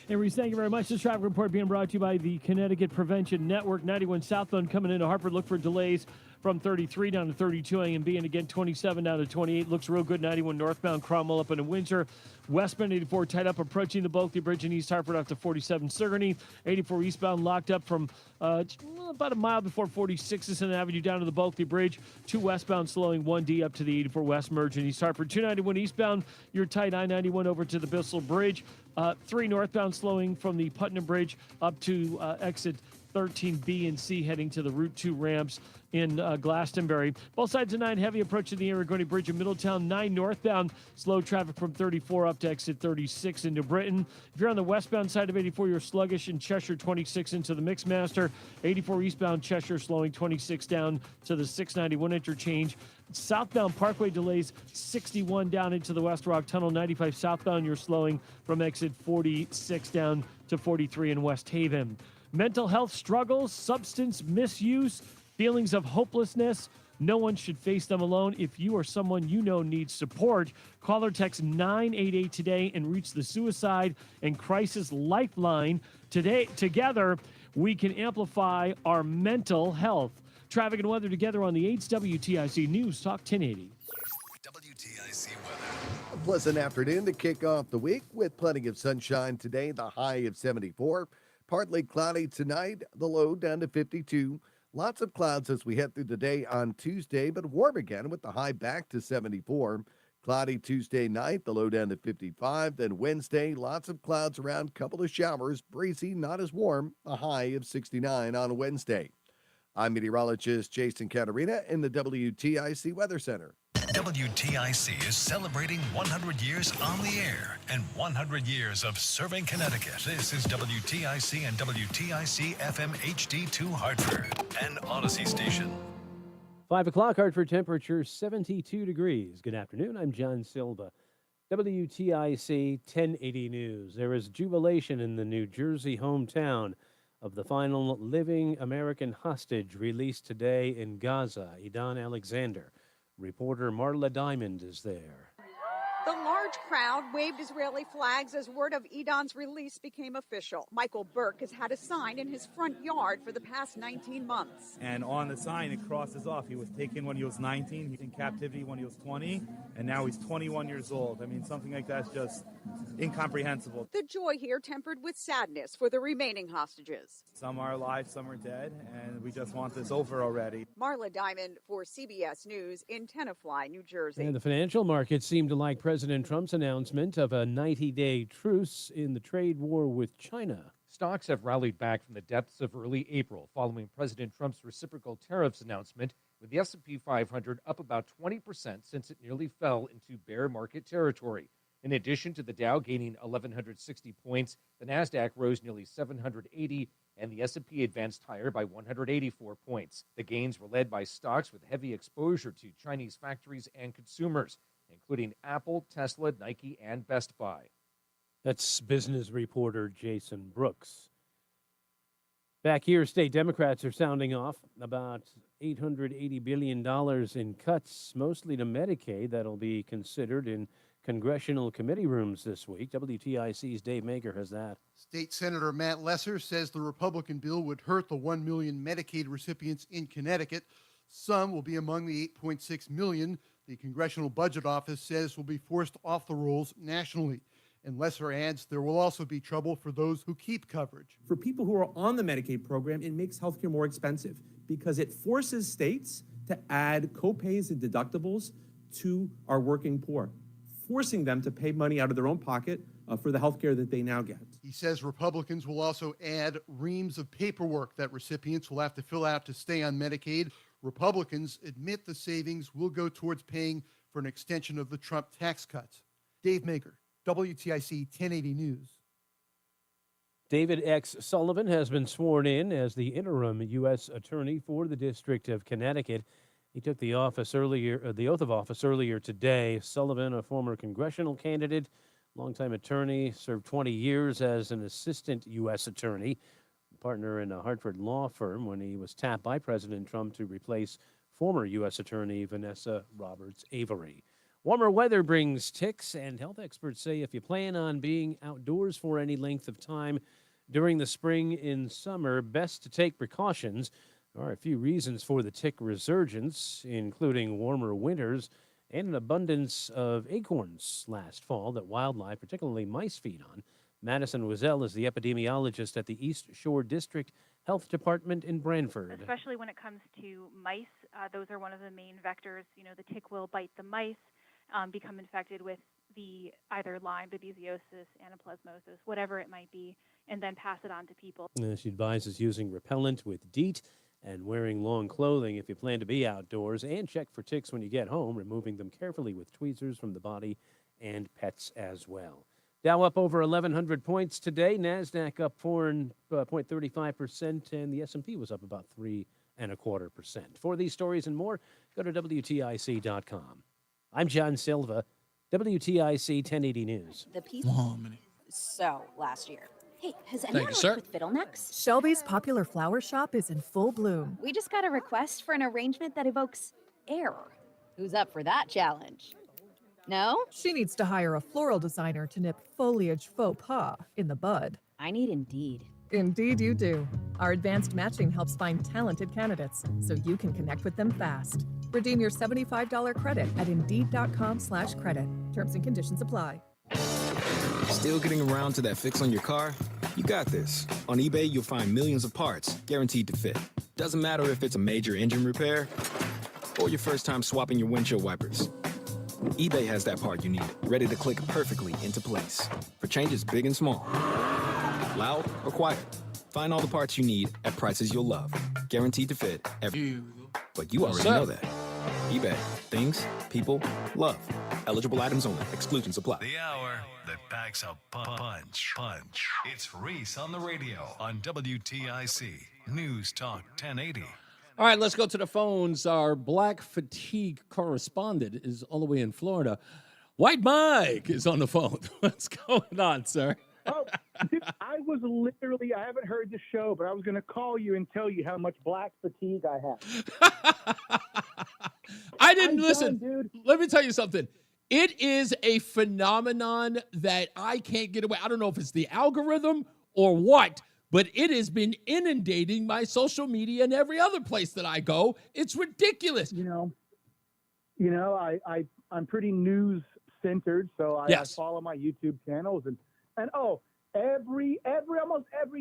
Hey, Reese, thank you very much. This traffic report being brought to you by the Connecticut Prevention Network. 91 southbound coming into Hartford. Look for delays from 33 down to 32 A&B, and again 27 down to 28. Looks real good. 91 northbound Cromwell up into Windsor. Westbound 84 tied up approaching the Bulkley Bridge in East Hartford after 47 Sigourney. 84 eastbound locked up from about a mile before 46th Avenue down to the Bulkley Bridge. 2 westbound slowing 1D up to the 84 West merge in East Hartford. 291 eastbound, you're tight I-91 over to the Bissell Bridge. 3 northbound slowing from the Putnam Bridge up to exit 13B and C heading to the Route 2 ramps in Glastonbury. Both sides of 9 heavy approach to the Aragoni Bridge in Middletown. 9 northbound, slow traffic from 34 up to exit 36 into Britain. If you're on the westbound side of 84, you're sluggish in Cheshire 26 into the Mixmaster. 84 eastbound Cheshire slowing 26 down to the 691 interchange. Southbound Parkway delays 61 down into the West Rock Tunnel. 95 southbound, you're slowing from exit 46 down to 43 in West Haven. Mental health struggles, substance misuse, feelings of hopelessness. No one should face them alone. If you or someone you know needs support, call or text 988 today and reach the Suicide and Crisis Lifeline. Together, we can amplify our mental health. Traffic and weather together on the 8's WTIC News Talk 1080. WTIC weather. A pleasant afternoon to kick off the week with plenty of sunshine today, the high of 74. Partly cloudy tonight, the low down to 52. Lots of clouds as we head through the day on Tuesday, but warm again with the high back to 74. Cloudy Tuesday night, the low down to 55. Then Wednesday, lots of clouds around, couple of showers, breezy, not as warm, a high of 69 on Wednesday. I'm meteorologist Jason Caterina in the WTIC Weather Center. WTIC is celebrating 100 years on the air and 100 years of serving Connecticut. This is WTIC and WTIC FM HD2 Hartford, an Odyssey station. 5 o'clock, Hartford temperature 72 degrees. Good afternoon. I'm John Silva. WTIC 1080 News. There is jubilation in the New Jersey hometown of the final living American hostage released today in Gaza, Idan Alexander. Reporter Marla Diamond is there. The large crowd waved Israeli flags as word of Idan's release became official. Michael Burke has had a sign in his front yard for the past 19 months. And on the sign, it crosses off. He was taken when he was 19, he's in captivity when he was 20, and now he's 21 years old. I mean, something like that's just incomprehensible. The joy here tempered with sadness for the remaining hostages. Some are alive, some are dead, and we just want this over already. Marla Diamond for CBS News in Tenafly, New Jersey. And the financial markets seem to like President Trump's announcement of a 90-day truce in the trade war with China. Stocks have rallied back from the depths of early April following President Trump's reciprocal tariffs announcement, with the S&P 500 up about 20% since it nearly fell into bear market territory. In addition to the Dow gaining 1,160 points, the NASDAQ rose nearly 780, and the S&P advanced higher by 184 points. The gains were led by stocks with heavy exposure to Chinese factories and consumers, including Apple, Tesla, Nike, and Best Buy. That's business reporter Jason Brooks. Back here, state Democrats are sounding off about $880 billion in cuts, mostly to Medicaid, that'll be considered in congressional committee rooms this week. WTIC's Dave Maker has that. State Senator Matt Lesser says the Republican bill would hurt the 1 million Medicaid recipients in Connecticut. Some will be among the 8.6 million the Congressional Budget Office says will be forced off the rolls nationally. And Lesser adds there will also be trouble for those who keep coverage. For people who are on the Medicaid program, it makes healthcare more expensive because it forces states to add copays and deductibles to our working poor, forcing them to pay money out of their own pocket for the health care that they now get. He says Republicans will also add reams of paperwork that recipients will have to fill out to stay on Medicaid. Republicans admit the savings will go towards paying for an extension of the Trump tax cuts. Dave Maker, WTIC 1080 News. David X. Sullivan has been sworn in as the interim U.S. Attorney for the District of Connecticut. He took the oath of office earlier today. Sullivan, a former congressional candidate, longtime attorney, served 20 years as an assistant U.S. attorney, partner in a Hartford law firm when he was tapped by President Trump to replace former U.S. Attorney Vanessa Roberts Avery. Warmer weather brings ticks, and health experts say if you plan on being outdoors for any length of time during the spring and summer, best to take precautions. There are a few reasons for the tick resurgence, including warmer winters and an abundance of acorns last fall that wildlife, particularly mice, feed on. Madison Wazell is the epidemiologist at the East Shore District Health Department in Branford. Especially when it comes to mice, those are one of the main vectors. You know, the tick will bite the mice, become infected with the either Lyme, babesiosis, anaplasmosis, whatever it might be, and then pass it on to people. She advises using repellent with DEET and wearing long clothing if you plan to be outdoors, and check for ticks when you get home, removing them carefully with tweezers from the body and pets as well. Dow up over 1,100 points today. NASDAQ up 4.35%, and the S&P was up about 3.25%. For these stories and more, go to WTIC.com. I'm John Silva, WTIC 1080 News. The piece. So, last year. Hey, has Thank anyone you, sir. worked with fiddlenecks? Shelby's popular flower shop is in full bloom. We just got a request for an arrangement that evokes air. Who's up for that challenge? No? She needs to hire a floral designer to nip foliage faux pas in the bud. I need Indeed. Indeed you do. Our advanced matching helps find talented candidates so you can connect with them fast. Redeem your $75 credit at Indeed.com/credit. Terms and conditions apply. Still getting around to that fix on your car? You got this. On eBay, you'll find millions of parts guaranteed to fit. Doesn't matter if it's a major engine repair or your first time swapping your windshield wipers. eBay has that part you need, ready to click perfectly into place for changes big and small. Loud or quiet, find all the parts you need at prices you'll love. Guaranteed to fit every. But you already know that. eBay. Things, people, love. Eligible items only. Exclusions apply. The hour that packs a punch. It's Reese on the radio on WTIC News Talk 1080. All right, let's go to the phones. Our black fatigue correspondent is all the way in Florida. White Mike is on the phone. What's going on, sir? Oh, dude, I haven't heard the show, but I was going to call you and tell you how much black fatigue I have. I didn't listen. Dude. Let me tell you something. It is a phenomenon that I can't get away. I don't know if it's the algorithm or what, but it has been inundating my social media and every other place that I go. It's ridiculous. I'm pretty news centered, so I follow my YouTube channels and almost every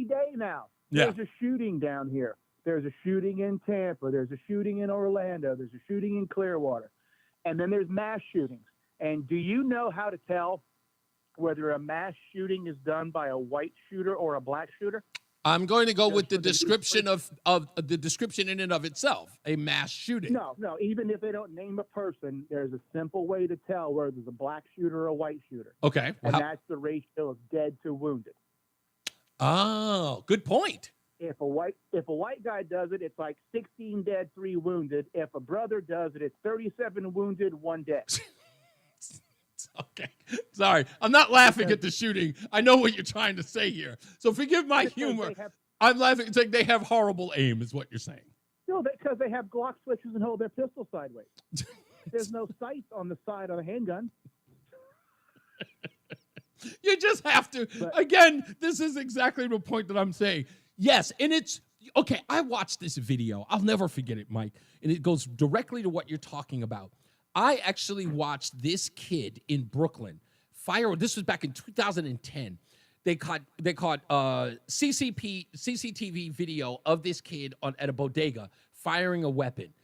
day now there's a shooting down here. There's a shooting in Tampa. There's a shooting in Orlando. There's a shooting in Clearwater, and then there's mass shootings. And do you know how to tell whether a mass shooting is done by a white shooter or a black shooter? I'm going to go with the description of the description in and of itself, a mass shooting. No. Even if they don't name a person, there's a simple way to tell whether there's a black shooter or a white shooter. Okay. And that's the ratio of dead to wounded. Oh, good point. If a white guy does it, it's like 16 dead, 3 wounded. If a brother does it, it's 37 wounded, 1 dead. Okay. Sorry. I'm not laughing at the shooting. I know what you're trying to say here. So forgive my humor. I'm laughing. It's like they have horrible aim is what you're saying. No, because they have Glock switches and hold their pistol sideways. There's no sights on the side of a handgun. You just have to. Again, this is exactly the point that I'm saying. Yes, and it's okay. I watched this video. I'll never forget it, Mike. And it goes directly to what you're talking about. I actually watched this kid in Brooklyn fire. This was back in 2010. They caught CCTV video of this kid at a bodega firing a weapon.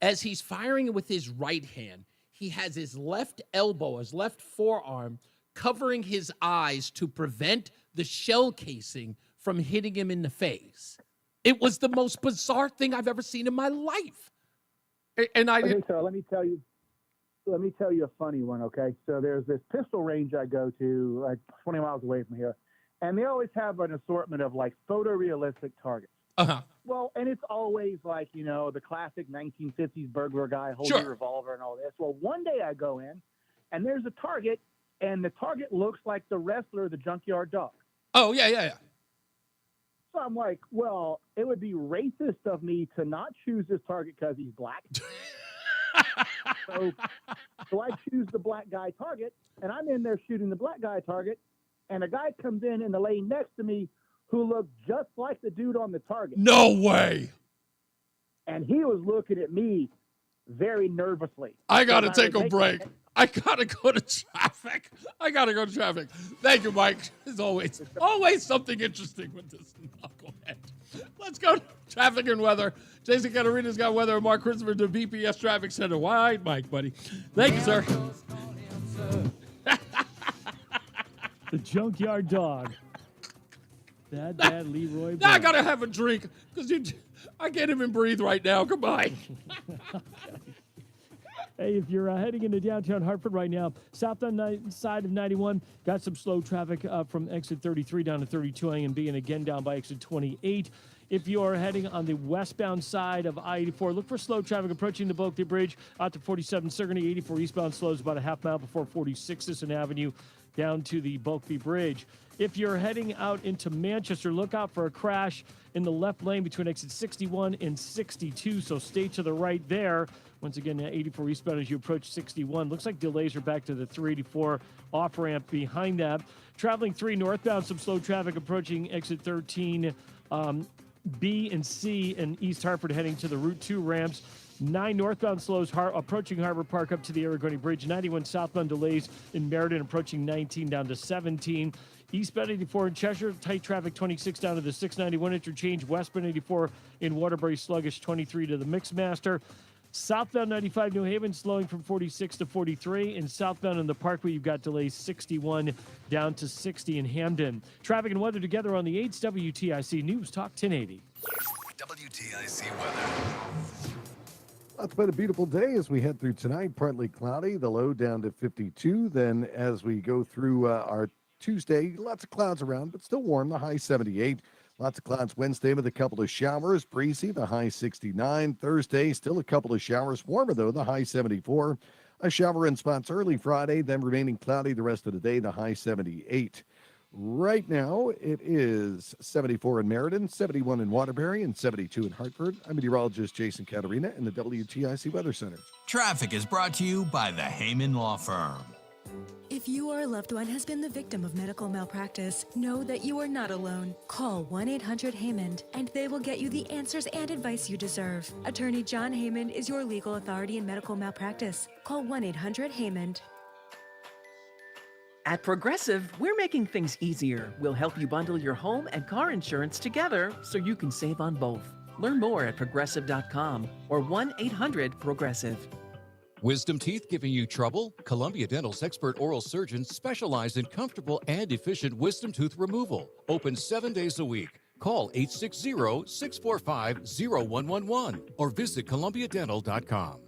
As he's firing it with his right hand, he has his left elbow, his left forearm, covering his eyes to prevent the shell casing from hitting him in the face. It was the most bizarre thing I've ever seen in my life. And I didn't. So let me tell you a funny one, okay? So there's this pistol range I go to, like 20 miles away from here, and they always have an assortment of like photorealistic targets. Uh-huh. Well, and it's always like, the classic 1950s burglar guy holding a revolver and all this. Well, one day I go in, and there's a target, and the target looks like the wrestler, the Junkyard Dog. Oh, yeah. So I'm like, well, it would be racist of me to not choose this target because he's black. So I choose the black guy target, and I'm in there shooting the black guy target, and a guy comes in the lane next to me who looked just like the dude on the target. No way. And he was looking at me very nervously. I got to take a break. I got to go to traffic. Thank you, Mike. As always something interesting with this knucklehead. Let's go to traffic and weather. Jason Caterina's got weather, and Mark Christopher to BPS Traffic Center. White Mike, buddy. Thank you, sir. The Junkyard Dog. That bad Leroy Now I Brown. got to have a drink because I can't even breathe right now. Goodbye. Hey, if you're heading into downtown Hartford right now, southbound side of 91, got some slow traffic from exit 33 down to 32 A and B, and again down by exit 28. If you're heading on the westbound side of I-84, look for slow traffic approaching the Bulkley Bridge out to 47 Sigourney. 84 eastbound slows about a half mile before 46 Sisson Avenue down to the Bulkley Bridge. If you're heading out into Manchester, look out for a crash in the left lane between exit 61 and 62, so stay to the right there. Once again, 84 eastbound as you approach 61. Looks like delays are back to the 384 off-ramp behind that. Traveling 3 northbound, some slow traffic approaching exit 13 B and C in East Hartford heading to the Route 2 ramps. 9 northbound slows approaching Harbor Park up to the Aragoni Bridge. 91 southbound delays in Meriden approaching 19 down to 17. Eastbound 84 in Cheshire, tight traffic 26 down to the 691 interchange. Westbound 84 in Waterbury, sluggish 23 to the Mixmaster. Southbound 95 New Haven slowing from 46 to 43. And southbound in the Parkway, you've got delays 61 down to 60 in Hamden. Traffic and weather together on the 8's WTIC News Talk 1080. WTIC weather. It's been a beautiful day as we head through tonight. Partly cloudy, the low down to 52. Then as we go through our Tuesday, lots of clouds around, but still warm, the high 78. Lots of clouds Wednesday with a couple of showers, breezy, the high 69. Thursday, still a couple of showers, warmer though, the high 74. A shower in spots early Friday, then remaining cloudy the rest of the day, the high 78. Right now, it is 74 in Meriden, 71 in Waterbury, and 72 in Hartford. I'm meteorologist Jason Caterina in the WTIC Weather Center. Traffic is brought to you by the Heyman Law Firm. If you or a loved one has been the victim of medical malpractice, know that you are not alone. Call 1-800-HEYMAN and they will get you the answers and advice you deserve. Attorney John Heyman is your legal authority in medical malpractice. Call 1-800-HEYMAN. At Progressive, we're making things easier. We'll help you bundle your home and car insurance together so you can save on both. Learn more at progressive.com or 1-800-PROGRESSIVE. Wisdom teeth giving you trouble? Columbia Dental's expert oral surgeons specialize in comfortable and efficient wisdom tooth removal. Open 7 days a week. Call 860-645-0111 or visit columbiadental.com.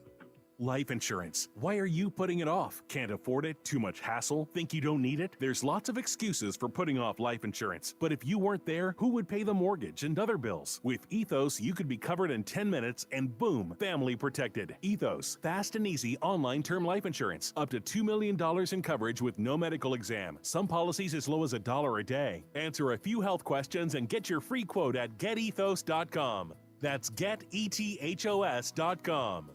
Life insurance. Why are you putting it off? Can't afford it? Too much hassle? Think you don't need it? There's lots of excuses for putting off life insurance. But if you weren't there, who would pay the mortgage and other bills? With Ethos, you could be covered in 10 minutes and boom, family protected. Ethos, fast and easy online term life insurance. Up to $2 million in coverage with no medical exam. Some policies as low as $1 a day. Answer a few health questions and get your free quote at getethos.com. That's getethos.com.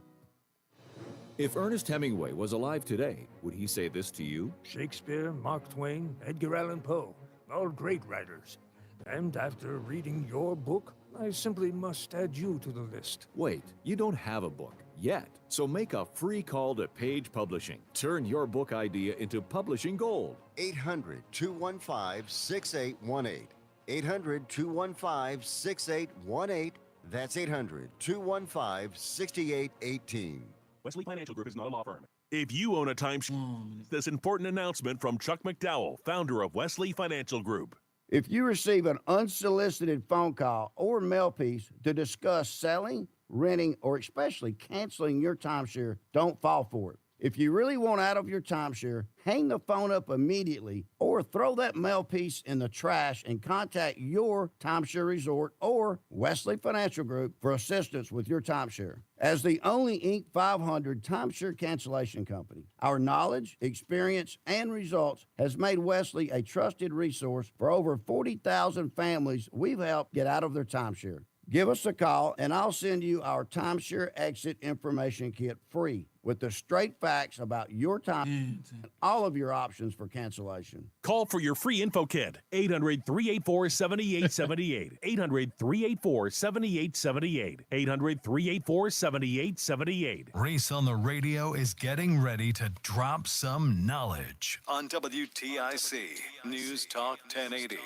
If Ernest Hemingway was alive today, would he say this to you? Shakespeare, Mark Twain, Edgar Allan Poe, all great writers. And after reading your book, I simply must add you to the list. Wait, you don't have a book yet. So make a free call to Page Publishing. Turn your book idea into publishing gold. 800-215-6818. 800-215-6818. That's 800-215-6818. Wesley Financial Group is not a law firm. If you own a timeshare, this important announcement from Chuck McDowell, founder of Wesley Financial Group. If you receive an unsolicited phone call or mail piece to discuss selling, renting, or especially canceling your timeshare, don't fall for it. If you really want out of your timeshare, hang the phone up immediately or throw that mail piece in the trash and contact your timeshare resort or Wesley Financial Group for assistance with your timeshare. As the only Inc. 500 timeshare cancellation company, our knowledge, experience, and results has made Wesley a trusted resource for over 40,000 families we've helped get out of their timeshare. Give us a call, and I'll send you our timeshare exit information kit free with the straight facts about your time and all of your options for cancellation. Call for your free info kit. 800-384-7878. 800-384-7878. 800-384-7878. Reese on the Radio is getting ready to drop some knowledge on WTIC News Talk 1080.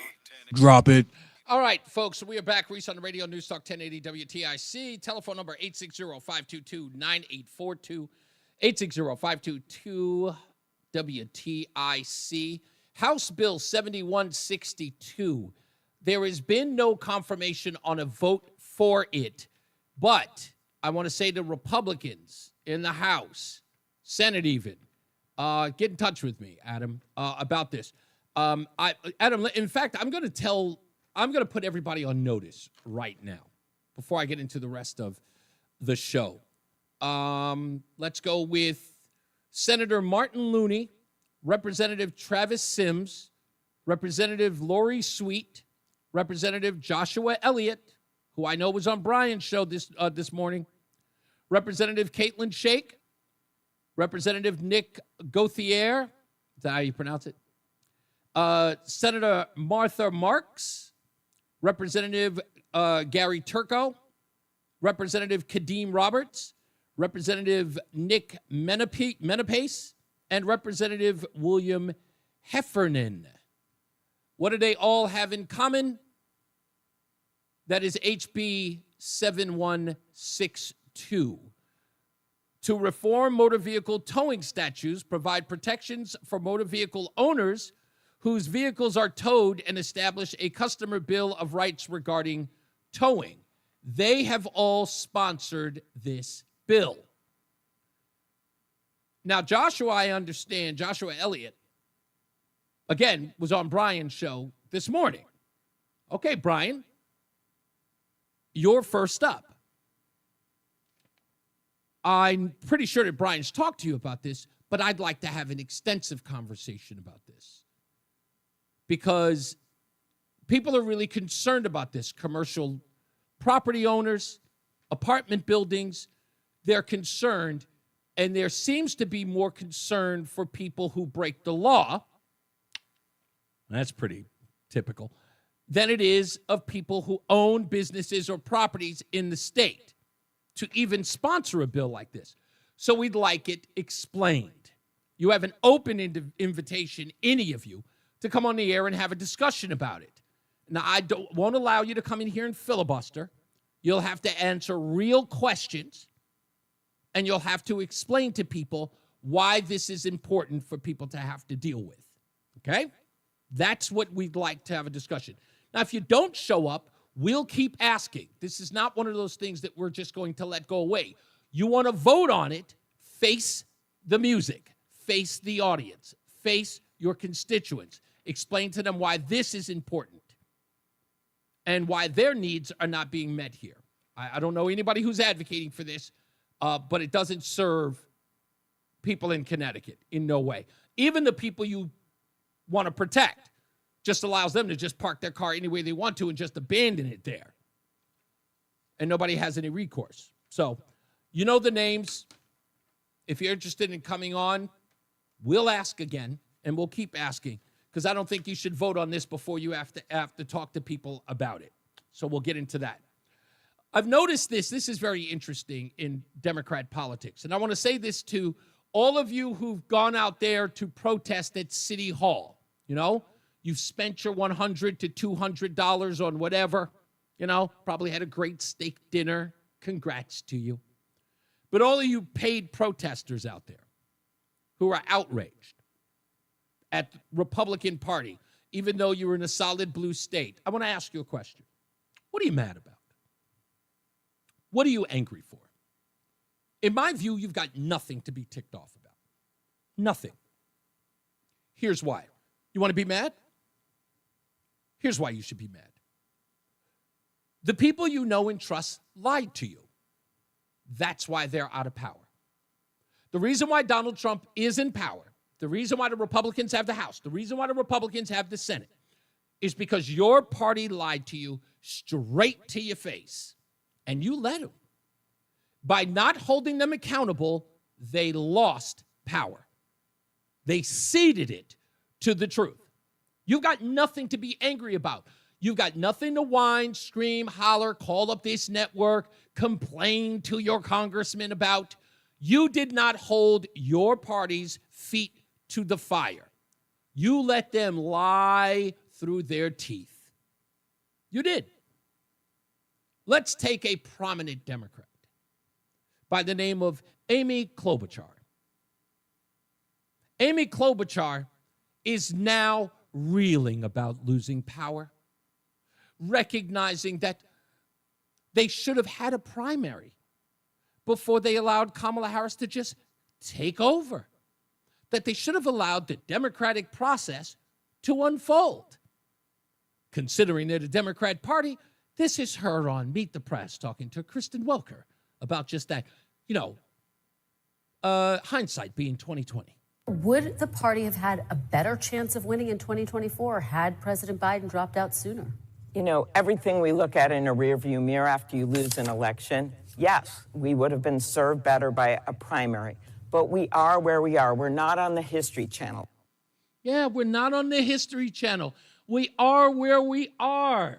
Drop it. All right, folks, we are back. Reese on the Radio, News Talk 1080 WTIC. Telephone number 860-522-9842. 860-522-WTIC. House Bill 7162. There has been no confirmation on a vote for it, but I want to say to Republicans in the House, Senate even, get in touch with me, Adam, about this. Adam, in fact, I'm going to put everybody on notice right now before I get into the rest of the show. Let's go with Senator Martin Looney, Representative Travis Sims, Representative Lori Sweet, Representative Joshua Elliott, who I know was on Brian's show this morning, Representative Caitlin Shake, Representative Nick Gauthier, is that how you pronounce it? Senator Martha Marks, Representative Gary Turco, Representative Kadeem Roberts, Representative Nick Menapace, and Representative William Heffernan. What do they all have in common? That is HB 7162. To reform motor vehicle towing statutes, provide protections for motor vehicle owners whose vehicles are towed, and establish a customer bill of rights regarding towing. They have all sponsored this bill. Now, I understand, Joshua Elliott, again, was on Brian's show this morning. Okay, Brian, you're first up. I'm pretty sure that Brian's talked to you about this, but I'd like to have an extensive conversation about this because people are really concerned about this. Commercial property owners, apartment buildings, they're concerned, and there seems to be more concern for people who break the law. That's pretty typical. Than it is of people who own businesses or properties in the state to even sponsor a bill like this. So we'd like it explained. You have an open invitation, any of you, to come on the air and have a discussion about it. Now, won't allow you to come in here and filibuster. You'll have to answer real questions, and you'll have to explain to people why this is important for people to have to deal with, okay? That's what we'd like to have a discussion. Now, if you don't show up, we'll keep asking. This is not one of those things that we're just going to let go away. You want to vote on it, face the music, face the audience, face your constituents. Explain to them why this is important and why their needs are not being met here. I don't know anybody who's advocating for this, but it doesn't serve people in Connecticut in no way. Even the people you want to protect just allows them to just park their car any way they want to and just abandon it there. And nobody has any recourse. So, you know the names. If you're interested in coming on, we'll ask again, and we'll keep asking, because I don't think you should vote on this before you have to talk to people about it. So we'll get into that. I've noticed this. This is very interesting in Democrat politics. And I want to say this to all of you who've gone out there to protest at City Hall. You know, you've spent your $100 to $200 on whatever. You know, probably had a great steak dinner. Congrats to you. But all of you paid protesters out there who are outraged at the Republican Party, even though you were in a solid blue state, I want to ask you a question. What are you mad about? What are you angry for? In my view, you've got nothing to be ticked off about. Nothing. Here's why. You want to be mad? Here's why you should be mad. The people you know and trust lied to you. That's why they're out of power. The reason why Donald Trump is in power, the reason why the Republicans have the House, the reason why the Republicans have the Senate, is because your party lied to you straight to your face, and you let them. By not holding them accountable, they lost power. They ceded it to the truth. You've got nothing to be angry about. You've got nothing to whine, scream, holler, call up this network, complain to your congressman about. You did not hold your party's feet to the fire. You let them lie through their teeth. You did. Let's take a prominent Democrat by the name of Amy Klobuchar. Amy Klobuchar is now reeling about losing power, recognizing that they should have had a primary before they allowed Kamala Harris to just take over, that they should have allowed the democratic process to unfold. Considering they're the Democrat Party, this is her on Meet the Press talking to Kristen Welker about just that, hindsight being 2020. Would the party have had a better chance of winning in 2024 had President Biden dropped out sooner? Everything we look at in a rearview mirror after you lose an election, yes, we would have been served better by a primary. But we are where we are. We're not on the History Channel. Yeah, we're not on the History Channel. We are where we are.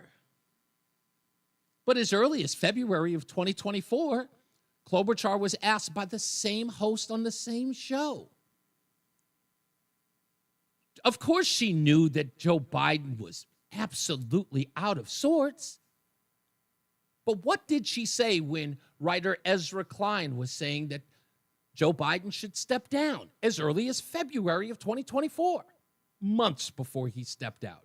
But as early as February of 2024, Klobuchar was asked by the same host on the same show. Of course, she knew that Joe Biden was absolutely out of sorts. But what did she say when writer Ezra Klein was saying that Joe Biden should step down as early as February of 2024, months before he stepped out?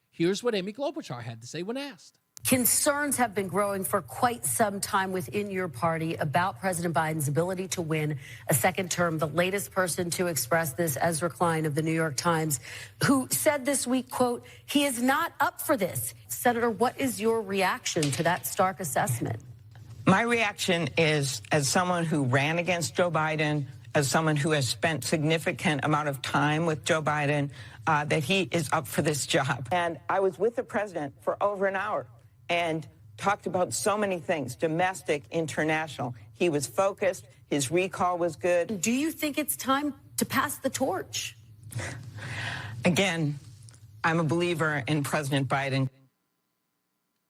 Here's what Amy Klobuchar had to say when asked. Concerns have been growing for quite some time within your party about President Biden's ability to win a second term. The latest person to express this, Ezra Klein of the New York Times, who said this week, quote, he is not up for this. Senator, what is your reaction to that stark assessment? My reaction is, as someone who ran against Joe Biden, as someone who has spent significant amount of time with Joe Biden, that he is up for this job. And I was with the president for over an hour and talked about so many things, domestic, international. He was focused. His recall was good. Do you think it's time to pass the torch? Again, I'm a believer in President Biden.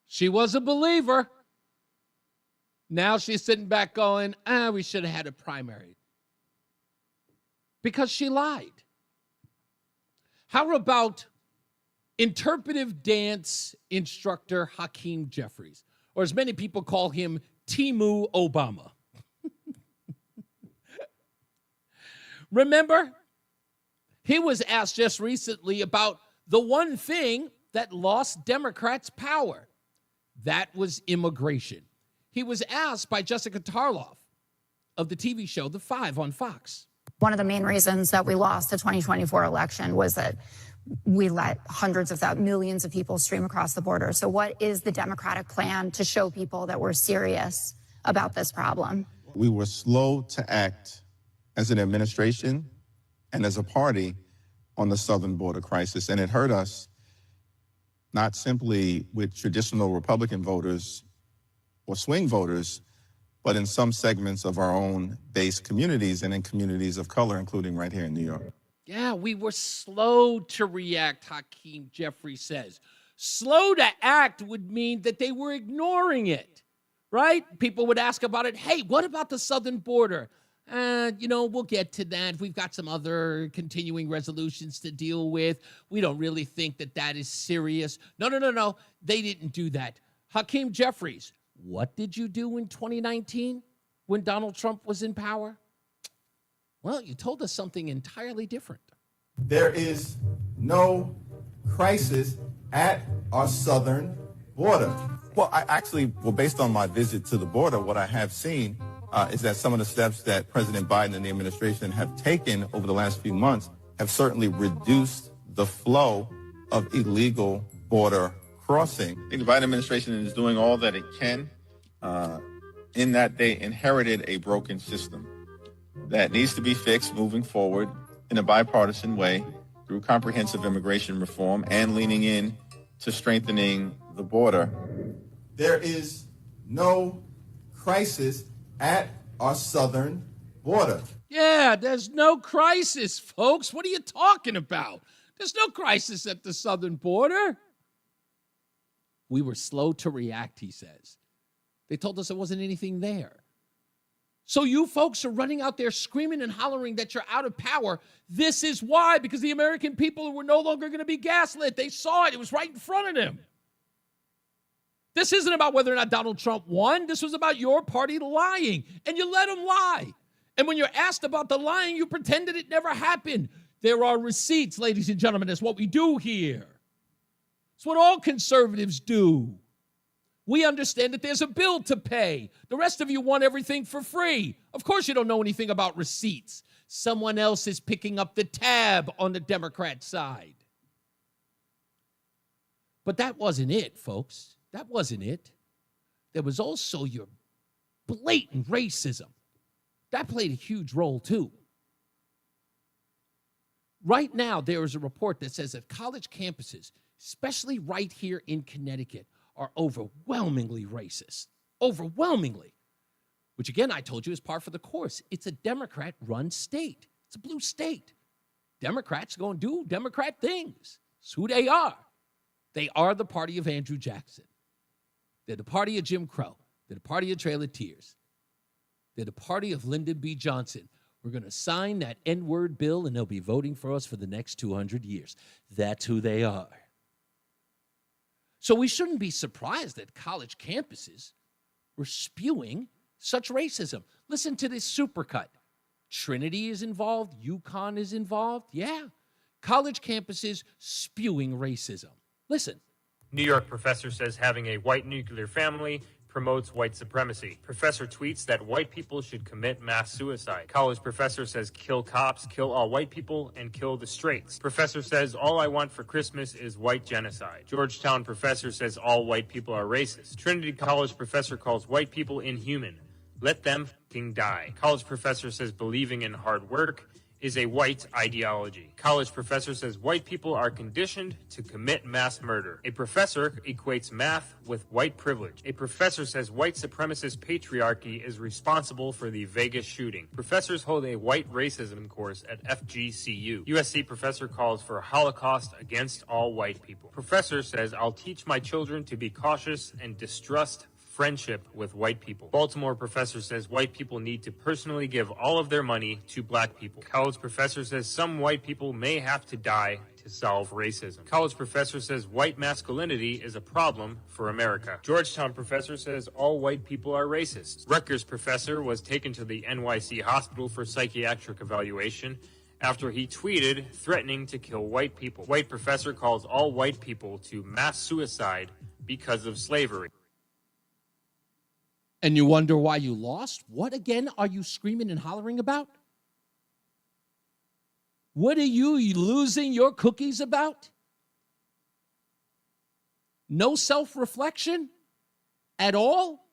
She was a believer. Now she's sitting back going, we should have had a primary. Because she lied. How about interpretive dance instructor Hakeem Jeffries, or as many people call him, Timu Obama? Remember, he was asked just recently about the one thing that lost Democrats power. That was immigration. He was asked by Jessica Tarloff of the TV show The Five on Fox. One of the main reasons that we lost the 2024 election was that we let hundreds of thousands, millions of people stream across the border. So what is the Democratic plan to show people that we're serious about this problem? We were slow to act as an administration and as a party on the southern border crisis. And it hurt us not simply with traditional Republican voters or swing voters, but in some segments of our own base communities and in communities of color, including right here in New York. Yeah, we were slow to react, Hakeem Jeffries says. Slow to act would mean that they were ignoring it, right? People would ask about it. Hey, what about the southern border? We'll get to that. We've got some other continuing resolutions to deal with. We don't really think that that is serious. No. They didn't do that. Hakeem Jeffries, what did you do in 2019 when Donald Trump was in power? Well, you told us something entirely different. There is no crisis at our southern border. Well, based on my visit to the border, what I have seen is that some of the steps that President Biden and the administration have taken over the last few months have certainly reduced the flow of illegal border crossing. I think the Biden administration is doing all that it can in that they inherited a broken system that needs to be fixed moving forward in a bipartisan way through comprehensive immigration reform and leaning in to strengthening the border. There is no crisis at our southern border. Yeah, there's no crisis, folks. What are you talking about? There's no crisis at the southern border. We were slow to react, he says. They told us there wasn't anything there. So you folks are running out there screaming and hollering that you're out of power. This is why, because the American people were no longer going to be gaslit. They saw it. It was right in front of them. This isn't about whether or not Donald Trump won. This was about your party lying, and you let them lie. And when you're asked about the lying, you pretended it never happened. There are receipts, ladies and gentlemen. That's what we do here. It's what all conservatives do. We understand that there's a bill to pay. The rest of you want everything for free. Of course you don't know anything about receipts. Someone else is picking up the tab on the Democrat side. But that wasn't it, folks. That wasn't it. There was also your blatant racism. That played a huge role, too. Right now, there is a report that says that college campuses, especially right here in Connecticut, are overwhelmingly racist. Overwhelmingly. Which, again, I told you is par for the course. It's a Democrat-run state. It's a blue state. Democrats going to do Democrat things. It's who they are. They are the party of Andrew Jackson. They're the party of Jim Crow. They're the party of Trail of Tears. They're the party of Lyndon B. Johnson. We're going to sign that N-word bill, and they'll be voting for us for the next 200 years. That's who they are. So we shouldn't be surprised that college campuses were spewing such racism. Listen to this supercut. Trinity is involved. UConn is involved. Yeah. College campuses spewing racism. Listen. New York professor says having a white nuclear family promotes white supremacy. Professor tweets that white people should commit mass suicide. College professor says kill cops, kill all white people, and kill the straights. Professor says all I want for Christmas is white genocide. Georgetown professor says all white people are racist. Trinity College professor calls white people inhuman. Let them f***ing die. College professor says believing in hard work is a white ideology. College professor says white people are conditioned to commit mass murder. A professor equates math with white privilege. A professor says white supremacist patriarchy is responsible for the Vegas shooting. Professors hold a white racism course at FGCU. USC professor calls for a Holocaust against all white people. Professor says I'll teach my children to be cautious and distrust friendship with white people. Baltimore professor says white people need to personally give all of their money to black people. College professor says some white people may have to die to solve racism. College professor says white masculinity is a problem for America. Georgetown professor says all white people are racist. Rutgers professor was taken to the NYC hospital for psychiatric evaluation after he tweeted threatening to kill white people. White professor calls all white people to mass suicide because of slavery. And you wonder why you lost? What again are you screaming and hollering about? What are you losing your cookies about? No self-reflection at all?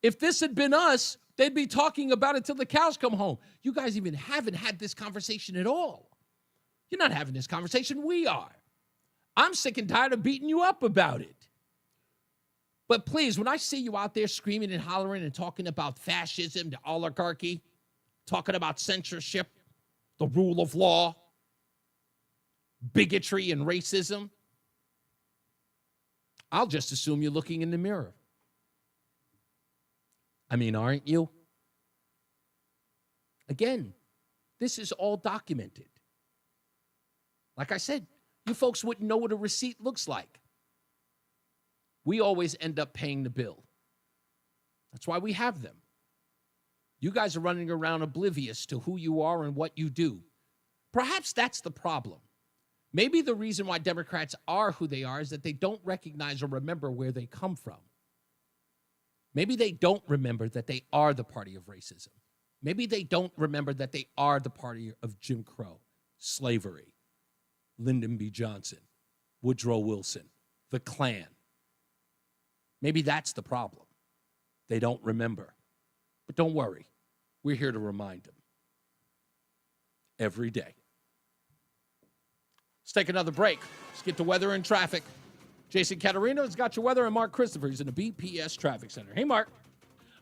If this had been us, they'd be talking about it till the cows come home. You guys even haven't had this conversation at all. You're not having this conversation. We are. I'm sick and tired of beating you up about it. But please, when I see you out there screaming and hollering and talking about fascism, the oligarchy, talking about censorship, the rule of law, bigotry and racism, I'll just assume you're looking in the mirror. I mean, aren't you? Again, this is all documented. Like I said, you folks wouldn't know what a receipt looks like. We always end up paying the bill. That's why we have them. You guys are running around oblivious to who you are and what you do. Perhaps that's the problem. Maybe the reason why Democrats are who they are is that they don't recognize or remember where they come from. Maybe they don't remember that they are the party of racism. Maybe they don't remember that they are the party of Jim Crow, slavery, Lyndon B. Johnson, Woodrow Wilson, the Klan. Maybe that's the problem. They don't remember. But don't worry. We're here to remind them. Every day. Let's take another break. Let's get to weather and traffic. Jason Caterino has got your weather, and Mark Christopher is in the BPS Traffic Center. Hey, Mark.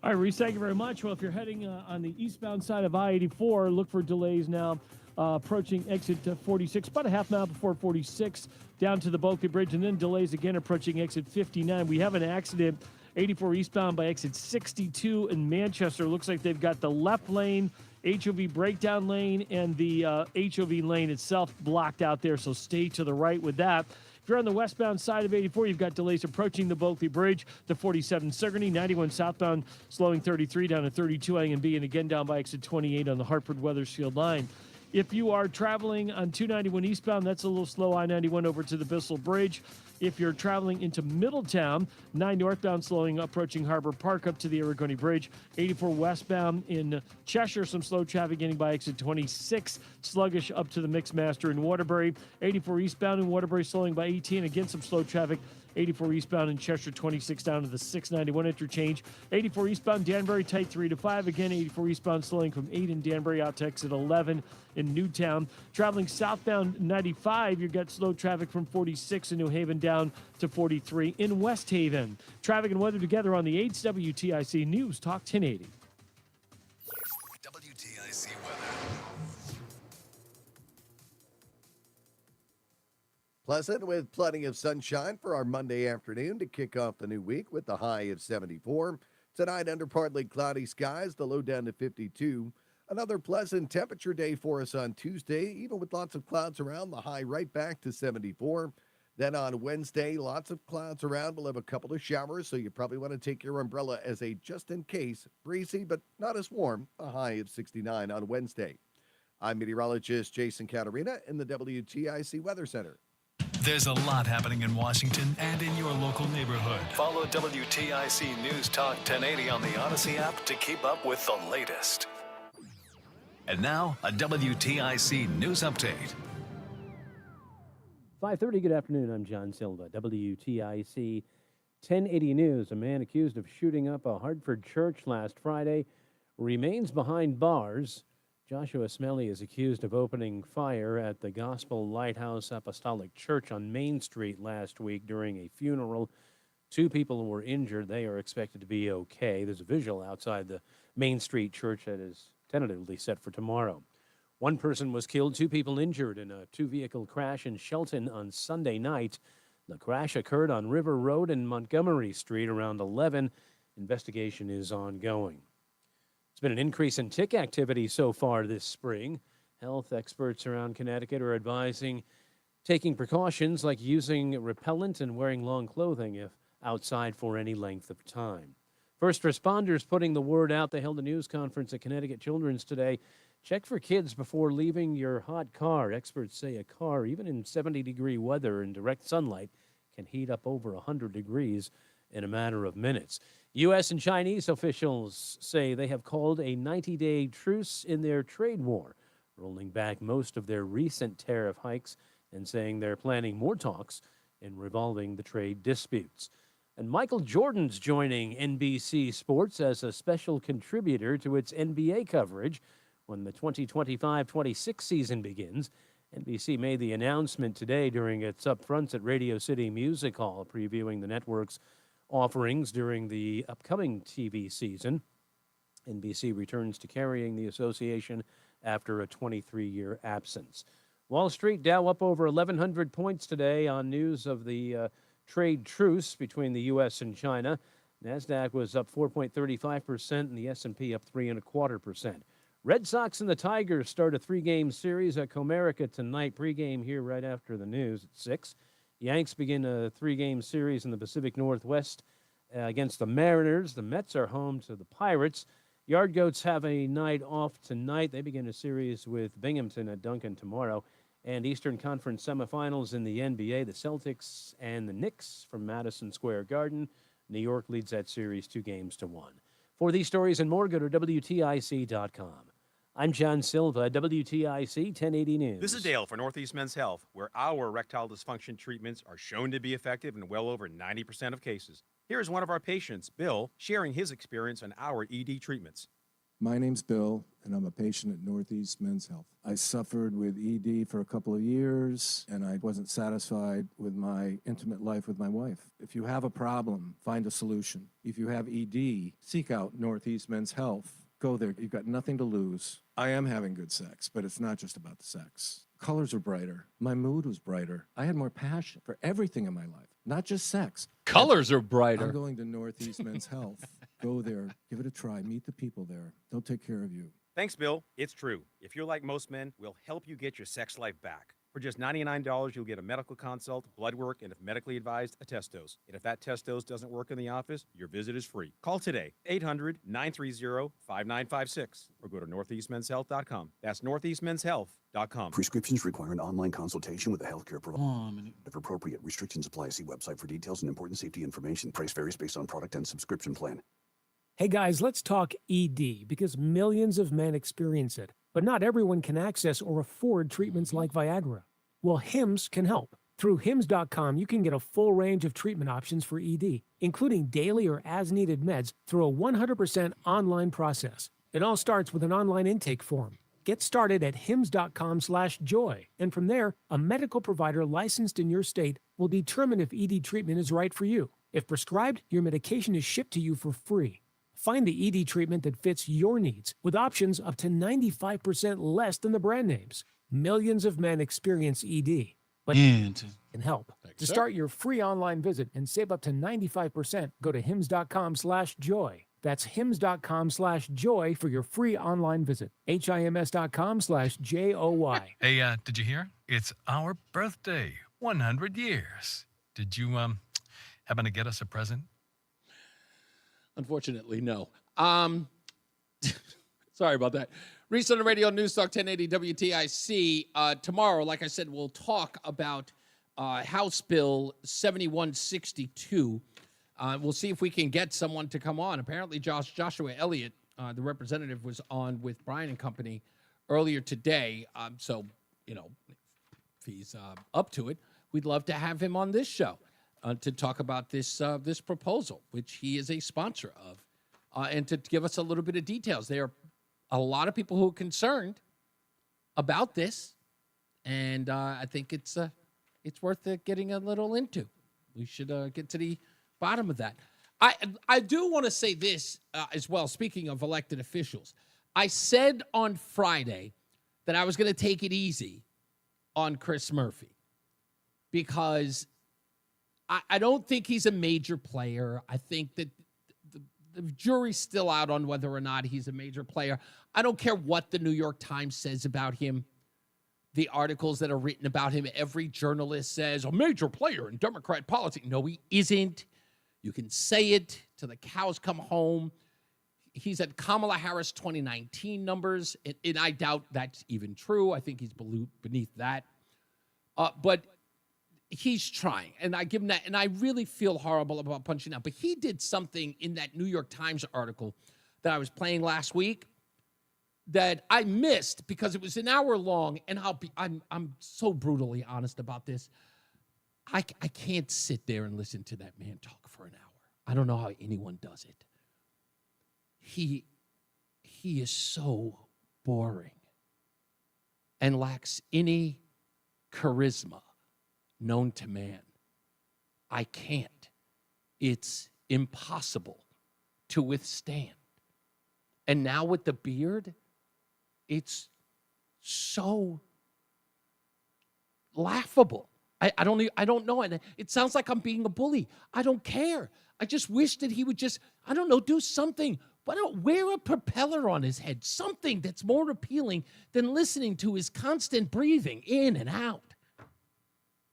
All right, Reese, thank you very much. Well, if you're heading on the eastbound side of I-84, look for delays now approaching exit 46, about a half mile before 46, down to the Bulkley Bridge, and then delays again approaching exit 59. We have an accident, 84 eastbound by exit 62 in Manchester. Looks like they've got the left lane, HOV breakdown lane, and the HOV lane itself blocked out there, so stay to the right with that. If you're on the westbound side of 84, you've got delays approaching the Bulkley Bridge, the 47 Sigourney, 91 southbound slowing 33 down to 32 A and B, and again down by exit 28 on the Hartford Weathersfield line. If you are traveling on 291 eastbound, that's a little slow, I-91 over to the Bissell Bridge. If you're traveling into Middletown, 9 northbound slowing approaching Harbor Park up to the Aragoni Bridge. 84 westbound in Cheshire, some slow traffic getting by exit 26. Sluggish up to the Mixmaster in Waterbury. 84 eastbound in Waterbury slowing by 18. Again, some slow traffic. 84 eastbound in Cheshire, 26 down to the 691 interchange. 84 eastbound Danbury, tight 3 to 5. Again, 84 eastbound slowing from 8 in Danbury out to exit 11 in Newtown. Traveling southbound 95, you've got slow traffic from 46 in New Haven down to 43 in West Haven. Traffic and weather together on the 8's WTIC News Talk 1080. WTIC weather. Pleasant with plenty of sunshine for our Monday afternoon to kick off the new week with the high of 74. Tonight, under partly cloudy skies, the low down to 52. Another pleasant temperature day for us on Tuesday, even with lots of clouds around, the high right back to 74. Then on Wednesday, lots of clouds around. We'll have a couple of showers, so you probably want to take your umbrella as a just-in-case. Breezy, but not as warm, a high of 69 on Wednesday. I'm meteorologist Jason Caterina in the WTIC Weather Center. There's a lot happening in Washington and in your local neighborhood. Follow WTIC News Talk 1080 on the Odyssey app to keep up with the latest. And now, a WTIC News Update. 5:30, good afternoon. I'm John Silva, WTIC 1080 News. A man accused of shooting up a Hartford church last Friday remains behind bars. Joshua Smelly is accused of opening fire at the Gospel Lighthouse Apostolic Church on Main Street last week during a funeral. 2 people were injured. They are expected to be okay. There's a visual outside the Main Street church that is tentatively set for tomorrow. 1 person was killed, 2 people injured in a 2-vehicle crash in Shelton on Sunday night. The crash occurred on River Road and Montgomery Street around 11. Investigation is ongoing. There's been an increase in tick activity so far this spring. Health experts around Connecticut are advising taking precautions like using repellent and wearing long clothing if outside for any length of time. First responders putting the word out. They held a news conference at Connecticut Children's today. Check for kids before leaving your hot car. Experts say a car, even in 70-degree weather and direct sunlight, can heat up over 100 degrees in a matter of minutes. U.S. and Chinese officials say they have called a 90-day truce in their trade war, rolling back most of their recent tariff hikes and saying they're planning more talks in resolving the trade disputes. And Michael Jordan's joining NBC Sports as a special contributor to its NBA coverage when the 2025-26 season begins. NBC made the announcement today during its upfronts at Radio City Music Hall, previewing the network's offerings during the upcoming TV season. NBC returns to carrying the association after a 23-year absence. Wall Street Dow up over 1,100 points today on news of the trade truce between the U.S. and China. NASDAQ was up 4.35% and the S&P up 3.25%. Red Sox and the Tigers start a 3-game series at Comerica tonight. Pre-game here right after the news at 6. Yanks begin a 3-game series in the Pacific Northwest against the Mariners. The Mets are home to the Pirates. Yard Goats have a night off tonight. They begin a series with Binghamton at Duncan tomorrow. And Eastern Conference semifinals in the NBA, the Celtics and the Knicks from Madison Square Garden. New York leads that series 2-1. For these stories and more, go to WTIC.com. I'm John Silva, WTIC 1080 News. This is Dale for Northeast Men's Health, where our erectile dysfunction treatments are shown to be effective in well over 90% of cases. Here is one of our patients, Bill, sharing his experience on our ED treatments. My name's Bill, and I'm a patient at Northeast Men's Health. I suffered with ED for a couple of years, and I wasn't satisfied with my intimate life with my wife. If you have a problem, find a solution. If you have ED, seek out Northeast Men's Health. Go there. You've got nothing to lose. I am having good sex, but it's not just about the sex. Colors are brighter. My mood was brighter. I had more passion for everything in my life, not just sex. Colors are brighter. I'm going to Northeast Men's Health. Go there. Give it a try. Meet the people there. They'll take care of you. Thanks, Bill. It's true. If you're like most men, we'll help you get your sex life back. For just $99, you'll get a medical consult, blood work, and if medically advised, a test dose. And if that test dose doesn't work in the office, your visit is free. Call today, 800-930-5956, or go to northeastmenshealth.com. That's northeastmenshealth.com. Prescriptions require an online consultation with a healthcare provider. If appropriate, restrictions apply. See website for details and important safety information. Price varies based on product and subscription plan. Hey guys, let's talk ED because millions of men experience it, but not everyone can access or afford treatments like Viagra. Well, Hims can help. Through Hims.com, you can get a full range of treatment options for ED, including daily or as-needed meds through a 100% online process. It all starts with an online intake form. Get started at hims.com/joy, and from there, a medical provider licensed in your state will determine if ED treatment is right for you. If prescribed, your medication is shipped to you for free. Find the ED treatment that fits your needs with options up to 95% less than the brand names. Millions of men experience ED, but can help. To start your free online visit and save up to 95%, go to hims.com/joy. That's hims.com/joy for your free online visit. HIMS.com/JOY. Hey, did you hear? It's our birthday, 100 years. Did you happen to get us a present? Unfortunately, no. Sorry about that. Reese on the Radio, NewsTalk 1080 WTIC. Tomorrow, like I said, we'll talk about House Bill 7162. We'll see if we can get someone to come on. Apparently, Joshua Elliott, the representative, was on with Brian and Company earlier today. So, you know, if he's up to it, we'd love to have him on this show. To talk about this proposal, which he is a sponsor of, and to give us a little bit of details. There are a lot of people who are concerned about this, and I think it's worth getting a little into. We should get to the bottom of that. I do want to say this as well, speaking of elected officials. I said on Friday that I was going to take it easy on Chris Murphy because I don't think he's a major player. I think that the jury's still out on whether or not he's a major player. I don't care what the New York Times says about him, the articles that are written about him. Every journalist says, a major player in Democrat politics. No, he isn't. You can say it till the cows come home. He's at Kamala Harris 2019 numbers, and I doubt that's even true. I think he's beneath that. But he's trying, and I give him that, and I really feel horrible about punching out. But he did something in that New York Times article that I was playing last week that I missed because it was an hour long, and I'm so brutally honest about this. I can't sit there and listen to that man talk for an hour. I don't know how anyone does it. He is so boring and lacks any charisma known to man. I can't. It's impossible to withstand. And now with the beard, it's so laughable. I don't know. And it sounds like I'm being a bully. I don't care. I just wish that he would just, I don't know, do something. Why don't wear a propeller on his head? Something that's more appealing than listening to his constant breathing in and out.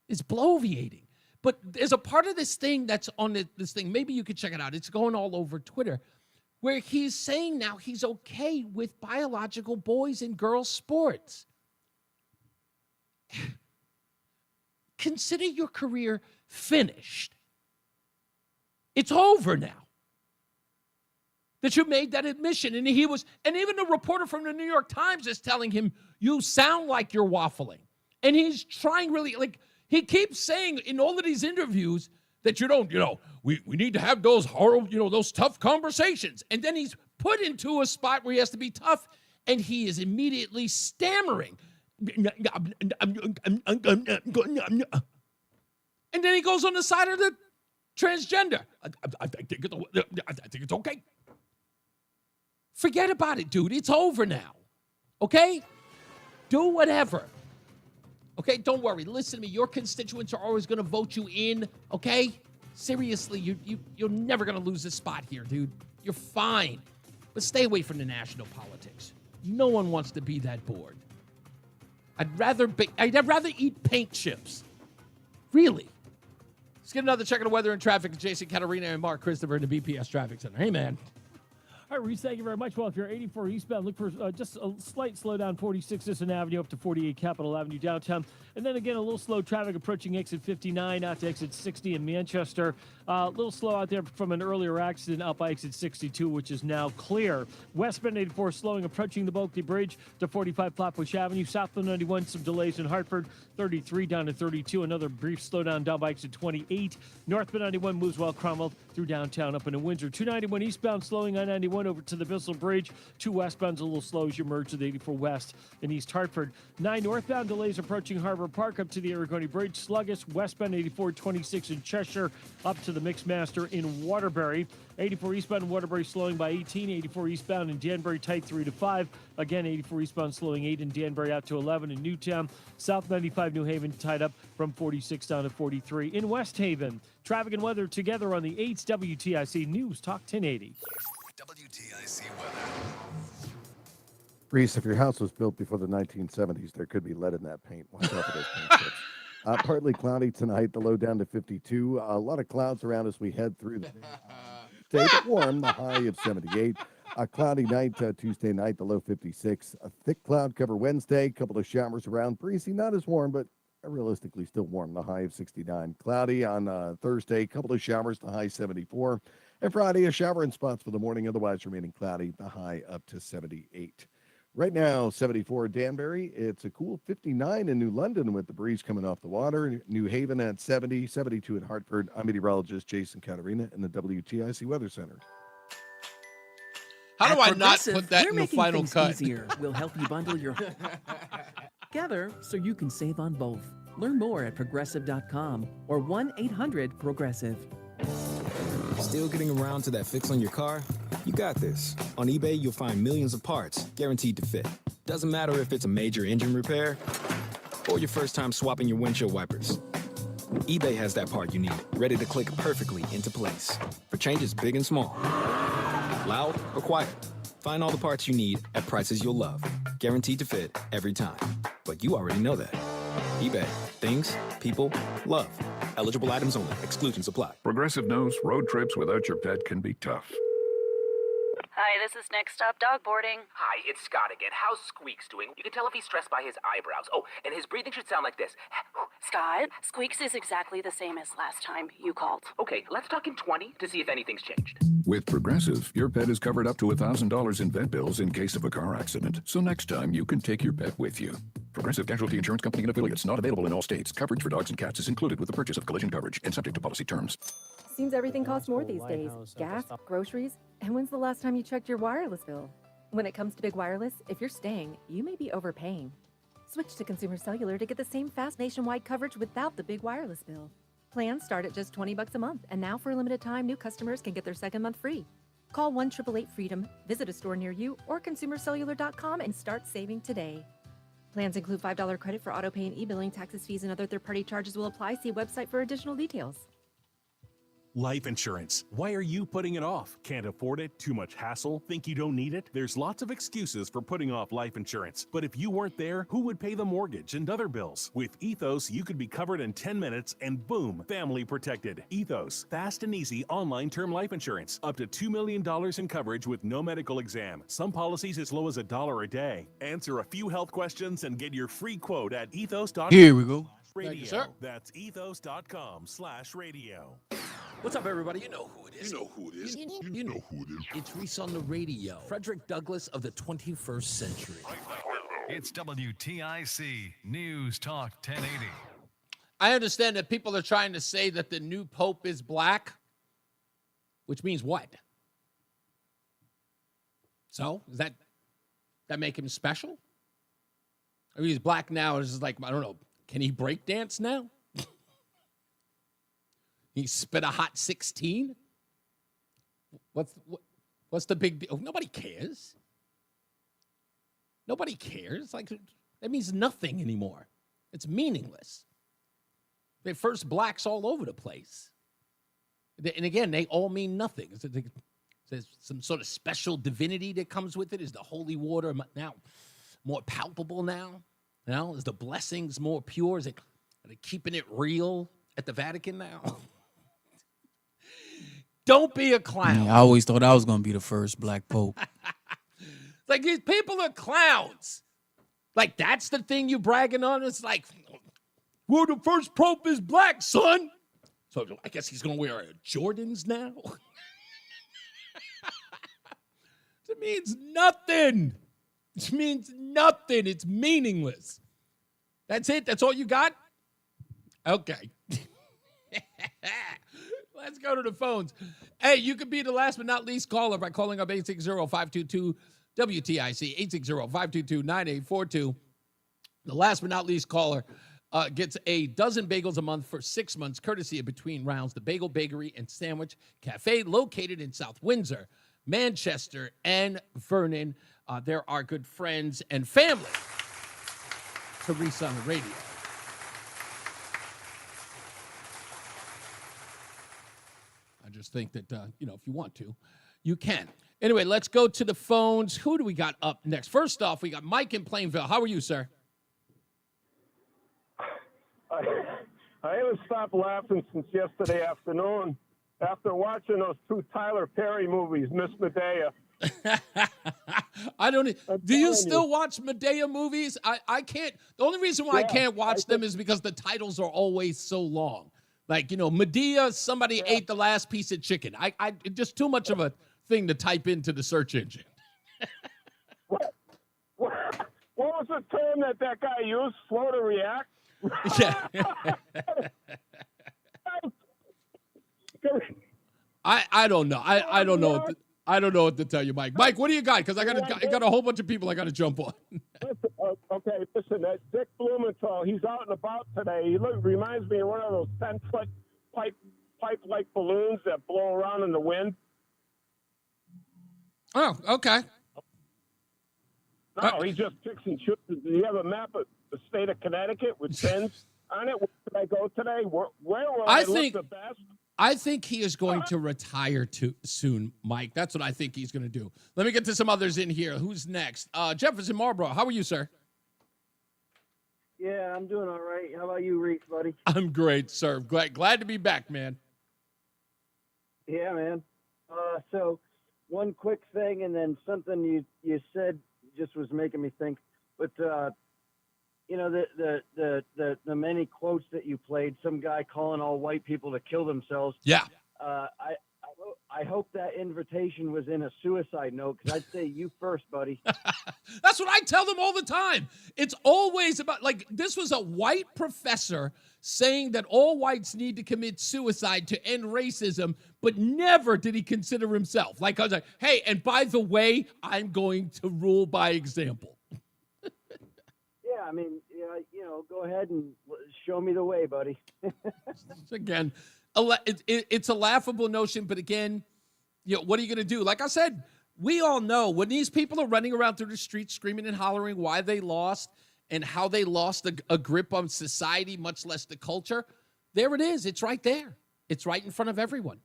It's bloviating. But there's a part of this thing that's on this thing. Maybe you could check it out. It's going all over Twitter, where he's saying now he's okay with biological boys and girls sports. Consider your career finished. It's over now that you made that admission. And even the reporter from the New York Times is telling him, you sound like you're waffling. And he's trying really, like, he keeps saying in all of these interviews that we need to have those horrible, those tough conversations. And then he's put into a spot where he has to be tough, and he is immediately stammering. And then he goes on the side of the transgender. I think it's okay. Forget about it, dude. It's over now. Okay? Do whatever. Okay? Don't worry. Listen to me. Your constituents are always going to vote you in. Okay? Seriously, you're never going to lose a spot here, dude. You're fine. But stay away from the national politics. No one wants to be that bored. I'd rather eat paint chips. Really. Let's get another check of the weather and traffic with Jason Katarina and Mark Christopher in the BPS Traffic Center. Hey, man. All right, Reese, thank you very much. Well, if you're 84 eastbound, look for just a slight slowdown, 46 Sisson Avenue up to 48 Capitol Avenue downtown. And then again, a little slow traffic approaching exit 59 out to exit 60 in Manchester. A little slow out there from an earlier accident out by exit 62, which is now clear. Westbound 84 slowing approaching the Bulkley Bridge to 45 Flatbush Avenue. Southbound 91, some delays in Hartford. 33 down to 32. Another brief slowdown down by exit 28. Northbound 91 moves well Cromwell through downtown up into Windsor. 291 eastbound slowing on 91 over to the Bissell Bridge. 2 westbound's a little slow as you merge to the 84 west in East Hartford. 9 northbound delays approaching Harbor Park up to the Aragoni Bridge. Sluggish westbound 84 26 in Cheshire up to the Mixmaster in Waterbury. 84 eastbound in Waterbury slowing by 18. 84 eastbound in Danbury tight 3 to 5. Again, 84 eastbound slowing 8 in Danbury out to 11 in Newtown. South 95 New Haven tied up from 46 down to 43 in West Haven. Traffic and weather together on the 8th WTIC News Talk 1080. WTIC weather. Reese, if your house was built before the 1970s, there could be lead in that paint. Watch out for those paint chips. Partly cloudy tonight, the low down to 52. A lot of clouds around as we head through the day. Stay warm, the high of 78. A cloudy night Tuesday night, the low 56. A thick cloud cover Wednesday, couple of showers around. Breezy, not as warm, but realistically still warm, the high of 69. Cloudy on Thursday, couple of showers, the high 74. And Friday, a shower in spots for the morning, otherwise remaining cloudy, the high up to 78. Right now, 74 Danbury. It's a cool 59 in New London with the breeze coming off the water. New Haven at 70, 72 in Hartford. I'm meteorologist Jason Katarina in the WTIC Weather Center. How do I not put that in the final cut? Easier. We'll help you bundle your together so you can save on both. Learn more at progressive.com or 1-800-PROGRESSIVE. Still getting around to that fix on your car? You got this. On eBay, you'll find millions of parts guaranteed to fit. Doesn't matter if it's a major engine repair or your first time swapping your windshield wipers. eBay has that part you need, ready to click perfectly into place for changes big and small. Loud or quiet. Find all the parts you need at prices you'll love. Guaranteed to fit every time. But you already know that. eBay. Things, people, love. Eligible items only. Exclusions apply. Progressive knows road trips without your pet can be tough. Hi, this is Next Stop Dog Boarding. Hi, it's Scott again. How's Squeaks doing? You can tell if he's stressed by his eyebrows. Oh, and his breathing should sound like this. Scott, Squeaks is exactly the same as last time you called. Okay, let's talk in 20 to see if anything's changed. With Progressive, your pet is covered up to $1,000 in vet bills in case of a car accident. So next time, you can take your pet with you. Progressive Casualty Insurance Company and affiliates. Not available in all states. Coverage for dogs and cats is included with the purchase of collision coverage and subject to policy terms. Seems everything costs more these days. Gas, groceries, and when's the last time you checked your wireless bill? When it comes to big wireless, if you're staying, you may be overpaying. Switch to Consumer Cellular to get the same fast nationwide coverage without the big wireless bill. Plans start at just $20 a month, and now for a limited time, new customers can get their second month free. Call 1-888-FREEDOM, visit a store near you, or consumercellular.com and start saving today. Plans include $5 credit for auto pay and e-billing. Taxes, fees, and other third-party charges will apply. See website for additional details. Life insurance. Why are you putting it off? Can't afford it? Too much hassle? Think you don't need it? There's lots of excuses for putting off life insurance. But if you weren't there, who would pay the mortgage and other bills? With Ethos, you could be covered in 10 minutes and boom, family protected. Ethos, fast and easy online term life insurance. Up to $2 million in coverage with no medical exam. Some policies as low as $1 a day. Answer a few health questions and get your free quote at ethos.com. Here we go. Radio. Thank you, sir. That's ethos.com/radio. What's up, everybody? You know who it is. You know who it is. You know who it is. It's Reese on the Radio. Frederick Douglass of the 21st century. It's WTIC News Talk 1080. I understand that people are trying to say that the new pope is black, which means what? So, does that make him special? I mean, he's black now. It's just like, I don't know, can he break dance now? He spit a hot 16? What's the big deal? Nobody cares. Nobody cares. Like, that means nothing anymore. It's meaningless. They first blacks all over the place. And again, they all mean nothing. There's some sort of special divinity that comes with it. Is the holy water now more palpable now? Now, is the blessings more pure? Are they keeping it real at the Vatican now? Don't be a clown. Yeah, I always thought I was going to be the first black pope. Like, these people are clowns. Like, that's the thing you bragging on? It's like, we're the first pope is black, son. So I guess he's going to wear Jordans now? It means nothing. It means nothing. It's meaningless. That's it? That's all you got? Okay. Let's go to the phones. Hey, you can be the last but not least caller by calling up 860-522-WTIC, 860-522-9842. The last but not least caller gets a dozen bagels a month for 6 months, courtesy of Between Rounds, the Bagel Bakery and Sandwich Cafe located in South Windsor, Manchester, and Vernon. They're our good friends and family to Reese on the Radio. I just think that, if you want to, you can. Anyway, let's go to the phones. Who do we got up next? First off, we got Mike in Plainville. How are you, sir? I haven't stopped laughing since yesterday afternoon after watching those 2 Tyler Perry movies, Miss Medea. Do you still watch Medea movies? I can't. The only reason why I can't watch them is because the titles are always so long. Like, Medea, somebody ate the last piece of chicken. I just too much of a thing to type into the search engine. What was the term that guy used? Slow to react? Yeah. I don't know. I don't know. I don't know what to tell you, Mike. Mike, what do you got? Because I got a whole bunch of people I got to jump on. Listen, that Dick Blumenthal, he's out and about today. He reminds me of one of those 10-foot pipe-like balloons that blow around in the wind. Oh, okay. No, he just picks and chooses. Do you have a map of the state of Connecticut with pins on it? Where should I go today? Where will I look the best? I think he is going to retire soon, Mike. That's what I think he's going to do. Let me get to some others in here. Who's next? Jefferson Marlboro. How are you, sir? Yeah, I'm doing all right. How about you, Reese, buddy? I'm great, sir. Glad to be back, man. Yeah, man. So one quick thing, and then something you said just was making me think. But the many quotes that you played, some guy calling all white people to kill themselves. Yeah. I hope that invitation was in a suicide note, because I'd say you first, buddy. That's what I tell them all the time. It's always about, like, this was a white professor saying that all whites need to commit suicide to end racism, but never did he consider himself. Like, I was like, hey, and by the way, I'm going to rule by example. Yeah, I mean, go ahead and show me the way, buddy. Again, it's a laughable notion, but again, what are you going to do? Like I said, we all know when these people are running around through the streets screaming and hollering why they lost and how they lost a grip on society, much less the culture. There it is. It's right there. It's right in front of everyone.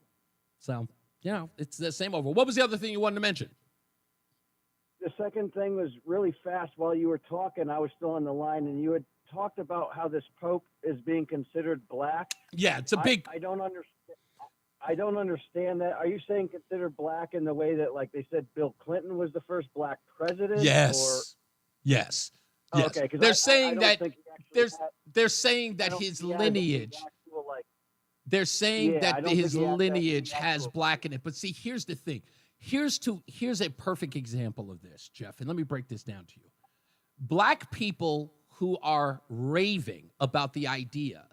So, it's the same over. What was the other thing you wanted to mention? The second thing was really fast. While you were talking, I was still on the line, and you had talked about how this Pope is being considered black. Yeah, it's a big... I don't understand that. Are you saying considered black in the way that, like, they said Bill Clinton was the first black president? Yes. Yes. Oh, okay, they're saying that his lineage... They're saying that his lineage has black in it. But see, here's the thing. Here's a perfect example of this, Jeff, and let me break this down to you. Black people who are raving about the idea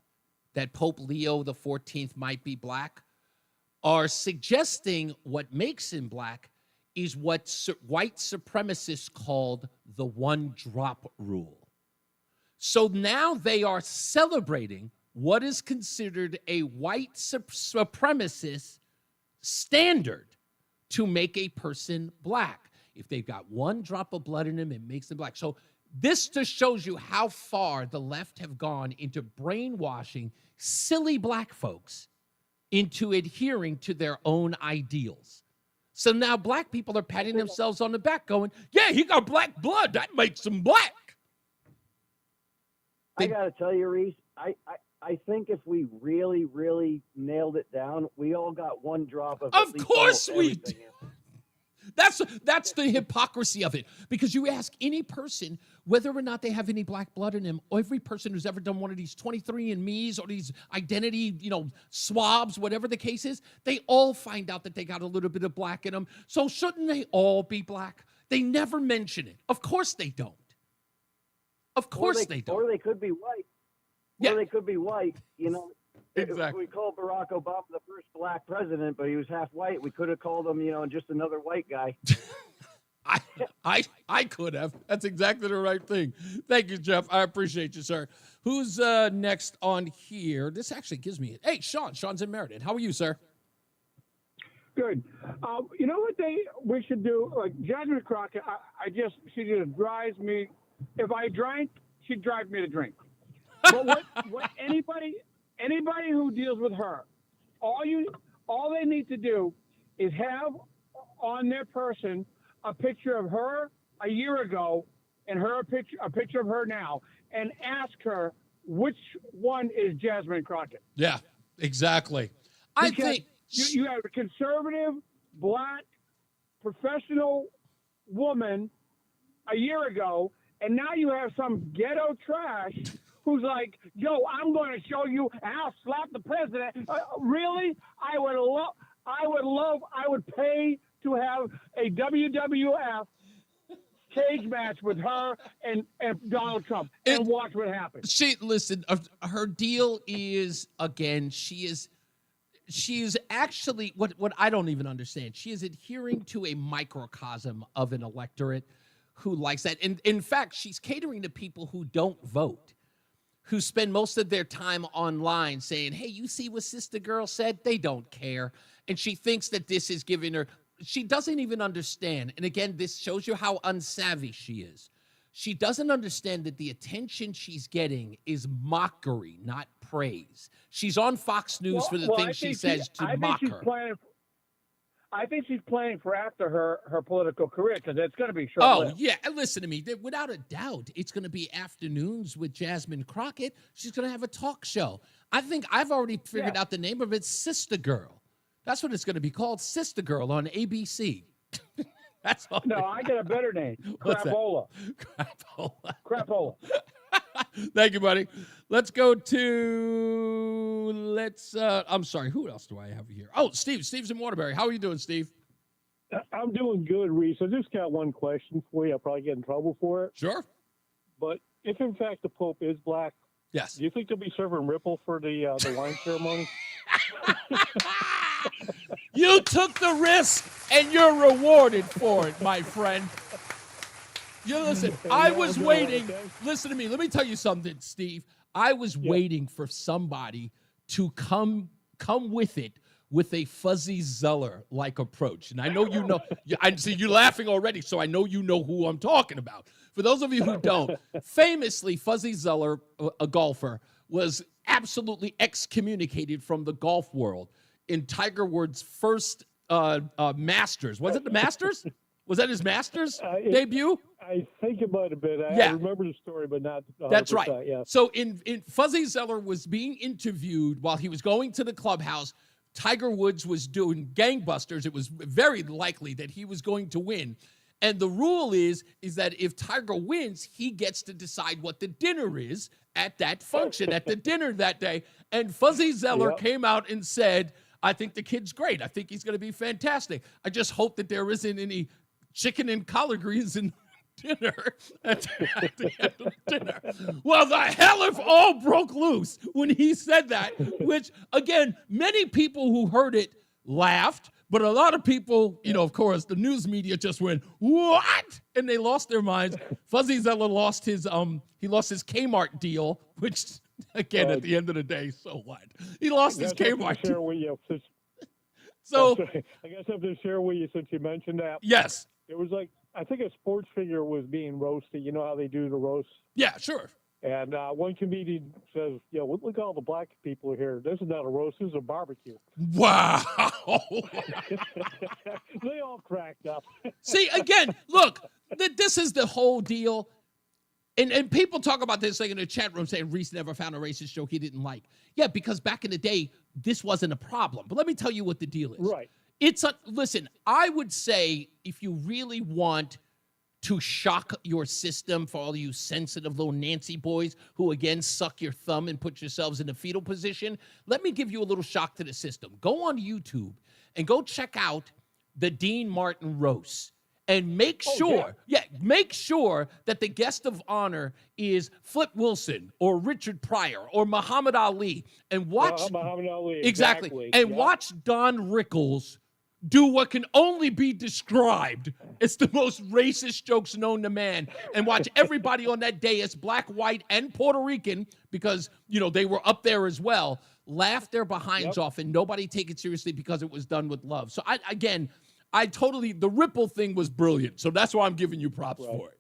that Pope Leo XIV might be black are suggesting what makes him black is what white supremacists called the one-drop rule. So now they are celebrating what is considered a white supremacist standard to make a person black. If they've got one drop of blood in them, it makes them black. So this just shows you how far the left have gone into brainwashing silly black folks into adhering to their own ideals. So now black people are patting themselves on the back going, yeah, he got black blood. That makes him black. I got to tell you, Reese, I think if we really, really nailed it down, we all got one drop of. Of course we do. That's the hypocrisy of it. Because you ask any person whether or not they have any black blood in them, every person who's ever done one of these 23andMe's or these identity, swabs, whatever the case is, they all find out that they got a little bit of black in them. So shouldn't they all be black? They never mention it. Of course they don't. Of course they don't. Or they could be white. Yeah. Or they could be white, Exactly. We called Barack Obama the first black president, but he was half white. We could have called him, just another white guy. I could have. That's exactly the right thing. Thank you, Jeff. I appreciate you, sir. Who's next on here? This actually gives me it. Hey, Sean. Sean's in Meriden. How are you, sir? Good. You know what we should do? Like Jasmine Crockett, she just drives me. If I drank, she'd drive me to drink. But what anybody who deals with her, all they need to do is have on their person a picture of her a year ago and a picture of her now, and ask her which one is Jasmine Crockett. Yeah, exactly. I think you have a conservative, black, professional woman a year ago, and now you have some ghetto trash who's like, yo, I'm going to show you, and I'll slap the president. Really? I would pay to have a WWF cage match with her and Donald Trump and watch what happens. Listen, her deal is, again, she is actually, what I don't even understand, she is adhering to a microcosm of an electorate who likes that. And in fact, she's catering to people who don't vote, who spend most of their time online saying, hey, you see what Sister Girl said? They don't care. And she thinks that this is giving her, she doesn't even understand. And again, this shows you how unsavvy she is. She doesn't understand that the attention she's getting is mockery, not praise. She's on Fox News for the things she says to mock her. I think she's planning for after her political career, because it's going to be short. Oh, yeah. And listen to me. Without a doubt, it's going to be afternoons with Jasmine Crockett. She's going to have a talk show. I think I've already figured out the name of it, Sister Girl. That's what it's going to be called, Sister Girl on ABC. That's all. No, I got a better name. Crapola. Crapola. Thank you, buddy. Let's go to, I'm sorry, who else do I have here? Oh, Steve. Steve's in Waterbury. How are you doing, Steve? I'm doing good, Reese. I just got one question for you. I'll probably get in trouble for it. Sure. But if, in fact, the Pope is black, yes, do you think they'll be serving Ripple for the wine ceremony? You took the risk, and you're rewarded for it, my friend. You listen, I was waiting. Listen to me. Let me tell you something, Steve. I was waiting for somebody to come with it with a Fuzzy Zeller-like approach. And I know you know. I see you laughing already, so I know you know who I'm talking about. For those of you who don't, famously, Fuzzy Zeller, a golfer, was absolutely excommunicated from the golf world in Tiger Woods' first Masters. Was it the Masters? Was that his Masters debut? I think it might have been. I remember the story, but not 100%. That's right. Yeah. So in Fuzzy Zeller was being interviewed while he was going to the clubhouse. Tiger Woods was doing gangbusters. It was very likely that he was going to win. And the rule is that if Tiger wins, he gets to decide what the dinner is at that function, at the dinner that day. And Fuzzy Zeller came out and said, I think the kid's great. I think he's going to be fantastic. I just hope that there isn't any chicken and collard greens in dinner at the end of dinner. Well, the hell if all broke loose when he said that, which, again, many people who heard it laughed, but a lot of people, of course, the news media just went, what? And they lost their minds. Fuzzy Zeller lost his Kmart deal, which, again, at the end of the day, so what? He lost his Kmart deal. So I guess I have to share with you since you mentioned that. Yes. It was like, I think a sports figure was being roasted. You know how they do the roast? Yeah, sure. And one comedian says, look at all the black people here. This is not a roast. This is a barbecue. Wow. They all cracked up. See, again, look, this is the whole deal. And people talk about this like in the chat room saying Reese never found a racist joke he didn't like. Yeah, because back in the day, this wasn't a problem. But let me tell you what the deal is. Right. Listen, I would say if you really want to shock your system for all you sensitive little Nancy boys who, again, suck your thumb and put yourselves in a fetal position, let me give you a little shock to the system. Go on YouTube and go check out the Dean Martin roast. And make sure that the guest of honor is Flip Wilson or Richard Pryor or Muhammad Ali. And watch Muhammad Ali. Exactly. And watch Don Rickles do what can only be described as the most racist jokes known to man. And watch everybody on that dais, black, white, and Puerto Rican, because, they were up there as well, laugh their behinds off and nobody take it seriously because it was done with love. So, the Ripple thing was brilliant. So that's why I'm giving you props for it.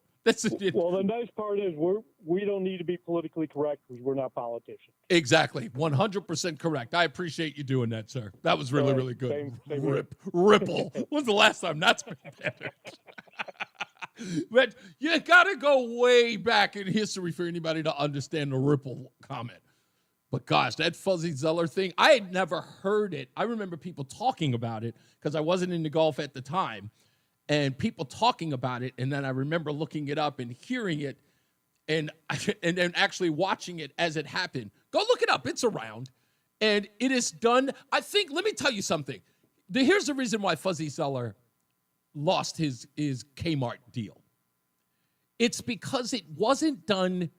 Well, the nice part is we don't need to be politically correct because we're not politicians. Exactly. 100% correct. I appreciate you doing that, sir. That was really, really good. Same Ripple. When's the last time that's been better? But you got to go way back in history for anybody to understand the Ripple comment. But gosh, that Fuzzy Zeller thing, I had never heard it. I remember people talking about it because I wasn't into golf at the time. And people talking about it, and then I remember looking it up and hearing it and then actually watching it as it happened. Go look it up. It's around. And it is done. I think, let me tell you something. Here's the reason why Fuzzy Zeller lost his Kmart deal. It's because it wasn't done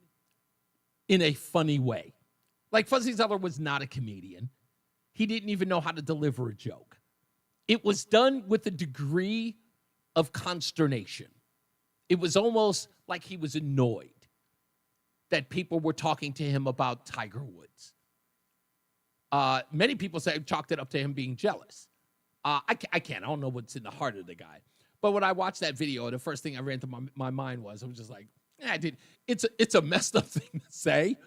in a funny way. Like, Fuzzy Zeller was not a comedian. He didn't even know how to deliver a joke. It was done with a degree of consternation. It was almost like he was annoyed that people were talking to him about Tiger Woods. Many people chalked it up to him being jealous. I can't. I don't know what's in the heart of the guy. But when I watched that video, the first thing I ran through my mind was, I was just like, it's a messed up thing to say.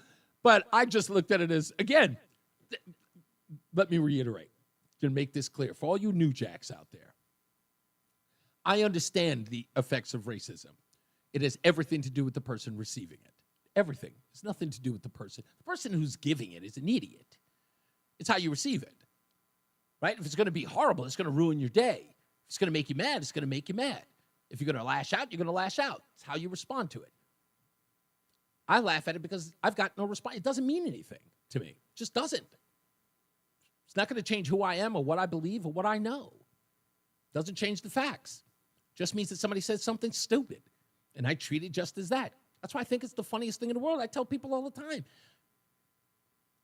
But I just looked at it as, again, let me reiterate to make this clear. For all you new jacks out there, I understand the effects of racism. It has everything to do with the person receiving it. Everything. It's nothing to do with the person. The person who's giving it is an idiot. It's how you receive it, right? If it's going to be horrible, it's going to ruin your day. If it's going to make you mad, it's going to make you mad. If you're going to lash out, you're going to lash out. It's how you respond to it. I laugh at it because I've got no response. It doesn't mean anything to me. It just doesn't. It's not going to change who I am or what I believe or what I know. It doesn't change the facts. It just means that somebody said something stupid, and I treat it just as that. That's why I think it's the funniest thing in the world. I tell people all the time,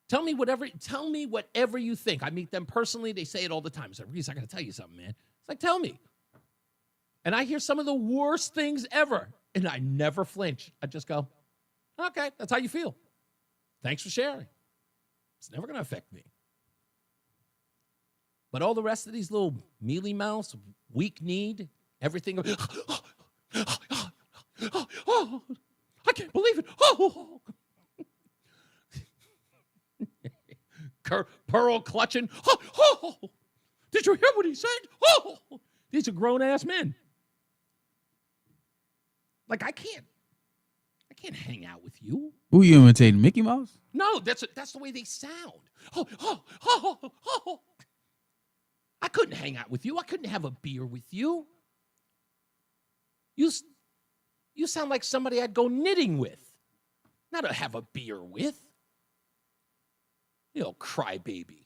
tell me whatever you think. I meet them personally. They say it all the time. It's like, Reese, I got to tell you something, man. It's like, tell me. And I hear some of the worst things ever, and I never flinch. I just go, okay, that's how you feel. Thanks for sharing. It's never going to affect me. But all the rest of these little mealy mouths, weak-kneed, everything. Oh, I can't believe it. Oh. Pearl clutching. Oh. Did you hear what he said? Oh. These are grown-ass men. Like, I can't hang out with you. Who you imitating, Mickey Mouse? No, that's the way they sound. Oh. I couldn't hang out with you. I couldn't have a beer with you. You sound like somebody I'd go knitting with, not to have a beer with. You know, crybaby.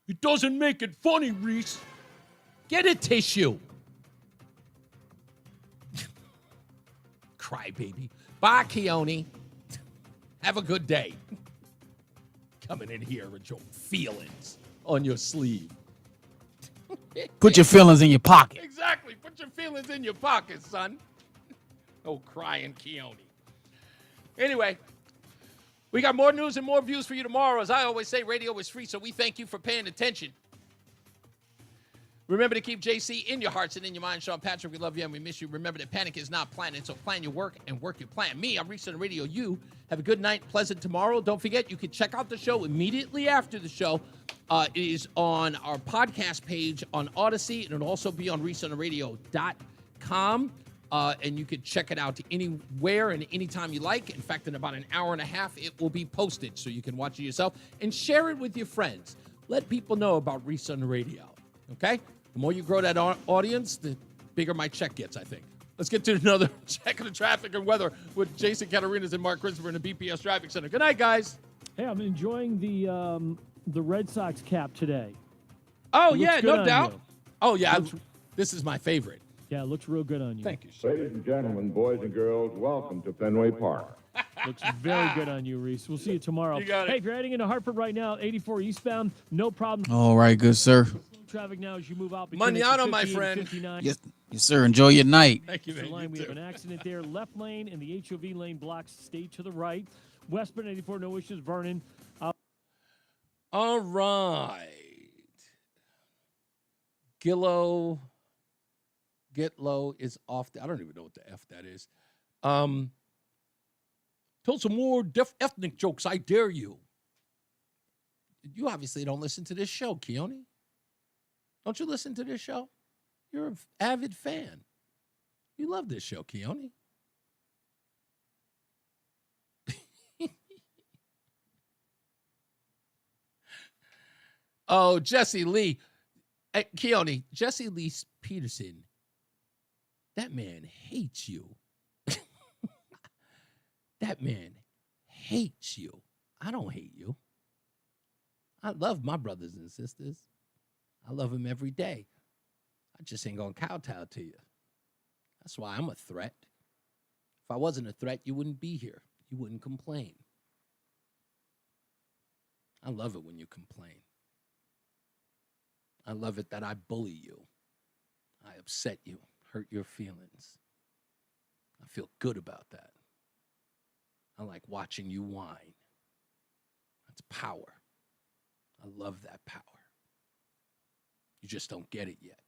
It doesn't make it funny, Reese. Get a tissue. Crybaby. Bye, Keone. Have a good day. Coming in here with your feelings on your sleeve. Put your feelings in your pocket. Exactly. Put your feelings in your pocket, son. Oh, crying Keone. Anyway, we got more news and more views for you tomorrow. As I always say, radio is free, so we thank you for paying attention. Remember to keep JC in your hearts and in your mind. Sean Patrick, we love you and we miss you. Remember that panic is not planning, so plan your work and work your plan. Me, I'm Reese on the Radio. You have a good night, pleasant tomorrow. Don't forget, you can check out the show immediately after the show. It is on our podcast page on Odyssey, and it'll also be on ReeseOnTheRadio.com. and you can check it out anywhere and anytime you like. In fact, in about an hour and a half, it will be posted so you can watch it yourself and share it with your friends. Let people know about Reese on the Radio, okay? The more you grow that audience, the bigger my check gets, I think. Let's get to another check of the traffic and weather with Jason Catarinas and Mark Christopher in the BPS Traffic Center. Good night, guys. Hey, I'm enjoying the Red Sox cap today. Oh, It yeah, looks no good on doubt. you. Oh, yeah, this is my favorite. Yeah, it looks real good on you. Thank you, sir. Ladies and gentlemen, boys and girls, welcome to Fenway Park. Looks very good on you, Reese. We'll see you tomorrow. You got it. Hey, if you're heading into Hartford right now, 84 eastbound, no problem. All right, good sir. Traffic now as you move out between Manano, exit my 50 and friend. 59. Yes, sir. Enjoy your night. Thank you, The man. line, You we have too. an accident there. Left lane and the HOV lane blocks stay to the right. Westbound 84, no issues. Vernon. All right. Gitlow is off. I don't even know what the F that is. Tell some more ethnic jokes, I dare you. You obviously don't listen to this show, Keone. Don't you listen to this show? You're an avid fan. You love this show, Keone. Oh, Jesse Lee. Hey, Keone, Jesse Lee Peterson, that man hates you. That man hates you. I don't hate you. I love my brothers and sisters. I love them every day. I just ain't gonna kowtow to you. That's why I'm a threat. If I wasn't a threat, you wouldn't be here. You wouldn't complain. I love it when you complain. I love it that I bully you. I upset you, hurt your feelings. I feel good about that. I like watching you whine. That's power. I love that power. You just don't get it yet.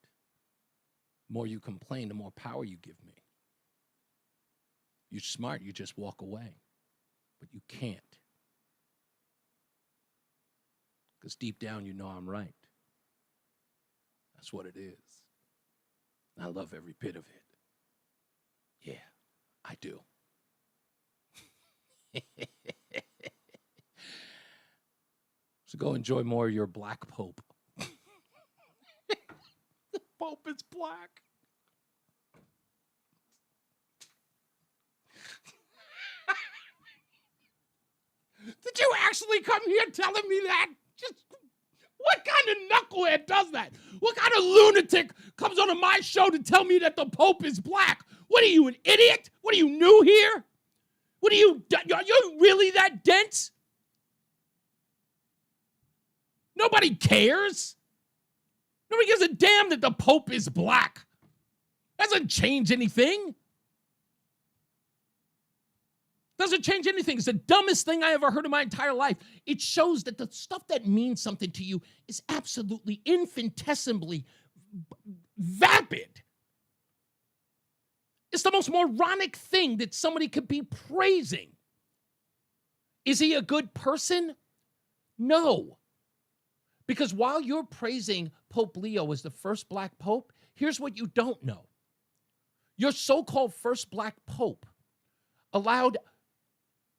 The more you complain, the more power you give me. You're smart, you just walk away. But you can't. Because deep down, you know I'm right. That's what it is. I love every bit of it. Yeah, I do. So go enjoy more of your black Pope. The Pope is black. Did you actually come here telling me that? Just what kind of knucklehead does that? What kind of lunatic comes onto my show to tell me that the Pope is black? What are you, an idiot? What are you, new here? What are you really that dense? Nobody cares. Nobody gives a damn that the Pope is black. Doesn't change anything. Doesn't change anything. It's the dumbest thing I ever heard in my entire life. It shows that the stuff that means something to you is absolutely infinitesimally vapid. It's the most moronic thing that somebody could be praising. Is he a good person? No. Because while you're praising Pope Leo as the first black pope, here's what you don't know. Your so-called first black pope allowed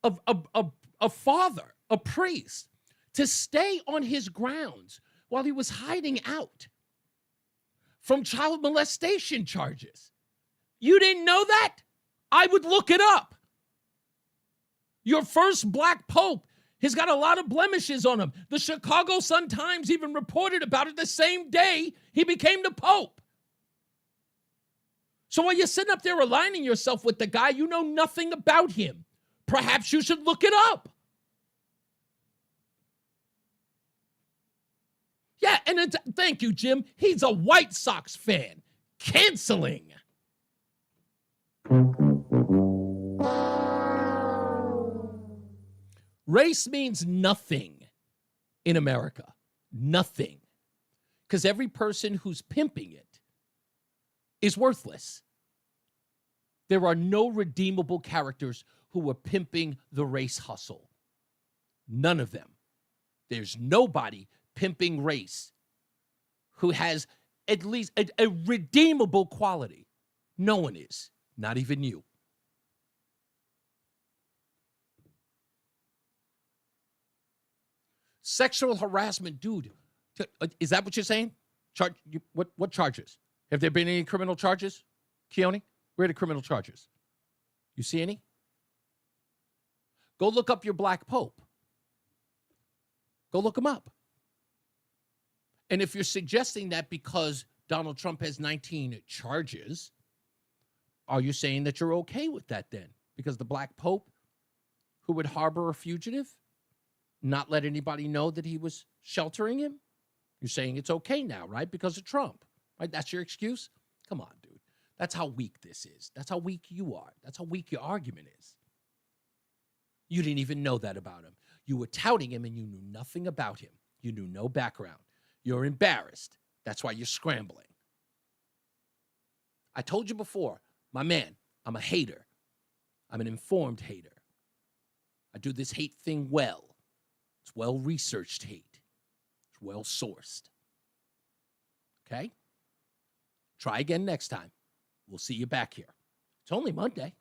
a father, a priest, to stay on his grounds while he was hiding out from child molestation charges. You didn't know that? I would look it up. Your first black pope has got a lot of blemishes on him. The Chicago Sun-Times even reported about it the same day he became the pope. So while you're sitting up there aligning yourself with the guy, you know nothing about him. Perhaps you should look it up. Yeah, and thank you, Jim. He's a White Sox fan. Canceling. Race means nothing in America. Nothing. Because every person who's pimping it is worthless. There are no redeemable characters who are pimping the race hustle. None of them. There's nobody pimping race who has at least a redeemable quality. No one is. Not even you. Sexual harassment, dude. Is that what you're saying? What charges? Have there been any criminal charges, Keone? Where are the criminal charges? You see any? Go look up your black pope. Go look him up. And if you're suggesting that because Donald Trump has 19 charges, are you saying that you're okay with that then? Because the black pope who would harbor a fugitive, not let anybody know that he was sheltering him? You're saying it's okay now, right? Because of Trump, right? That's your excuse? Come on, dude. That's how weak this is. That's how weak you are. That's how weak your argument is. You didn't even know that about him. You were touting him and you knew nothing about him. You knew no background. You're embarrassed. That's why you're scrambling. I told you before, my man, I'm a hater. I'm an informed hater. I do this hate thing well. It's well-researched hate. It's well-sourced. Okay? Try again next time. We'll see you back here. It's only Monday.